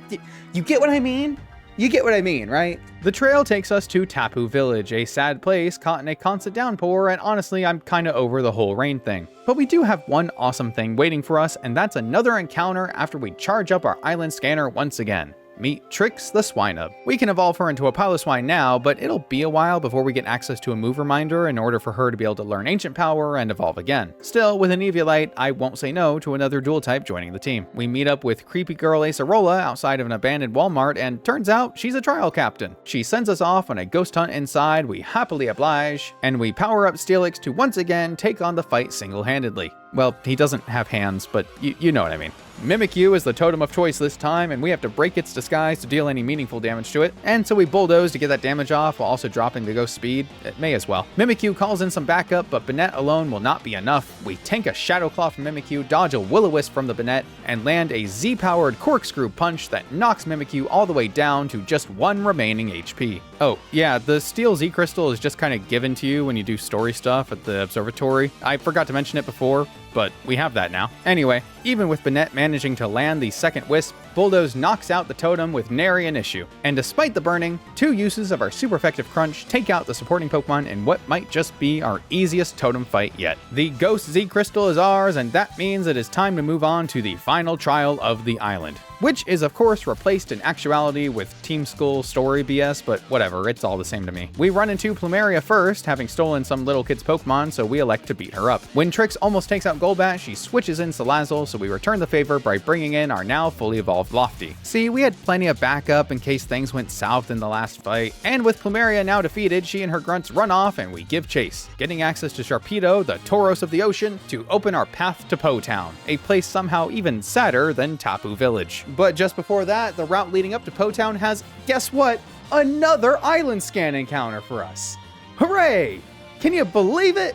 S1: you get what I mean? You get what I mean, right? The trail takes us to Tapu Village, a sad place caught in a constant downpour, and honestly, I'm kinda over the whole rain thing. But we do have one awesome thing waiting for us, and that's another encounter after we charge up our island scanner once again. Meet Trix the Swinub. We can evolve her into a Piloswine now, but it'll be a while before we get access to a move reminder in order for her to be able to learn Ancient Power and evolve again. Still, with an Eviolite, I won't say no to another dual type joining the team. We meet up with creepy girl Acerola outside of an abandoned Walmart, and turns out she's a trial captain. She sends us off on a ghost hunt inside, we happily oblige, and we power up Steelix to once again take on the fight single-handedly. Well, he doesn't have hands, but you know what I mean. Mimikyu is the totem of choice this time, and we have to break its disguise to deal any meaningful damage to it, and so we bulldoze to get that damage off while also dropping the ghost speed. It may as well. Mimikyu calls in some backup, but Banette alone will not be enough. We tank a Shadow Claw from Mimikyu, dodge a Will-O-Wisp from the Banette, and land a Z-powered Corkscrew Punch that knocks Mimikyu all the way down to just 1 remaining HP. Oh, yeah, the Steel Z-Crystal is just kind of given to you when you do story stuff at the observatory. I forgot to mention it before, but we have that now. Anyway, even with Banette managing to land the second Wisp, Bulldoze knocks out the totem with nary an issue. And despite the burning, 2 uses of our super effective Crunch take out the supporting Pokemon in what might just be our easiest totem fight yet. The Ghost Z-Crystal is ours, and that means it is time to move on to the final trial of the island. Which is of course replaced in actuality with Team Skull story BS, but whatever, it's all the same to me. We run into Plumeria first, having stolen some little kid's Pokemon, so we elect to beat her up. When Trix almost takes out Golbat, she switches in Salazzle, so we return the favor by bringing in our now fully evolved Lofty. See, we had plenty of backup in case things went south in the last fight, and with Plumeria now defeated, she and her grunts run off and we give chase, getting access to Sharpedo, the Tauros of the ocean, to open our path to Po Town, a place somehow even sadder than Tapu Village. But just before that, the route leading up to Po Town has, guess what? Another island scan encounter for us. Hooray! Can you believe it?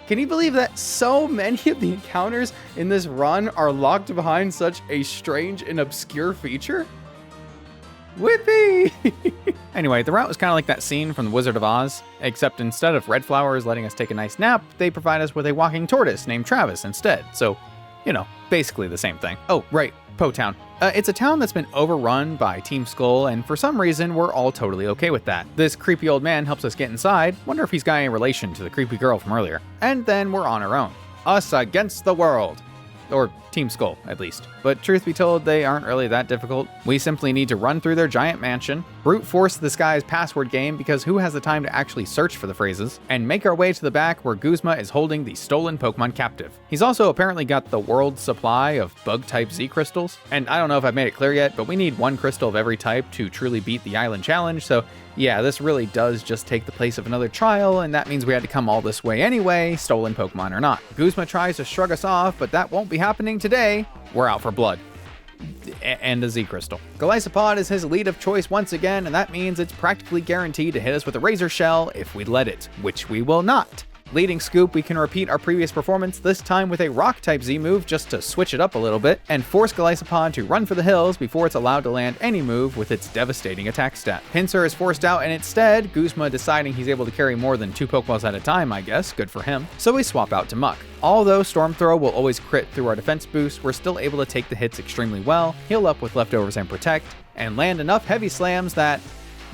S1: Can you believe that so many of the encounters in this run are locked behind such a strange and obscure feature? Whippy! Anyway, the route was kind of like that scene from The Wizard of Oz, except instead of red flowers letting us take a nice nap, they provide us with a walking tortoise named Travis instead. So, you know, basically the same thing. Oh, right, Po Town. It's a town that's been overrun by Team Skull, and for some reason, we're all totally okay with that. This creepy old man helps us get inside, wonder if he's got any relation to the creepy girl from earlier. And then we're on our own. Us against the world. Or Team Skull, at least. But truth be told, they aren't really that difficult. We simply need to run through their giant mansion, brute force this guy's password game because who has the time to actually search for the phrases, and make our way to the back where Guzma is holding the stolen Pokemon captive. He's also apparently got the world's supply of bug-type Z-crystals, and I don't know if I've made it clear yet, but we need 1 crystal of every type to truly beat the island challenge, so yeah, this really does just take the place of another trial, and that means we had to come all this way anyway, stolen Pokemon or not. Guzma tries to shrug us off, but that won't be happening today. We're out for blood. and a Z Crystal. Golisopod is his lead of choice once again, and that means it's practically guaranteed to hit us with a Razor Shell if we let it, which we will not. Leading Scoop, we can repeat our previous performance, this time with a Rock-type Z move just to switch it up a little bit, and force Golisopod to run for the hills before it's allowed to land any move with its devastating attack stat. Pinsir is forced out, and instead, Guzma deciding he's able to carry more than 2 Pokeballs at a time, I guess, good for him, so we swap out to Muck. Although Storm Throw will always crit through our defense boost, we're still able to take the hits extremely well, heal up with leftovers and protect, and land enough heavy slams that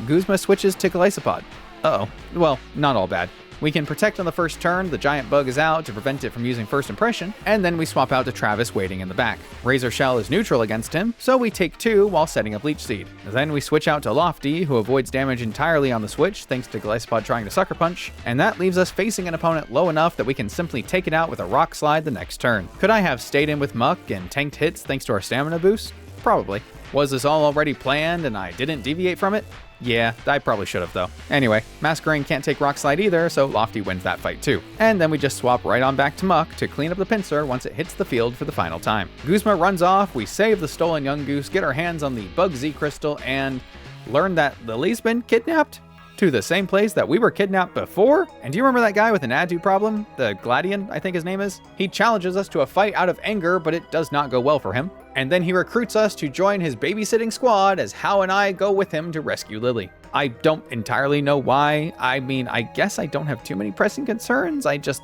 S1: Guzma switches to Golisopod. Uh-oh. Well, not all bad. We can protect on the first turn, the giant bug is out to prevent it from using first impression, and then we swap out to Travis waiting in the back. Razor Shell is neutral against him, so we take 2 while setting up Leech Seed. Then we switch out to Lofty, who avoids damage entirely on the switch thanks to Golisopod trying to Sucker Punch, and that leaves us facing an opponent low enough that we can simply take it out with a Rock Slide the next turn. Could I have stayed in with Muck and tanked hits thanks to our stamina boost? Probably. Was this all already planned and I didn't deviate from it? Yeah, I probably should have though. Anyway, Masquerain can't take Rock Slide either, so Lofty wins that fight too. And then we just swap right on back to Muck to clean up the Pinsir once it hits the field for the final time. Guzma runs off, we save the stolen Young Goose, get our hands on the Bug Z Crystal, and learn that Lily's been kidnapped to the same place that we were kidnapped before? And do you remember that guy with an attitude problem? The Gladian, I think his name is? He challenges us to a fight out of anger, but it does not go well for him. And then he recruits us to join his babysitting squad as Hao and I go with him to rescue Lily. I don't entirely know why. I mean, I guess I don't have too many pressing concerns. I just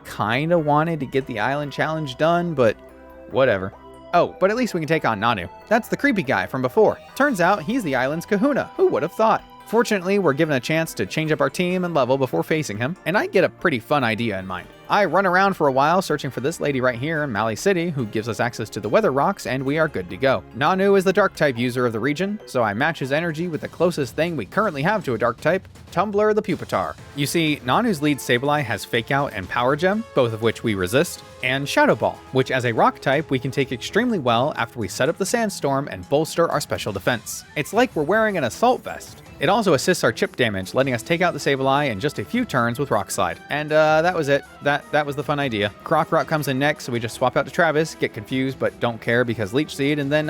S1: kinda wanted to get the island challenge done, but whatever. Oh, but at least we can take on Nanu. That's the creepy guy from before. Turns out he's the island's kahuna. Who would have thought? Fortunately, we're given a chance to change up our team and level before facing him, and I get a pretty fun idea in mind. I run around for a while searching for this lady right here in Mali City who gives us access to the weather rocks, and we are good to go. Nanu is the dark type user of the region, so I match his energy with the closest thing we currently have to a dark type, Tumbler the Pupitar. You see, Nanu's lead Sableye has Fake Out and Power Gem, both of which we resist, and Shadow Ball, which as a rock type we can take extremely well after we set up the Sandstorm and bolster our special defense. It's like we're wearing an assault vest. It also assists our chip damage, letting us take out the Sableye in just a few turns with Rock Slide. And that was it. That was the fun idea. Croc Rock comes in next, so we just swap out to Travis, get confused but don't care because Leech Seed, and then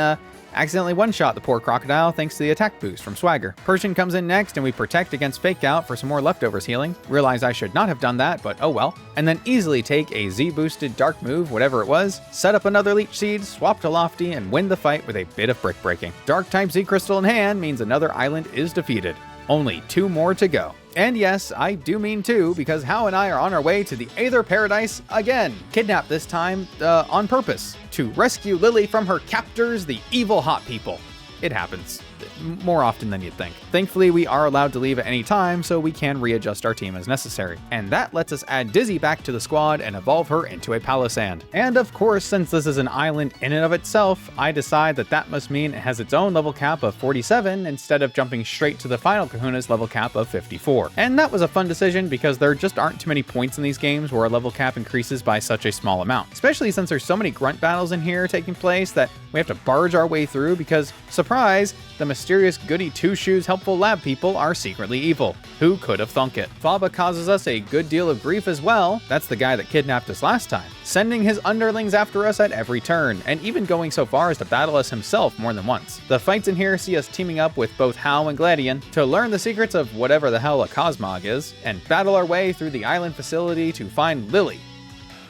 S1: accidentally one-shot the poor crocodile thanks to the attack boost from Swagger. Persian comes in next and we protect against Fake Out for some more leftovers healing. Realize I should not have done that, but oh well. And then easily take a Z-boosted dark move, whatever it was, set up another Leech Seed, swap to Lofty, and win the fight with a bit of brick breaking. Dark type Z Crystal in hand means another island is defeated. Only 2 more to go. And yes, I do mean 2, because Hao and I are on our way to the Aether Paradise again. Kidnapped this time on purpose, to rescue Lily from her captors, the evil hot people. It happens. More often than you'd think. Thankfully, we are allowed to leave at any time, so we can readjust our team as necessary. And that lets us add Dizzy back to the squad and evolve her into a Palisand. And of course, since this is an island in and of itself, I decide that must mean it has its own level cap of 47 instead of jumping straight to the final kahuna's level cap of 54. And that was a fun decision because there just aren't too many points in these games where a level cap increases by such a small amount. Especially since there's so many grunt battles in here taking place that we have to barge our way through because, surprise, the mysterious goody two-shoes helpful lab people are secretly evil. Who could have thunk it? Faba causes us a good deal of grief as well. That's the guy that kidnapped us last time, sending his underlings after us at every turn, and even going so far as to battle us himself more than once. The fights in here see us teaming up with both Hao and Gladian to learn the secrets of whatever the hell a Cosmog is, and battle our way through the island facility to find Lily,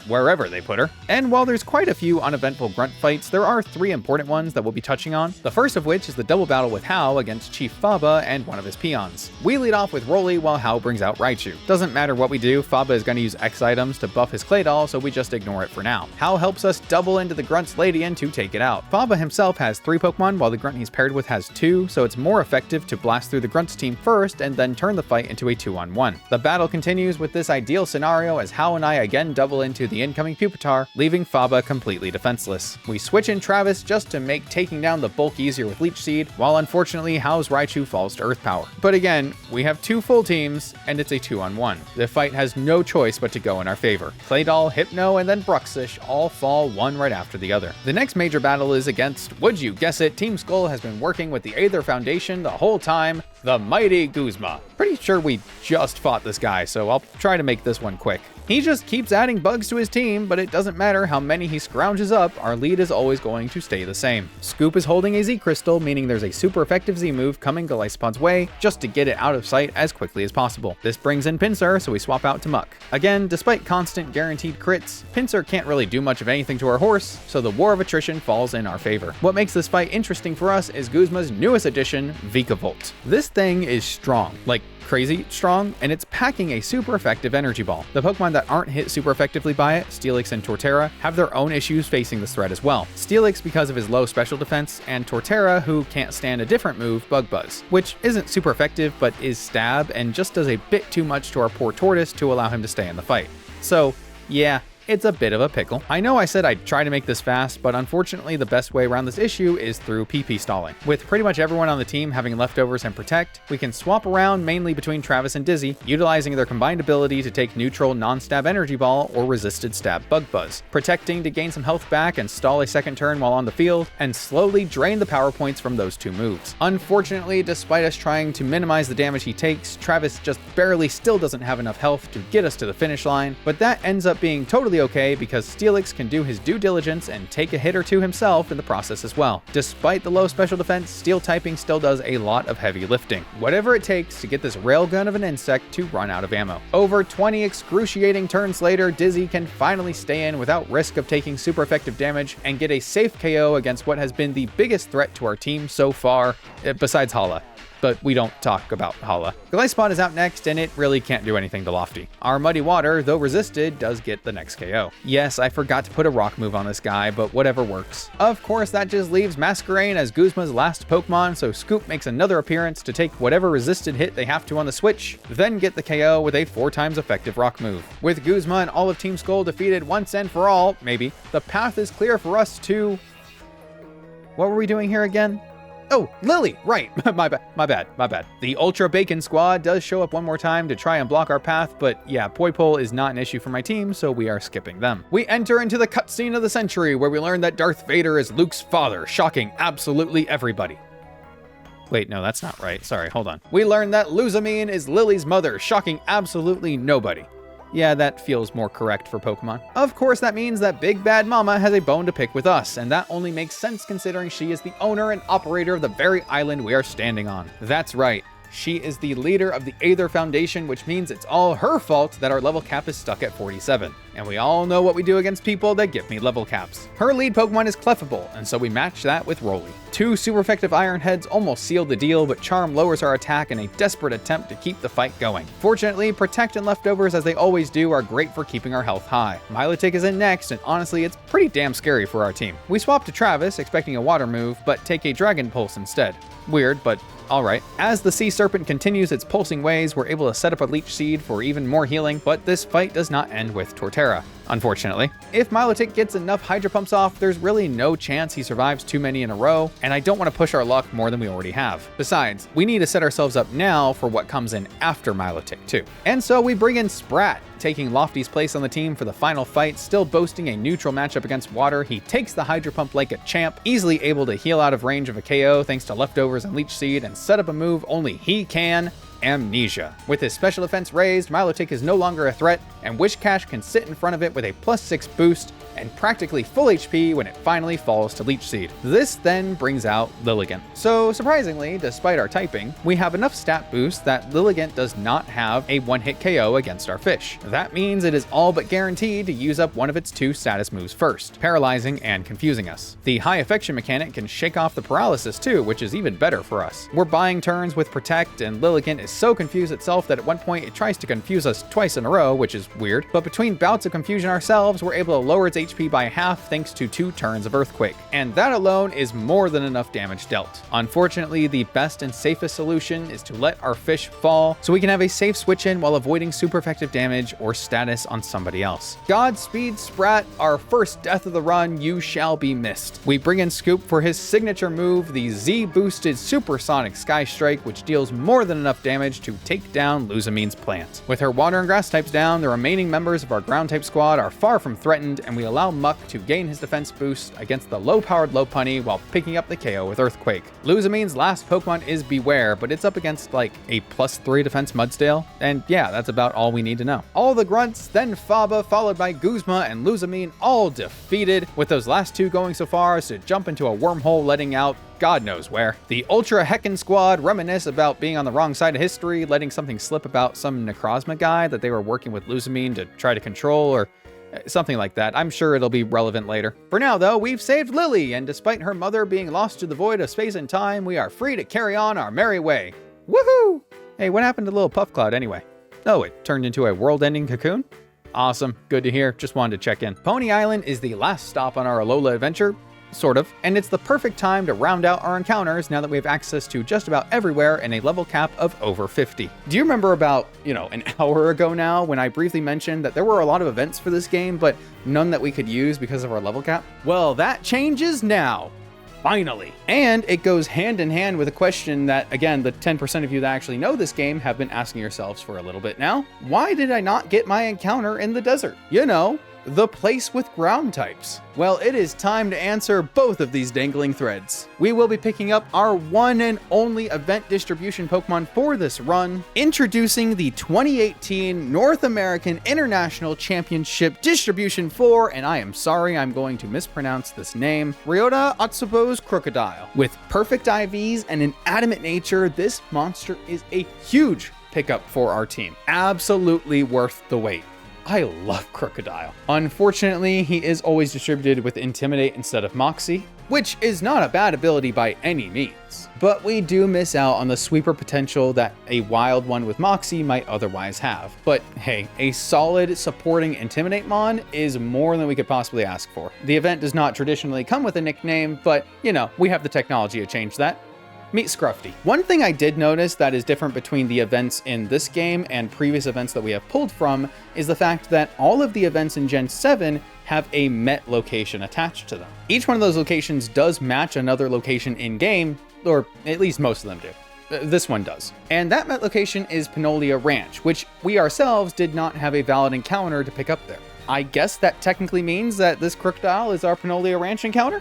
S1: wherever they put her. And while there's quite a few uneventful grunt fights, there are 3 important ones that we'll be touching on. The first of which is the double battle with Hao against Chief Faba and one of his peons. We lead off with Rolly while Hao brings out Raichu. Doesn't matter what we do, Faba is going to use X items to buff his Claydol, so we just ignore it for now. Hao helps us double into the Grunt's Ladian to take it out. Faba himself has 3 Pokemon, while the Grunt he's paired with has 2, so it's more effective to blast through the Grunt's team first and then turn the fight into a 2-on-1. The battle continues with this ideal scenario as Hao and I again double into the incoming Pupitar, leaving Faba completely defenseless. We switch in Travis just to make taking down the bulk easier with Leech Seed, while unfortunately Hao's Raichu falls to Earth Power. But again, we have 2 full teams, and it's a 2-on-1. The fight has no choice but to go in our favor. Claydol, Hypno, and then Bruxish all fall one right after the other. The next major battle is against, would you guess it, Team Skull has been working with the Aether Foundation the whole time, the mighty Guzma. Pretty sure we just fought this guy, so I'll try to make this one quick. He just keeps adding bugs to his team, but it doesn't matter how many he scrounges up, our lead is always going to stay the same. Scoop is holding a Z crystal, meaning there's a super effective Z move coming Glycepod's way, just to get it out of sight as quickly as possible. This brings in Pinsir, so we swap out to Muck. Again, despite constant guaranteed crits, Pinsir can't really do much of anything to our horse, so the war of attrition falls in our favor. What makes this fight interesting for us is Guzma's newest addition, Vikavolt. This thing is strong, like crazy strong, and it's packing a super effective energy ball. The Pokemon that aren't hit super effectively by it, Steelix and Torterra, have their own issues facing this threat as well. Steelix because of his low special defense, and Torterra who can't stand a different move, Bug Buzz, which isn't super effective but is stab and just does a bit too much to our poor Tortoise to allow him to stay in the fight. So yeah, it's a bit of a pickle. I know I said I'd try to make this fast, but unfortunately the best way around this issue is through PP stalling. With pretty much everyone on the team having leftovers and protect, we can swap around mainly between Travis and Dizzy, utilizing their combined ability to take neutral non-stab energy ball or resisted stab Bug Buzz, protecting to gain some health back and stall a second turn while on the field, and slowly drain the power points from those two moves. Unfortunately, despite us trying to minimize the damage he takes, Travis just barely still doesn't have enough health to get us to the finish line, but that ends up being totally okay because Steelix can do his due diligence and take a hit or two himself in the process as well. Despite the low special defense, Steel typing still does a lot of heavy lifting. Whatever it takes to get this railgun of an insect to run out of ammo. Over 20 excruciating turns later, Dizzy can finally stay in without risk of taking super effective damage and get a safe KO against what has been the biggest threat to our team so far, besides Hala. But we don't talk about Hala. Glycepod is out next, and it really can't do anything to Lofty. Our Muddy Water, though resisted, does get the next KO. Yes, I forgot to put a rock move on this guy, but whatever works. Of course, that just leaves Masquerain as Guzma's last Pokemon, so Scoop makes another appearance to take whatever resisted hit they have to on the switch, then get the KO with a 4 times effective rock move. With Guzma and all of Team Skull defeated once and for all, maybe, the path is clear for us to... What were we doing here again? Oh, Lily, right. My bad. The Ultra Bacon Squad does show up one more time to try and block our path, but yeah, Poipole is not an issue for my team, so we are skipping them. We enter into the cutscene of the century where we learn that Darth Vader is Luke's father, shocking absolutely everybody. Wait, no, that's not right. Sorry, hold on. We learn that Luzamine is Lily's mother, shocking absolutely nobody. Yeah, that feels more correct for Pokemon. Of course, that means that Big Bad Mama has a bone to pick with us, and that only makes sense considering she is the owner and operator of the very island we are standing on. That's right. She is the leader of the Aether Foundation, which means it's all her fault that our level cap is stuck at 47. And we all know what we do against people that give me level caps. Her lead Pokemon is Clefable, and so we match that with Rolly. 2 super effective Iron Heads almost sealed the deal, but Charm lowers our attack in a desperate attempt to keep the fight going. Fortunately, Protect and Leftovers, as they always do, are great for keeping our health high. Milotic is in next, and honestly, it's pretty damn scary for our team. We swap to Travis, expecting a water move, but take a Dragon Pulse instead. Weird, but alright. As the Sea Serpent continues its pulsing ways, we're able to set up a Leech Seed for even more healing, but this fight does not end with Torterra, unfortunately. If Milotic gets enough Hydro Pumps off, there's really no chance he survives too many in a row, and I don't want to push our luck more than we already have. Besides, we need to set ourselves up now for what comes in after Milotic too. And so we bring in Sprat, taking Lofty's place on the team for the final fight, still boasting a neutral matchup against Water. He takes the Hydro Pump like a champ, easily able to heal out of range of a KO thanks to Leftovers and Leech Seed, and set up a move only he can, Amnesia. With his special defense raised, Milotic is no longer a threat, and Wishcash can sit in front of it with a +6 boost and practically full HP when it finally falls to Leech Seed. This then brings out Lilligant. So surprisingly, despite our typing, we have enough stat boost that Lilligant does not have a one-hit KO against our fish. That means it is all but guaranteed to use up one of its 2 status moves first, paralyzing and confusing us. The high affection mechanic can shake off the paralysis too, which is even better for us. We're buying turns with Protect, and Lilligant is so confused itself that at one point it tries to confuse us twice in a row, which is weird, but between bouts of confusion ourselves, we're able to lower its HP by half thanks to 2 turns of Earthquake, and that alone is more than enough damage dealt. Unfortunately, the best and safest solution is to let our fish fall so we can have a safe switch in while avoiding super effective damage or status on somebody else. Godspeed Sprat, our first death of the run, you shall be missed. We bring in Scoop for his signature move, the Z-boosted Supersonic Sky Strike, which deals more than enough damage to take down Luzamine's plant. With her Water and Grass types down, the remaining members of our Ground type squad are far from threatened, and we allow Muck to gain his defense boost against the low-powered Lopunny while picking up the KO with Earthquake. Luzamine's last Pokemon is Beware, but it's up against like a +3 defense Mudsdale, and yeah, that's about all we need to know. All the grunts, then Faba, followed by Guzma and Luzamine, all defeated, with those last two going so far as to jump into a wormhole letting out God knows where. The Ultra Heckin' Squad reminisce about being on the wrong side of history, letting something slip about some Necrozma guy that they were working with Luzamine to try to control, or something like that. I'm sure it'll be relevant later. For now, though, we've saved Lily, and despite her mother being lost to the void of space and time, we are free to carry on our merry way. Woohoo! Hey, what happened to little Puff Cloud anyway? Oh, it turned into a world-ending cocoon? Awesome. Good to hear. Just wanted to check in. Pony Island is the last stop on our Alola adventure. Sort of, and it's the perfect time to round out our encounters now that we have access to just about everywhere and a level cap of over 50. Do you remember about, an hour ago now when I briefly mentioned that there were a lot of events for this game, but none that we could use because of our level cap? Well, that changes now. Finally. And it goes hand in hand with a question that, again, the 10% of you that actually know this game have been asking yourselves for a little bit now. Why did I not get my encounter in the desert? The place with ground types. Well, it is time to answer both of these dangling threads. We will be picking up our one and only event distribution Pokemon for this run, introducing the 2018 North American International Championship Distribution 4, and I am sorry I'm going to mispronounce this name, Ryota Atsubo's Crocodile. With perfect IVs and an adamant nature, this monster is a huge pickup for our team. Absolutely worth the wait. I love Crocodile. Unfortunately, he is always distributed with Intimidate instead of Moxie, which is not a bad ability by any means. But we do miss out on the sweeper potential that a wild one with Moxie might otherwise have. But hey, a solid supporting Intimidate Mon is more than we could possibly ask for. The event does not traditionally come with a nickname, but we have the technology to change that. Meet Scruffy. One thing I did notice that is different between the events in this game and previous events that we have pulled from is the fact that all of the events in Gen 7 have a Met location attached to them. Each one of those locations does match another location in-game, or at least most of them do. This one does. And that Met location is Panolia Ranch, which we ourselves did not have a valid encounter to pick up there. I guess that technically means that this Crocodile is our Panolia Ranch encounter?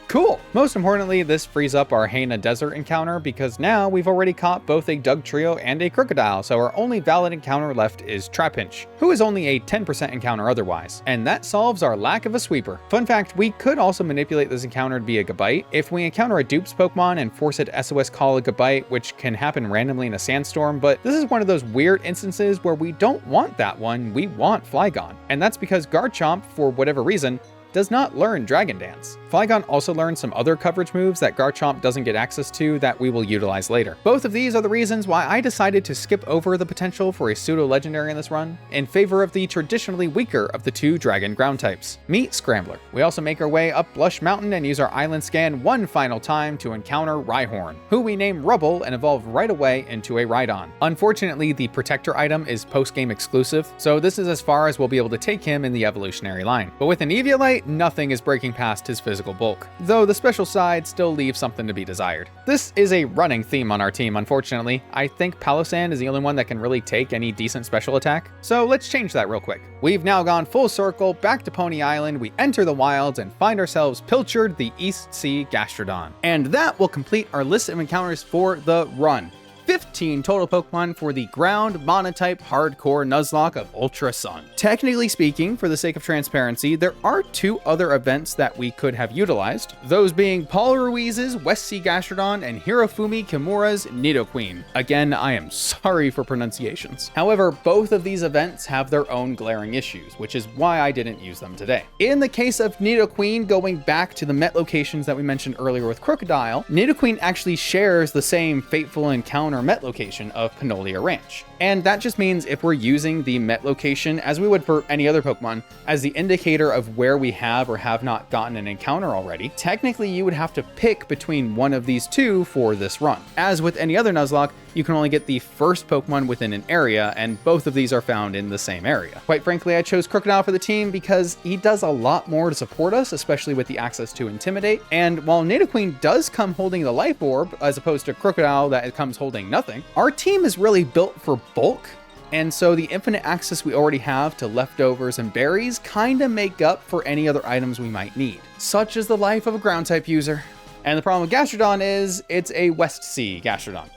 S1: Cool. Most importantly, this frees up our Haina Desert encounter because now we've already caught both a Dugtrio and a Crocodile, so our only valid encounter left is Trapinch, who is only a 10% encounter otherwise, and that solves our lack of a sweeper. Fun fact, we could also manipulate this encounter to be a Gabite if we encounter a dupes Pokemon and force it SOS call a Gabite, which can happen randomly in a sandstorm, but this is one of those weird instances where we don't want that one, we want Flygon, and that's because Garchomp, for whatever reason, does not learn Dragon Dance. Flygon also learns some other coverage moves that Garchomp doesn't get access to that we will utilize later. Both of these are the reasons why I decided to skip over the potential for a pseudo-legendary in this run, in favor of the traditionally weaker of the two dragon ground types. Meet Scrambler. We also make our way up Blush Mountain and use our island scan one final time to encounter Rhyhorn, who we name Rubble and evolve right away into a Rhydon. Unfortunately, the Protector item is post-game exclusive, so this is as far as we'll be able to take him in the evolutionary line. But with an Eviolite, nothing is breaking past his physical bulk, though the special side still leaves something to be desired. This is a running theme on our team, unfortunately. I think Palossand is the only one that can really take any decent special attack, so let's change that real quick. We've now gone full circle back to Pony Island, we enter the wilds and find ourselves Pilchard the East Sea Gastrodon. And that will complete our list of encounters for the run. 15 total Pokemon for the ground Monotype Hardcore Nuzlocke of Ultra Sun. Technically speaking, for the sake of transparency, there are two other events that we could have utilized, those being Paul Ruiz's West Sea Gastrodon and Hirofumi Kimura's Nidoqueen. Again, I am sorry for pronunciations. However, both of these events have their own glaring issues, which is why I didn't use them today. In the case of Nidoqueen, going back to the Met locations that we mentioned earlier with Crocodile, Nidoqueen actually shares the same fateful encounter Met location of Panolia Ranch. And that just means if we're using the Met location, as we would for any other Pokemon, as the indicator of where we have or have not gotten an encounter already, technically you would have to pick between one of these two for this run. As with any other Nuzlocke, you can only get the first Pokemon within an area, and both of these are found in the same area. Quite frankly, I chose Crocodile for the team because he does a lot more to support us, especially with the access to Intimidate, and while Nidoqueen does come holding the Life Orb, as opposed to Crocodile that comes holding nothing, our team is really built for bulk And so the infinite access we already have to leftovers and berries kinda make up for any other items we might need. Such is the life of a ground type user. And the problem with Gastrodon is it's a West Sea Gastrodon.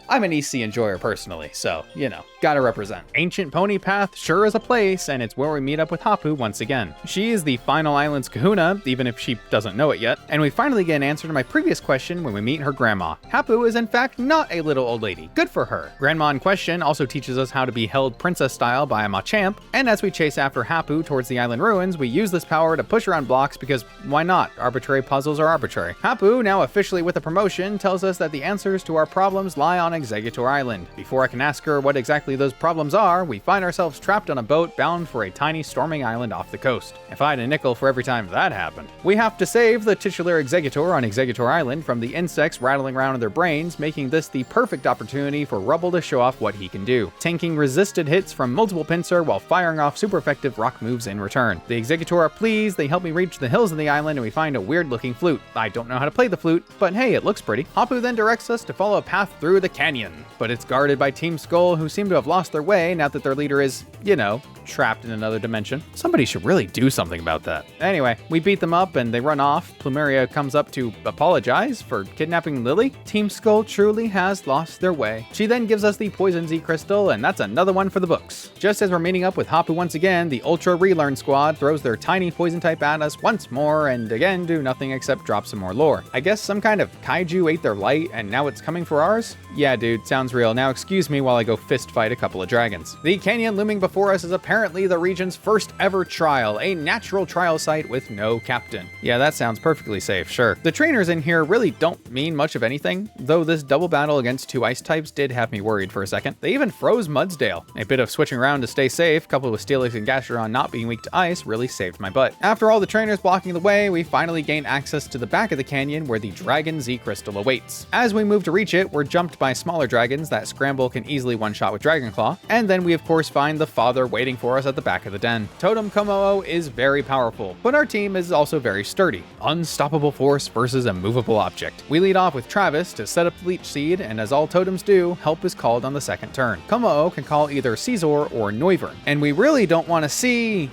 S1: I'm an East Sea enjoyer personally, so, you know, gotta represent. Ancient Pony Path sure is a place, and it's where we meet up with Hapu once again. She is the final island's kahuna, even if she doesn't know it yet, and we finally get an answer to my previous question when we meet her grandma. Hapu is in fact not a little old lady. Good for her. Grandma in question also teaches us how to be held princess style by a Machamp, and as we chase after Hapu towards the island ruins, we use this power to push around blocks because why not? Arbitrary puzzles are arbitrary. Hapu, now officially with a promotion, tells us that the answers to our problems lie on Exeggutor Island. Before I can ask her what exactly those problems are, we find ourselves trapped on a boat bound for a tiny storming island off the coast. If I had a nickel for every time that happened. We have to save the titular Exeggutor on Exeggutor Island from the insects rattling around in their brains, making this the perfect opportunity for Rubble to show off what he can do, tanking resisted hits from multiple pincer while firing off super effective rock moves in return. The Exeggutor are pleased, they help me reach the hills of the island and we find a weird looking flute. I don't know how to play the flute, but hey, it looks pretty. Hapu then directs us to follow a path through the canyon, but it's guarded by Team Skull, who seem to have lost their way now that their leader is, you know, trapped in another dimension. Somebody should really do something about that. Anyway, we beat them up and they run off. Plumeria comes up to apologize for kidnapping Lily. Team Skull truly has lost their way. She then gives us the Poison Z Crystal, and that's another one for the books. Just as we're meeting up with Hapu once again, the Ultra Relearn Squad throws their tiny poison type at us once more and again do nothing except drop some more lore. I guess some kind of kaiju ate their light and now it's coming for ours? Yeah dude, sounds real. Now excuse me while I go fist fight a couple of dragons. The canyon looming before us is apparently the region's first ever trial, a natural trial site with no captain. Yeah, that sounds perfectly safe, sure. The trainers in here really don't mean much of anything, though this double battle against two ice types did have me worried for a second. They even froze Mudsdale. A bit of switching around to stay safe, coupled with Steelix and Gastrodon not being weak to ice, really saved my butt. After all the trainers blocking the way, we finally gain access to the back of the canyon where the Dragon Z Crystal awaits. As we move to reach it, we're jumped by smaller dragons that Scramble can easily one-shot with Dragon Claw, and then we of course find the father waiting for us at the back of the den. Totem Komo is very powerful, but our team is also very sturdy. Unstoppable force versus a movable object. We lead off with Travis to set up the Leech Seed, and as all totems do, help is called on the second turn. Komo can call either Caesar or Noivern, and we really don't want to see...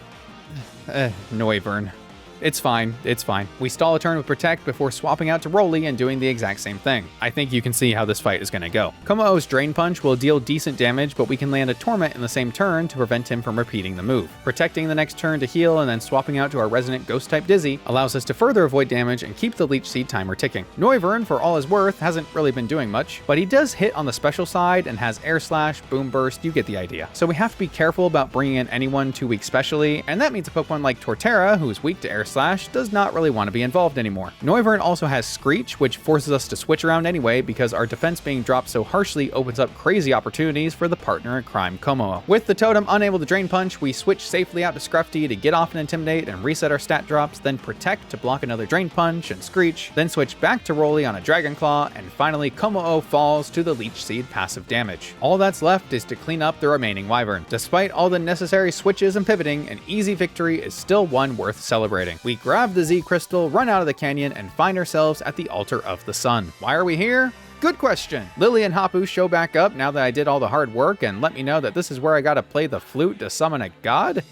S1: Noivern. It's fine, it's fine. We stall a turn with Protect before swapping out to Rolly and doing the exact same thing. I think you can see how this fight is gonna go. Komo's Drain Punch will deal decent damage, but we can land a Torment in the same turn to prevent him from repeating the move. Protecting the next turn to heal and then swapping out to our Resonant Ghost type Dizzy allows us to further avoid damage and keep the Leech Seed timer ticking. Noivern, for all his worth, hasn't really been doing much, but he does hit on the special side and has Air Slash, Boom Burst, you get the idea. So we have to be careful about bringing in anyone too weak specially, and that means a Pokemon like Torterra, who's weak to Air Slash, does not really want to be involved anymore. Noivern also has Screech, which forces us to switch around anyway because our defense being dropped so harshly opens up crazy opportunities for the partner in crime Komo. With the totem unable to Drain Punch, we switch safely out to Scruffy to get off and Intimidate and reset our stat drops, then Protect to block another Drain Punch and Screech, then switch back to Rolly on a Dragon Claw, and finally Komo falls to the Leech Seed passive damage. All that's left is to clean up the remaining Wyvern. Despite all the necessary switches and pivoting, an easy victory is still one worth celebrating. We grab the Z Crystal, run out of the canyon, and find ourselves at the Altar of the Sun. Why are we here? Good question. Lily and Hapu show back up now that I did all the hard work and let me know that this is where I gotta play the flute to summon a god?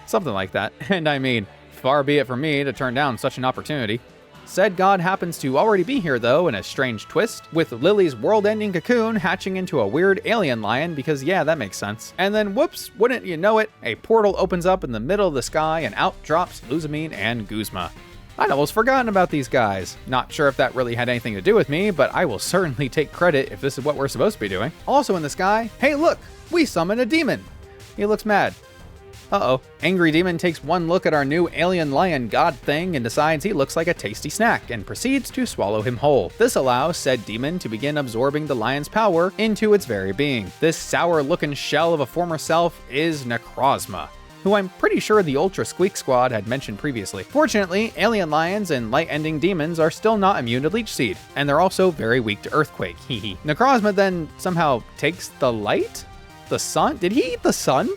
S1: Something like that. And I mean, far be it from me to turn down such an opportunity. Said god happens to already be here though in a strange twist, with Lily's world-ending cocoon hatching into a weird alien lion because yeah, that makes sense. And then whoops, wouldn't you know it, a portal opens up in the middle of the sky and out drops Luzamine and Guzma. I'd almost forgotten about these guys. Not sure if that really had anything to do with me, but I will certainly take credit if this is what we're supposed to be doing. Also in the sky, hey look, we summoned a demon. He looks mad. Uh-oh. Angry Demon takes one look at our new alien lion god thing and decides he looks like a tasty snack and proceeds to swallow him whole. This allows said demon to begin absorbing the lion's power into its very being. This sour-looking shell of a former self is Necrozma, who I'm pretty sure the Ultra Squeak Squad had mentioned previously. Fortunately, alien lions and light-ending demons are still not immune to Leech Seed, and they're also very weak to Earthquake, hehe. Necrozma then somehow takes the light? The sun? Did he eat the sun?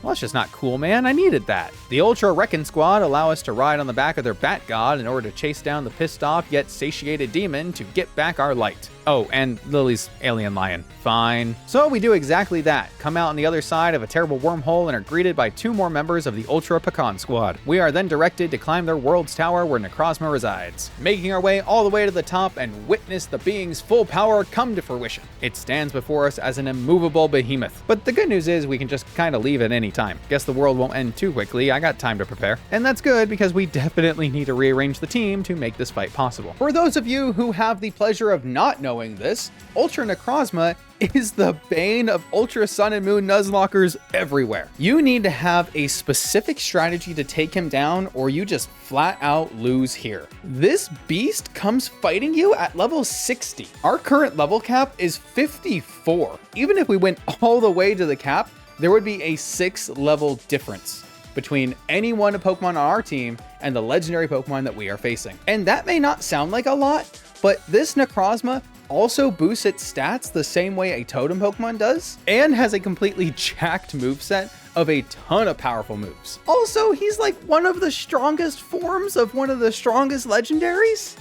S1: Well, that's just not cool, man. I needed that. The Ultra Wrecking Squad allow us to ride on the back of their Bat God in order to chase down the pissed off yet satiated demon to get back our light. Oh, and Lily's alien lion. Fine. So we do exactly that. Come out on the other side of a terrible wormhole and are greeted by 2 more members of the Ultra Pecan Squad. We are then directed to climb their world's tower where Necrozma resides, making our way all the way to the top and witness the being's full power come to fruition. It stands before us as an immovable behemoth. But the good news is we can just kind of leave at any time. Guess the world won't end too quickly. I got time to prepare. And that's good because we definitely need to rearrange the team to make this fight possible. For those of you who have the pleasure of not knowing this, Ultra Necrozma is the bane of Ultra Sun and Moon Nuzlockers everywhere. You need to have a specific strategy to take him down or you just flat out lose here. This beast comes fighting you at level 60. Our current level cap is 54. Even if we went all the way to the cap, there would be a 6 level difference between any one Pokemon on our team and the legendary Pokemon that we are facing. And that may not sound like a lot, but this Necrozma also boosts its stats the same way a totem Pokemon does, and has a completely jacked moveset of a ton of powerful moves. Also, he's like one of the strongest forms of one of the strongest legendaries.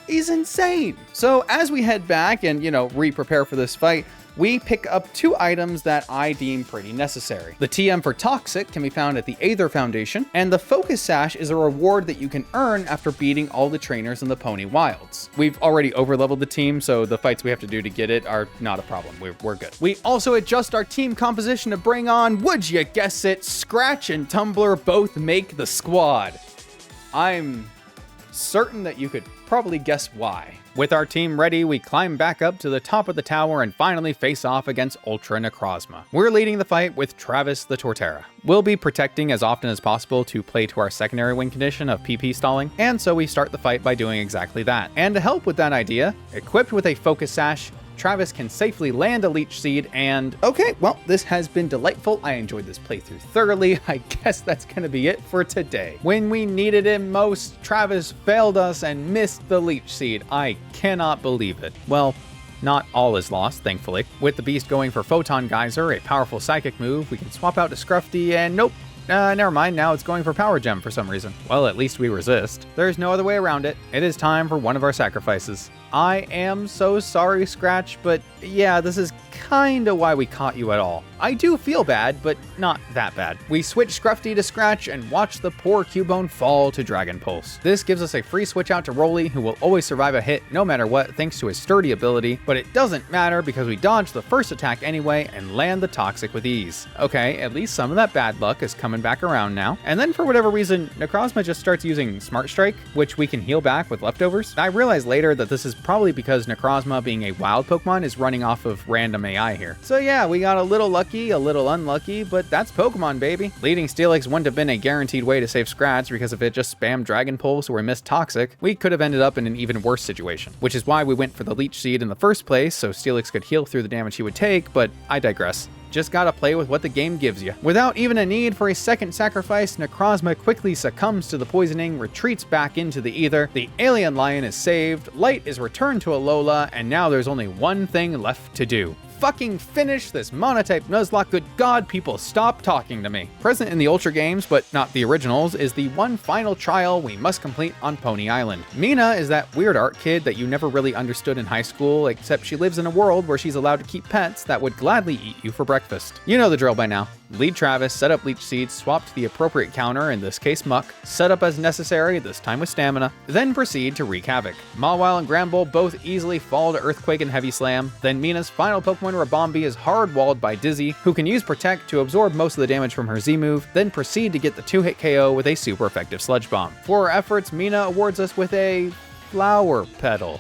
S1: He's insane. So as we head back and, re-prepare for this fight, we pick up 2 items that I deem pretty necessary. The TM for Toxic can be found at the Aether Foundation, and the Focus Sash is a reward that you can earn after beating all the trainers in the Pony Wilds. We've already overleveled the team, so the fights we have to do to get it are not a problem. We're good. We also adjust our team composition to bring on, would you guess it, Scratch and Tumbler both make the squad. I'm certain that you could probably guess why. With our team ready, we climb back up to the top of the tower and finally face off against Ultra Necrozma. We're leading the fight with Travis the Torterra. We'll be protecting as often as possible to play to our secondary win condition of PP stalling, and so we start the fight by doing exactly that. And to help with that idea, equipped with a Focus Sash, Travis can safely land a Leech Seed and... Okay, well, this has been delightful. I enjoyed this playthrough thoroughly. I guess that's gonna be it for today. When we needed him most, Travis failed us and missed the Leech Seed. I cannot believe it. Well, not all is lost, thankfully. With the beast going for Photon Geyser, a powerful psychic move, we can swap out to Scruffy and nope. Never mind, now it's going for Power Gem for some reason. Well, at least we resist. There's no other way around it. It is time for one of our sacrifices. I am so sorry, Scratch, but yeah, this is kinda why we caught you at all. I do feel bad, but not that bad. We switch Scruffy to Scratch and watch the poor Cubone fall to Dragon Pulse. This gives us a free switch out to Rolly, who will always survive a hit no matter what thanks to his sturdy ability, but it doesn't matter because we dodge the first attack anyway and land the Toxic with ease. Okay, at least some of that bad luck is coming back around now. And then for whatever reason, Necrozma just starts using Smart Strike, which we can heal back with leftovers. I realized later that this is probably because Necrozma, being a wild Pokemon, is running off of random AI here. So yeah, we got a little lucky, a little unlucky, but that's Pokemon, baby. Leading Steelix wouldn't have been a guaranteed way to save Scratch because if it just spammed Dragon Pulse or we missed Toxic, we could have ended up in an even worse situation, which is why we went for the Leech Seed in the first place, so Steelix could heal through the damage he would take, but I digress. Just gotta play with what the game gives you. Without even a need for a second sacrifice, Necrozma quickly succumbs to the poisoning, retreats back into the ether, the alien lion is saved, light is returned to Alola, and now there's only one thing left to do. Fucking finish this Monotype Nuzlocke. Good God, people, stop talking to me. Present in the Ultra games, but not the originals, is the one final trial we must complete on Pony Island. Mina is that weird art kid that you never really understood in high school, except she lives in a world where she's allowed to keep pets that would gladly eat you for breakfast. You know the drill by now. Lead Travis, set up Leech Seeds, swap to the appropriate counter, in this case Muck, set up as necessary, this time with Stamina, then proceed to wreak havoc. Mawile and Gramble both easily fall to Earthquake and Heavy Slam, then Mina's final Pokemon Rabombi is hard-walled by Dizzy, who can use Protect to absorb most of the damage from her Z-move, then proceed to get the 2-hit KO with a super effective Sludge Bomb. For our efforts, Mina awards us with a Flower Petal.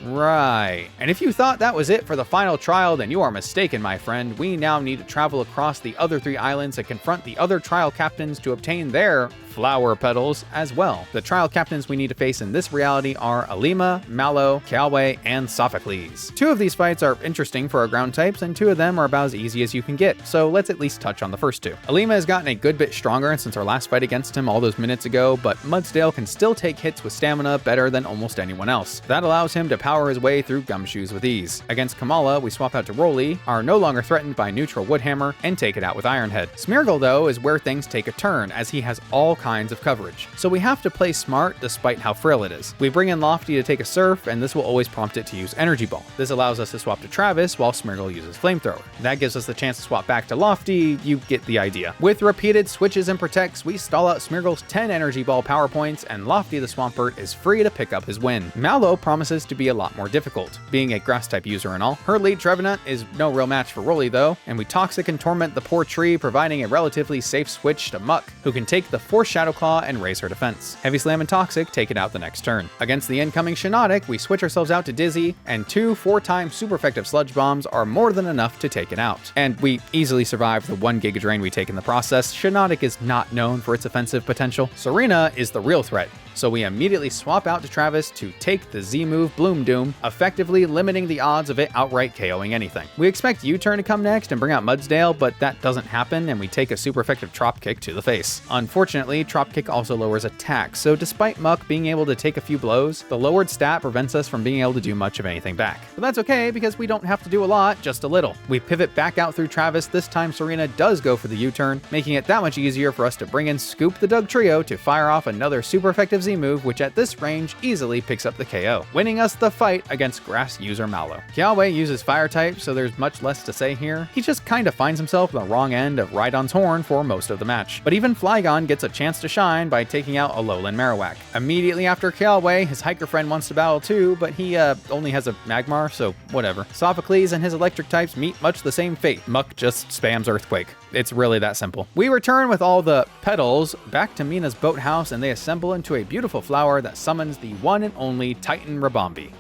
S1: Right. And if you thought that was it for the final trial, then you are mistaken, my friend. We now need to travel across the other 3 islands and confront the other trial captains to obtain their flower petals as well. The trial captains we need to face in this reality are Alima, Mallow, Kiawe, and Sophocles. 2 of these fights are interesting for our ground types, and 2 of them are about as easy as you can get, so let's at least touch on the first 2. Alima has gotten a good bit stronger since our last fight against him all those minutes ago, but Mudsdale can still take hits with stamina better than almost anyone else. That allows him to power his way through gumshoes with ease. Against Kamala, we swap out to Rolly, are no longer threatened by neutral Woodhammer, and take it out with Ironhead. Smeargle, though, is where things take a turn, as he has all kinds of coverage. So we have to play smart despite how frail it is. We bring in Lofty to take a Surf, and this will always prompt it to use Energy Ball. This allows us to swap to Travis while Smeargle uses Flamethrower. That gives us the chance to swap back to Lofty, you get the idea. With repeated switches and protects, we stall out Smeargle's 10 Energy Ball power points, and Lofty the Swampert is free to pick up his win. Mallow promises to be a lot more difficult. Being a grass type user and all, her lead Trevenant is no real match for Rolly though, and we Toxic and Torment the poor tree, providing a relatively safe switch to Muck, who can take the Force Shadow Claw and raise her defense. Heavy Slam and Toxic take it out the next turn. Against the incoming Shiinotic, we switch ourselves out to Dizzy, and 2 4-time super effective Sludge Bombs are more than enough to take it out. And we easily survive the 1 Giga Drain we take in the process. Shiinotic is not known for its offensive potential. Serena is the real threat, so we immediately swap out to Travis to take the Z-move Bloom Doom, effectively limiting the odds of it outright KOing anything. We expect U-turn to come next and bring out Mudsdale, but that doesn't happen, and we take a super effective Trop Kick to the face. Unfortunately, Trop Kick also lowers attack, so despite Muck being able to take a few blows, the lowered stat prevents us from being able to do much of anything back. But that's okay, because we don't have to do a lot, just a little. We pivot back out through Travis. This time Serena does go for the U-turn, making it that much easier for us to bring in Scoop the Doug Trio to fire off another super effective Z-move, which at this range easily picks up the KO, winning us the fight against grass user Mallow. Kiawe uses fire type, so there's much less to say here. He just kinda finds himself on the wrong end of Rhydon's horn for most of the match. But even Flygon gets a chance to shine by taking out a Lowland Marowak. Immediately after Kiawe, his hiker friend wants to battle too, but he only has a Magmar, so whatever. Sophocles and his electric types meet much the same fate. Muck just spams Earthquake. It's really that simple. We return with all the petals back to Mina's boathouse, and they assemble into a beautiful flower that summons the one and only Titan Rabombi.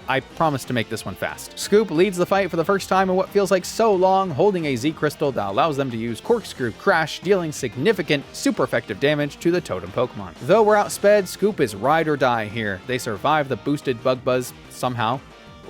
S1: I promise to make this one fast. Scoop leads the fight for the first time in what feels like so long, holding a Z Crystal that allows them to use Corkscrew Crash, dealing significant, super effective damage to the totem Pokemon. Though we're outsped, Scoop is ride or die here. They survive the boosted Bug Buzz somehow,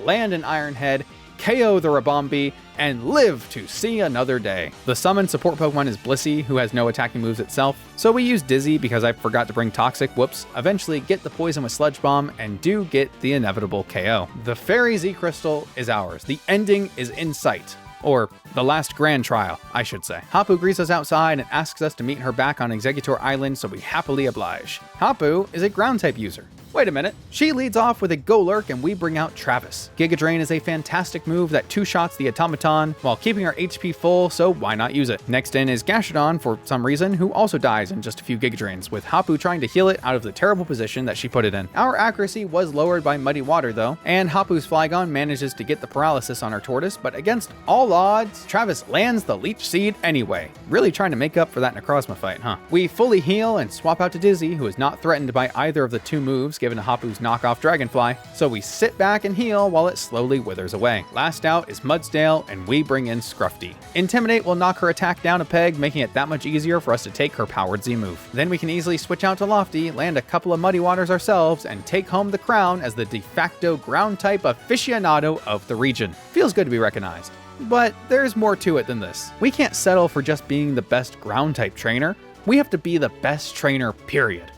S1: land an Iron Head, KO the Rabombi, and live to see another day. The summoned support Pokemon is Blissey, who has no attacking moves itself, so we use Dizzy because I forgot to bring Toxic, whoops, eventually get the poison with Sludge Bomb, and do get the inevitable KO. The Fairy Z Crystal is ours. The ending is in sight. Or the last grand trial, I should say. Hapu greets us outside and asks us to meet her back on Exeggutor Island, so we happily oblige. Hapu is a ground type user. Wait a minute. She leads off with a Golurk, and we bring out Travis. Giga Drain is a fantastic move that two-shots the Automaton while keeping our HP full, so why not use it? Next in is Gashadon for some reason, who also dies in just a few Giga Drains, with Hapu trying to heal it out of the terrible position that she put it in. Our accuracy was lowered by Muddy Water though, and Hapu's Flygon manages to get the paralysis on our Tortoise, but against all odds, Travis lands the Leech Seed anyway. Really trying to make up for that Necrozma fight, huh? We fully heal and swap out to Dizzy, who is not threatened by either of the two moves given to Hapu's knockoff Dragonfly, so we sit back and heal while it slowly withers away. Last out is Mudsdale, and we bring in Scruffy. Intimidate will knock her attack down a peg, making it that much easier for us to take her powered Z move. Then we can easily switch out to Lofty, land a couple of Muddy Waters ourselves, and take home the crown as the de facto ground type aficionado of the region. Feels good to be recognized. But there's more to it than this. We can't settle for just being the best ground type trainer. We have to be the best trainer, period,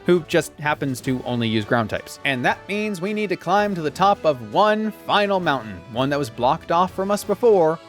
S1: who just happens to only use ground types. And that means we need to climb to the top of one final mountain, one that was blocked off from us before,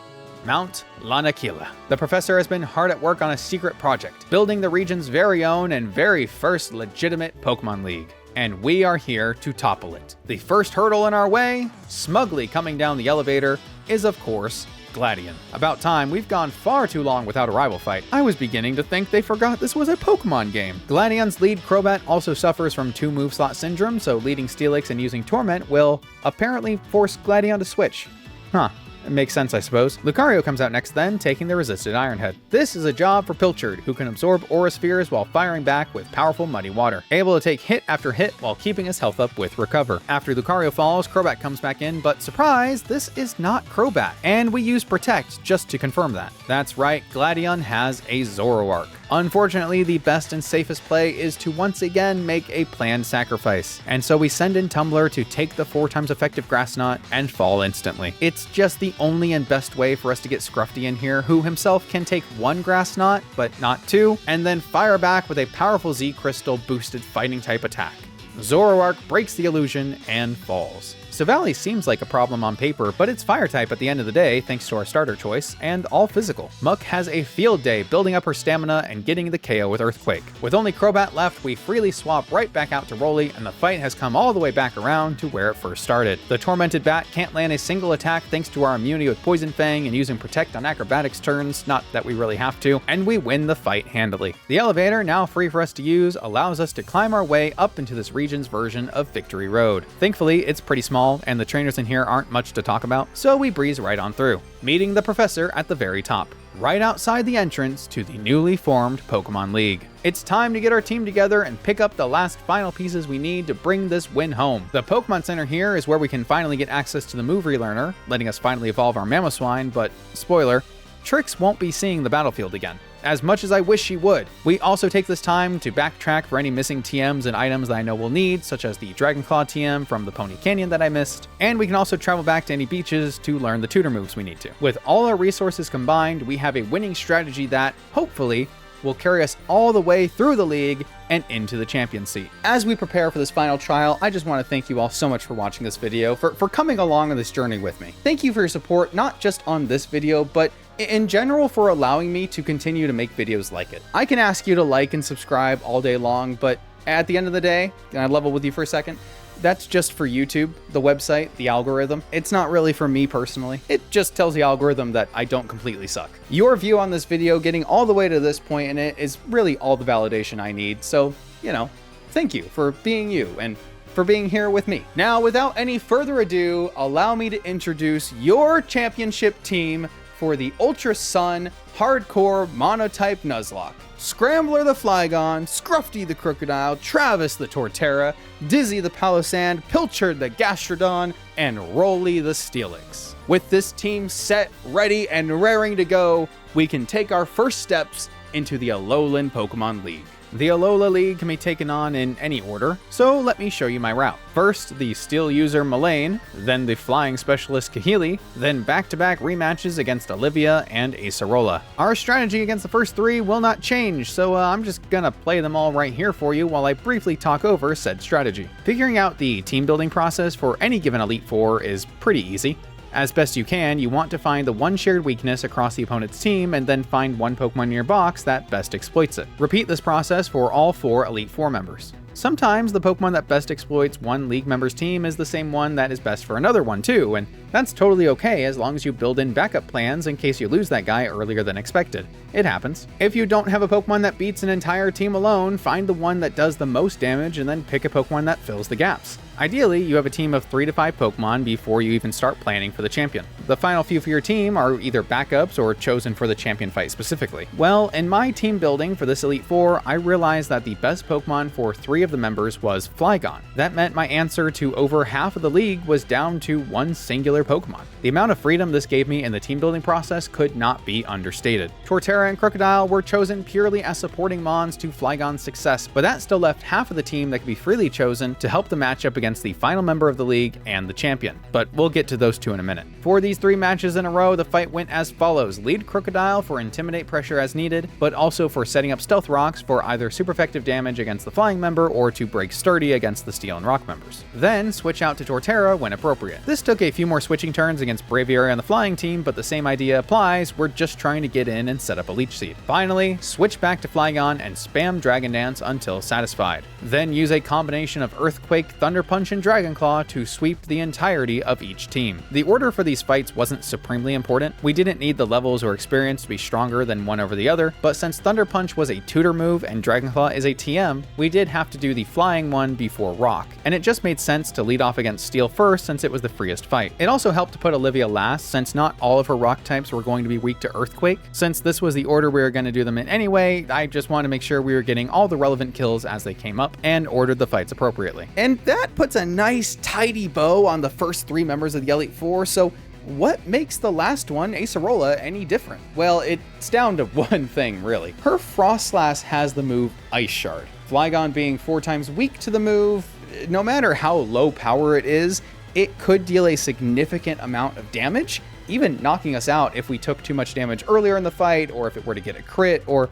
S1: Mount Lanakila. The professor has been hard at work on a secret project, building the region's very own and very first legitimate Pokemon League. And we are here to topple it. The first hurdle in our way, smugly coming down the elevator, is of course Gladion. About time, we've gone far too long without a rival fight. I was beginning to think they forgot this was a Pokemon game. Gladion's lead Crobat also suffers from 2 move slot syndrome, so leading Steelix and using Torment will apparently force Gladion to switch. Huh. It makes sense, I suppose. Lucario comes out next then, taking the resisted Iron Head. This is a job for Pilchard, who can absorb Aura Spheres while firing back with powerful Muddy Water, able to take hit after hit while keeping his health up with Recover. After Lucario falls, Crobat comes back in, but surprise, this is not Crobat, and we use Protect just to confirm that. That's right, Gladion has a Zoroark. Unfortunately, the best and safest play is to once again make a planned sacrifice, and so we send in Tumbler to take the 4x effective Grass Knot and fall instantly. It's just the only and best way for us to get Scruffy in here, who himself can take 1 Grass Knot, but not 2, and then fire back with a powerful Z Crystal boosted fighting type attack. Zoroark breaks the illusion and falls. Silvally seems like a problem on paper, but it's fire type at the end of the day thanks to our starter choice, and all physical. Muck has a field day building up her stamina and getting the KO with Earthquake. With only Crobat left, we freely swap right back out to Rolly, and the fight has come all the way back around to where it first started. The Tormented Bat can't land a single attack thanks to our immunity with Poison Fang and using Protect on Acrobatics turns, not that we really have to, and we win the fight handily. The elevator, now free for us to use, allows us to climb our way up into this region's version of Victory Road. Thankfully, it's pretty small, and the trainers in here aren't much to talk about, so we breeze right on through, meeting the professor at the very top, right outside the entrance to the newly formed Pokemon League. It's time to get our team together and pick up the last final pieces we need to bring this win home. The Pokemon Center here is where we can finally get access to the move relearner, letting us finally evolve our Mamoswine, but spoiler, Trix won't be seeing the battlefield again, as much as I wish she would. We also take this time to backtrack for any missing TMs and items that I know we'll need, such as the Dragonclaw TM from the Pony Canyon that I missed, and we can also travel back to any beaches to learn the tutor moves we need to. With all our resources combined, we have a winning strategy that, hopefully, will carry us all the way through the league and into the champion seat. As we prepare for this final trial, I just want to thank you all so much for watching this video, for coming along on this journey with me. Thank you for your support, not just on this video, but in general for allowing me to continue to make videos like it. I can ask you to like and subscribe all day long, but at the end of the day, can I level with you for a second? That's just for YouTube, the website, the algorithm. It's not really for me personally. It just tells the algorithm that I don't completely suck. Your view on this video, getting all the way to this point in it, is really all the validation I need. So, you know, thank you for being you and for being here with me. Now, without any further ado, allow me to introduce your championship team for the Ultra Sun Hardcore Monotype Nuzlocke. Scrambler the Flygon, Scruffy the Crocodile, Travis the Torterra, Dizzy the Palossand, Pilchard the Gastrodon, and Rolly the Steelix. With this team set, ready, and raring to go, we can take our first steps into the Alolan Pokemon League. The Alola League can be taken on in any order, so let me show you my route. First, the Steel user Mullane, then the Flying Specialist Kahili, then back-to-back rematches against Olivia and Acerola. Our strategy against the first 3 will not change, so I'm just gonna play them all right here for you while I briefly talk over said strategy. Figuring out the team building process for any given Elite Four is pretty easy. As best you can, you want to find the one shared weakness across the opponent's team and then find one Pokemon in your box that best exploits it. Repeat this process for all 4 Elite Four members. Sometimes the Pokemon that best exploits one League member's team is the same one that is best for another one too, and that's totally okay as long as you build in backup plans in case you lose that guy earlier than expected. It happens. If you don't have a Pokemon that beats an entire team alone, find the one that does the most damage and then pick a Pokemon that fills the gaps. Ideally, you have a team of 3 to 5 Pokemon before you even start planning for the champion. The final few for your team are either backups or chosen for the champion fight specifically. Well, in my team building for this Elite Four, I realized that the best Pokemon for 3 of the members was Flygon. That meant my answer to over half of the league was down to one singular Pokemon. The amount of freedom this gave me in the team building process could not be understated. Torterra and Crocodile were chosen purely as supporting mons to Flygon's success, but that still left half of the team that could be freely chosen to help the matchup against the final member of the league and the champion, but we'll get to those 2 in a minute. For these 3 matches in a row, the fight went as follows. Lead Crocodile for intimidate pressure as needed, but also for setting up Stealth Rocks for either super effective damage against the flying member or to break sturdy against the steel and rock members. Then switch out to Torterra when appropriate. This took a few more switching turns against Braviary on the flying team, but the same idea applies. We're just trying to get in and set up a Leech Seed. Finally, switch back to Flygon and spam Dragon Dance until satisfied. Then use a combination of Earthquake, Thunder Punch, and Dragon Claw to sweep the entirety of each team. The order for these fights wasn't supremely important. We didn't need the levels or experience to be stronger than one over the other, but since Thunder Punch was a tutor move and Dragon Claw is a TM, we did have to do the flying one before Rock, and it just made sense to lead off against Steel first since it was the freest fight. It also helped to put Olivia last since not all of her rock types were going to be weak to Earthquake. Since this was the order we were going to do them in anyway, I just wanted to make sure we were getting all the relevant kills as they came up and ordered the fights appropriately. And that puts a nice tidy bow on the first 3 members of the Elite Four, so what makes the last one, Acerola, any different? Well, it's down to one thing, really. Her Frostlass has the move Ice Shard. Flygon being 4 times weak to the move, no matter how low power it is, it could deal a significant amount of damage, even knocking us out if we took too much damage earlier in the fight, or if it were to get a crit, or,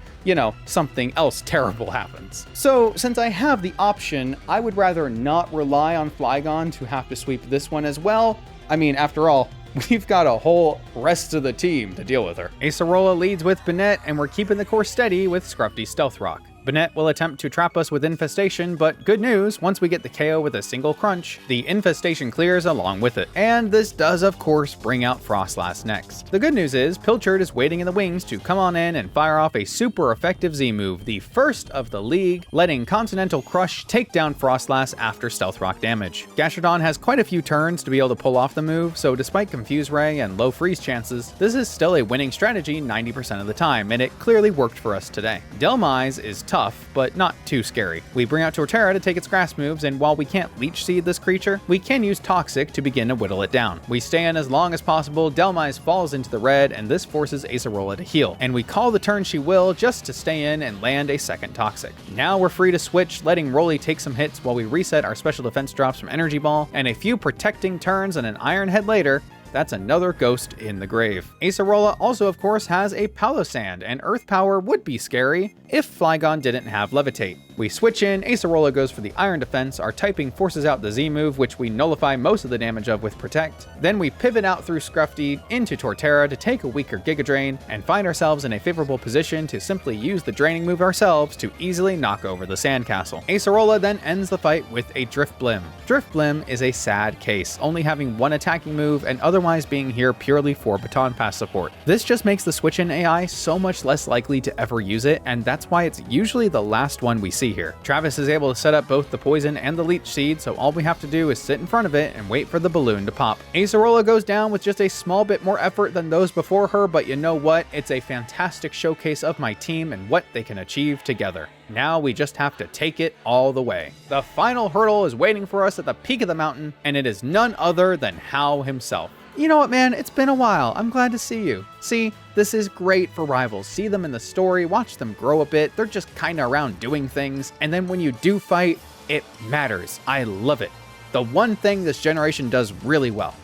S1: something else terrible happens. So, since I have the option, I would rather not rely on Flygon to have to sweep this one as well. I mean, after all, we've got a whole rest of the team to deal with her. Acerola leads with Banette, and we're keeping the course steady with Scrufty Stealth Rock. Banette will attempt to trap us with Infestation, but good news, once we get the KO with a single crunch, the Infestation clears along with it. And this does, of course, bring out Frostlass next. The good news is, Pilchard is waiting in the wings to come on in and fire off a super effective Z move, the first of the league, letting Continental Crush take down Frostlass after Stealth Rock damage. Gastrodon has quite a few turns to be able to pull off the move, so despite Confuse Ray and low freeze chances, this is still a winning strategy 90% of the time, and it clearly worked for us today. Delmise is tough, but not too scary. We bring out Torterra to take its grass moves, and while we can't Leech Seed this creature, we can use Toxic to begin to whittle it down. We stay in as long as possible, Delmise falls into the red, and this forces Acerola to heal, and we call the turn she will just to stay in and land a second Toxic. Now we're free to switch, letting Rolly take some hits while we reset our special defense drops from Energy Ball, and a few protecting turns and an Iron Head later, that's another ghost in the grave. Acerola also, of course, has a Palossand, and Earth Power would be scary if Flygon didn't have Levitate. We switch in, Acerola goes for the Iron Defense, our typing forces out the Z move, which we nullify most of the damage of with Protect. Then we pivot out through Scrufty into Torterra to take a weaker Giga Drain, and find ourselves in a favorable position to simply use the draining move ourselves to easily knock over the Sandcastle. Acerola then ends the fight with a Drifblim. Drifblim is a sad case, only having one attacking move and otherwise being here purely for Baton Pass support. This just makes the switch-in AI so much less likely to ever use it, and that's why it's usually the last one we see here. Travis is able to set up both the Poison and the Leech Seed, so all we have to do is sit in front of it and wait for the balloon to pop. Acerola goes down with just a small bit more effort than those before her, but you know what? It's a fantastic showcase of my team and what they can achieve together. Now we just have to take it all the way. The final hurdle is waiting for us at the peak of the mountain, and it is none other than Hao himself. You know what, man? It's been a while. I'm glad to see you. See, this is great for rivals. See them in the story, watch them grow a bit. They're just kind of around doing things. And then when you do fight, it matters. I love it. The one thing this generation does really well.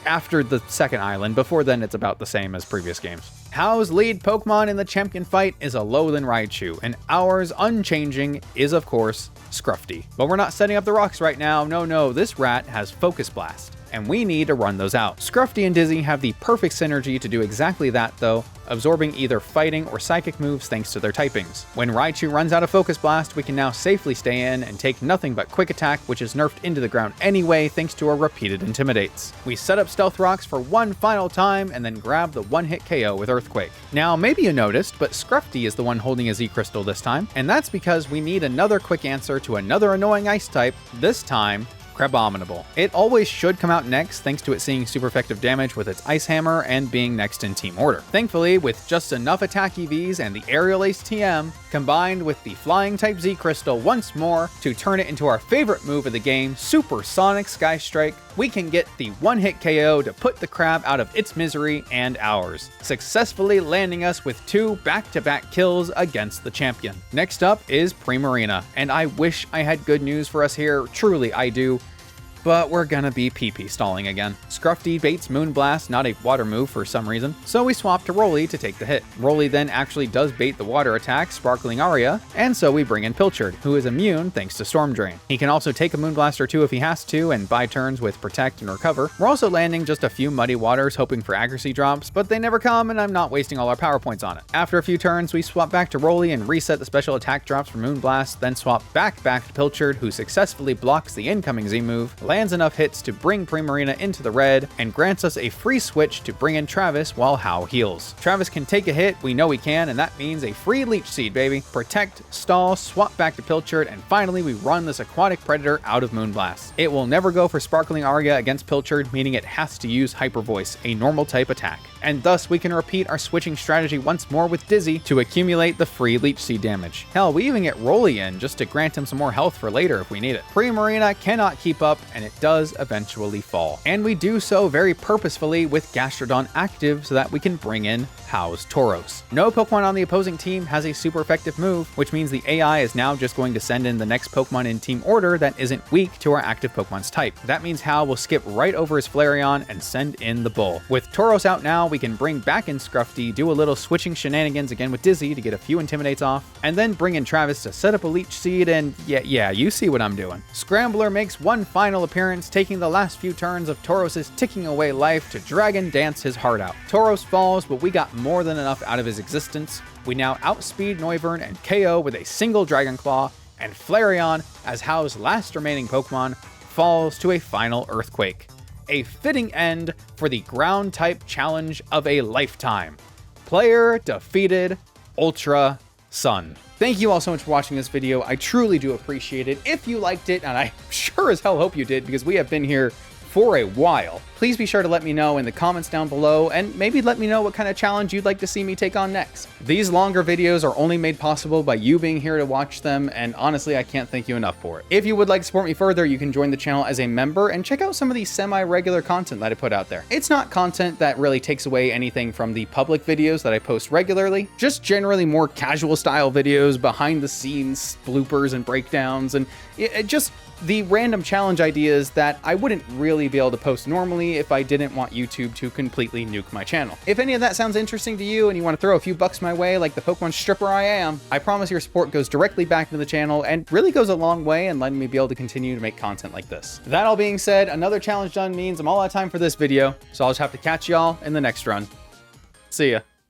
S1: After the second island, before then it's about the same as previous games. Hao's lead Pokemon in the champion fight is a Alolan Raichu, and ours, unchanging, is of course Scrufty. But we're not setting up the rocks right now. No, this rat has Focus Blast, and we need to run those out. Scrufty and Dizzy have the perfect synergy to do exactly that though, absorbing either fighting or psychic moves thanks to their typings. When Raichu runs out of Focus Blast, we can now safely stay in and take nothing but Quick Attack, which is nerfed into the ground anyway thanks to our repeated Intimidates. We set up Stealth Rocks for one final time and then grab the one-hit KO with Earthquake. Now maybe you noticed, but Scrufty is the one holding a Z-Crystal this time, and that's because we need another quick answer to another annoying ice type, this time Crabominable. It always should come out next thanks to it seeing super effective damage with its Ice Hammer and being next in team order. Thankfully, with just enough attack EVs and the Aerial Ace TM, combined with the Flying type Z Crystal once more to turn it into our favorite move of the game, Supersonic Sky Strike, we can get the one-hit KO to put the crab out of its misery and ours, successfully landing us with 2 back-to-back kills against the champion. Next up is Primarina, and I wish I had good news for us here, truly I do, but we're gonna be PP stalling again. Scrufty baits Moonblast, not a water move for some reason, so we swap to Rolly to take the hit. Rolly then actually does bait the water attack, Sparkling Aria, and so we bring in Pilchard, who is immune thanks to Storm Drain. He can also take a Moonblast or 2 if he has to, and buy turns with Protect and Recover. We're also landing just a few Muddy Waters hoping for accuracy drops, but they never come and I'm not wasting all our power points on it. After a few turns, we swap back to Rolly and reset the special attack drops for Moonblast, then swap back to Pilchard, who successfully blocks the incoming Z move, lands enough hits to bring Primarina into the red, and grants us a free switch to bring in Travis while Hao heals. Travis can take a hit, we know he can, and that means a free Leech Seed, baby. Protect, stall, swap back to Pilchard, and finally we run this Aquatic Predator out of Moonblast. It will never go for Sparkling Aria against Pilchard, meaning it has to use Hyper Voice, a normal type attack. And thus we can repeat our switching strategy once more with Dizzy to accumulate the free Leech Seed damage. Hell, we even get Rolly in just to grant him some more health for later if we need it. Primarina cannot keep up, and and it does eventually fall. And we do so very purposefully with Gastrodon active so that we can bring in House Tauros. No Pokemon on the opposing team has a super effective move, which means the AI is now just going to send in the next Pokemon in team order that isn't weak to our active Pokemon's type. That means Hal will skip right over his Flareon and send in the Bull. With Tauros out now, we can bring back in Scruffy, do a little switching shenanigans again with Dizzy to get a few Intimidates off, and then bring in Travis to set up a Leech Seed, and yeah, you see what I'm doing. Scrambler makes one final appearance, taking the last few turns of Tauros' ticking away life to Dragon Dance his heart out. Tauros falls, but we got more than enough out of his existence. We now outspeed Noivern and KO with a single Dragon Claw, and Flareon, as Hal's last remaining Pokemon, falls to a final Earthquake. A fitting end for the ground type challenge of a lifetime. Player defeated, Ultra Sun. Thank you all so much for watching this video. I truly do appreciate it. If you liked it, and I sure as hell hope you did, because we have been here for a while, please be sure to let me know in the comments down below, and maybe let me know what kind of challenge you'd like to see me take on next. These longer videos are only made possible by you being here to watch them, and honestly, I can't thank you enough for it. If you would like to support me further, you can join the channel as a member and check out some of the semi-regular content that I put out there. It's not content that really takes away anything from the public videos that I post regularly, just generally more casual style videos, behind the scenes bloopers and breakdowns, and just the random challenge ideas that I wouldn't really be able to post normally if I didn't want YouTube to completely nuke my channel. If any of that sounds interesting to you and you want to throw a few bucks my way like the Pokemon stripper I am, I promise your support goes directly back into the channel and really goes a long way in letting me be able to continue to make content like this. That all being said, another challenge done means I'm all out of time for this video, so I'll just have to catch y'all in the next run. See ya.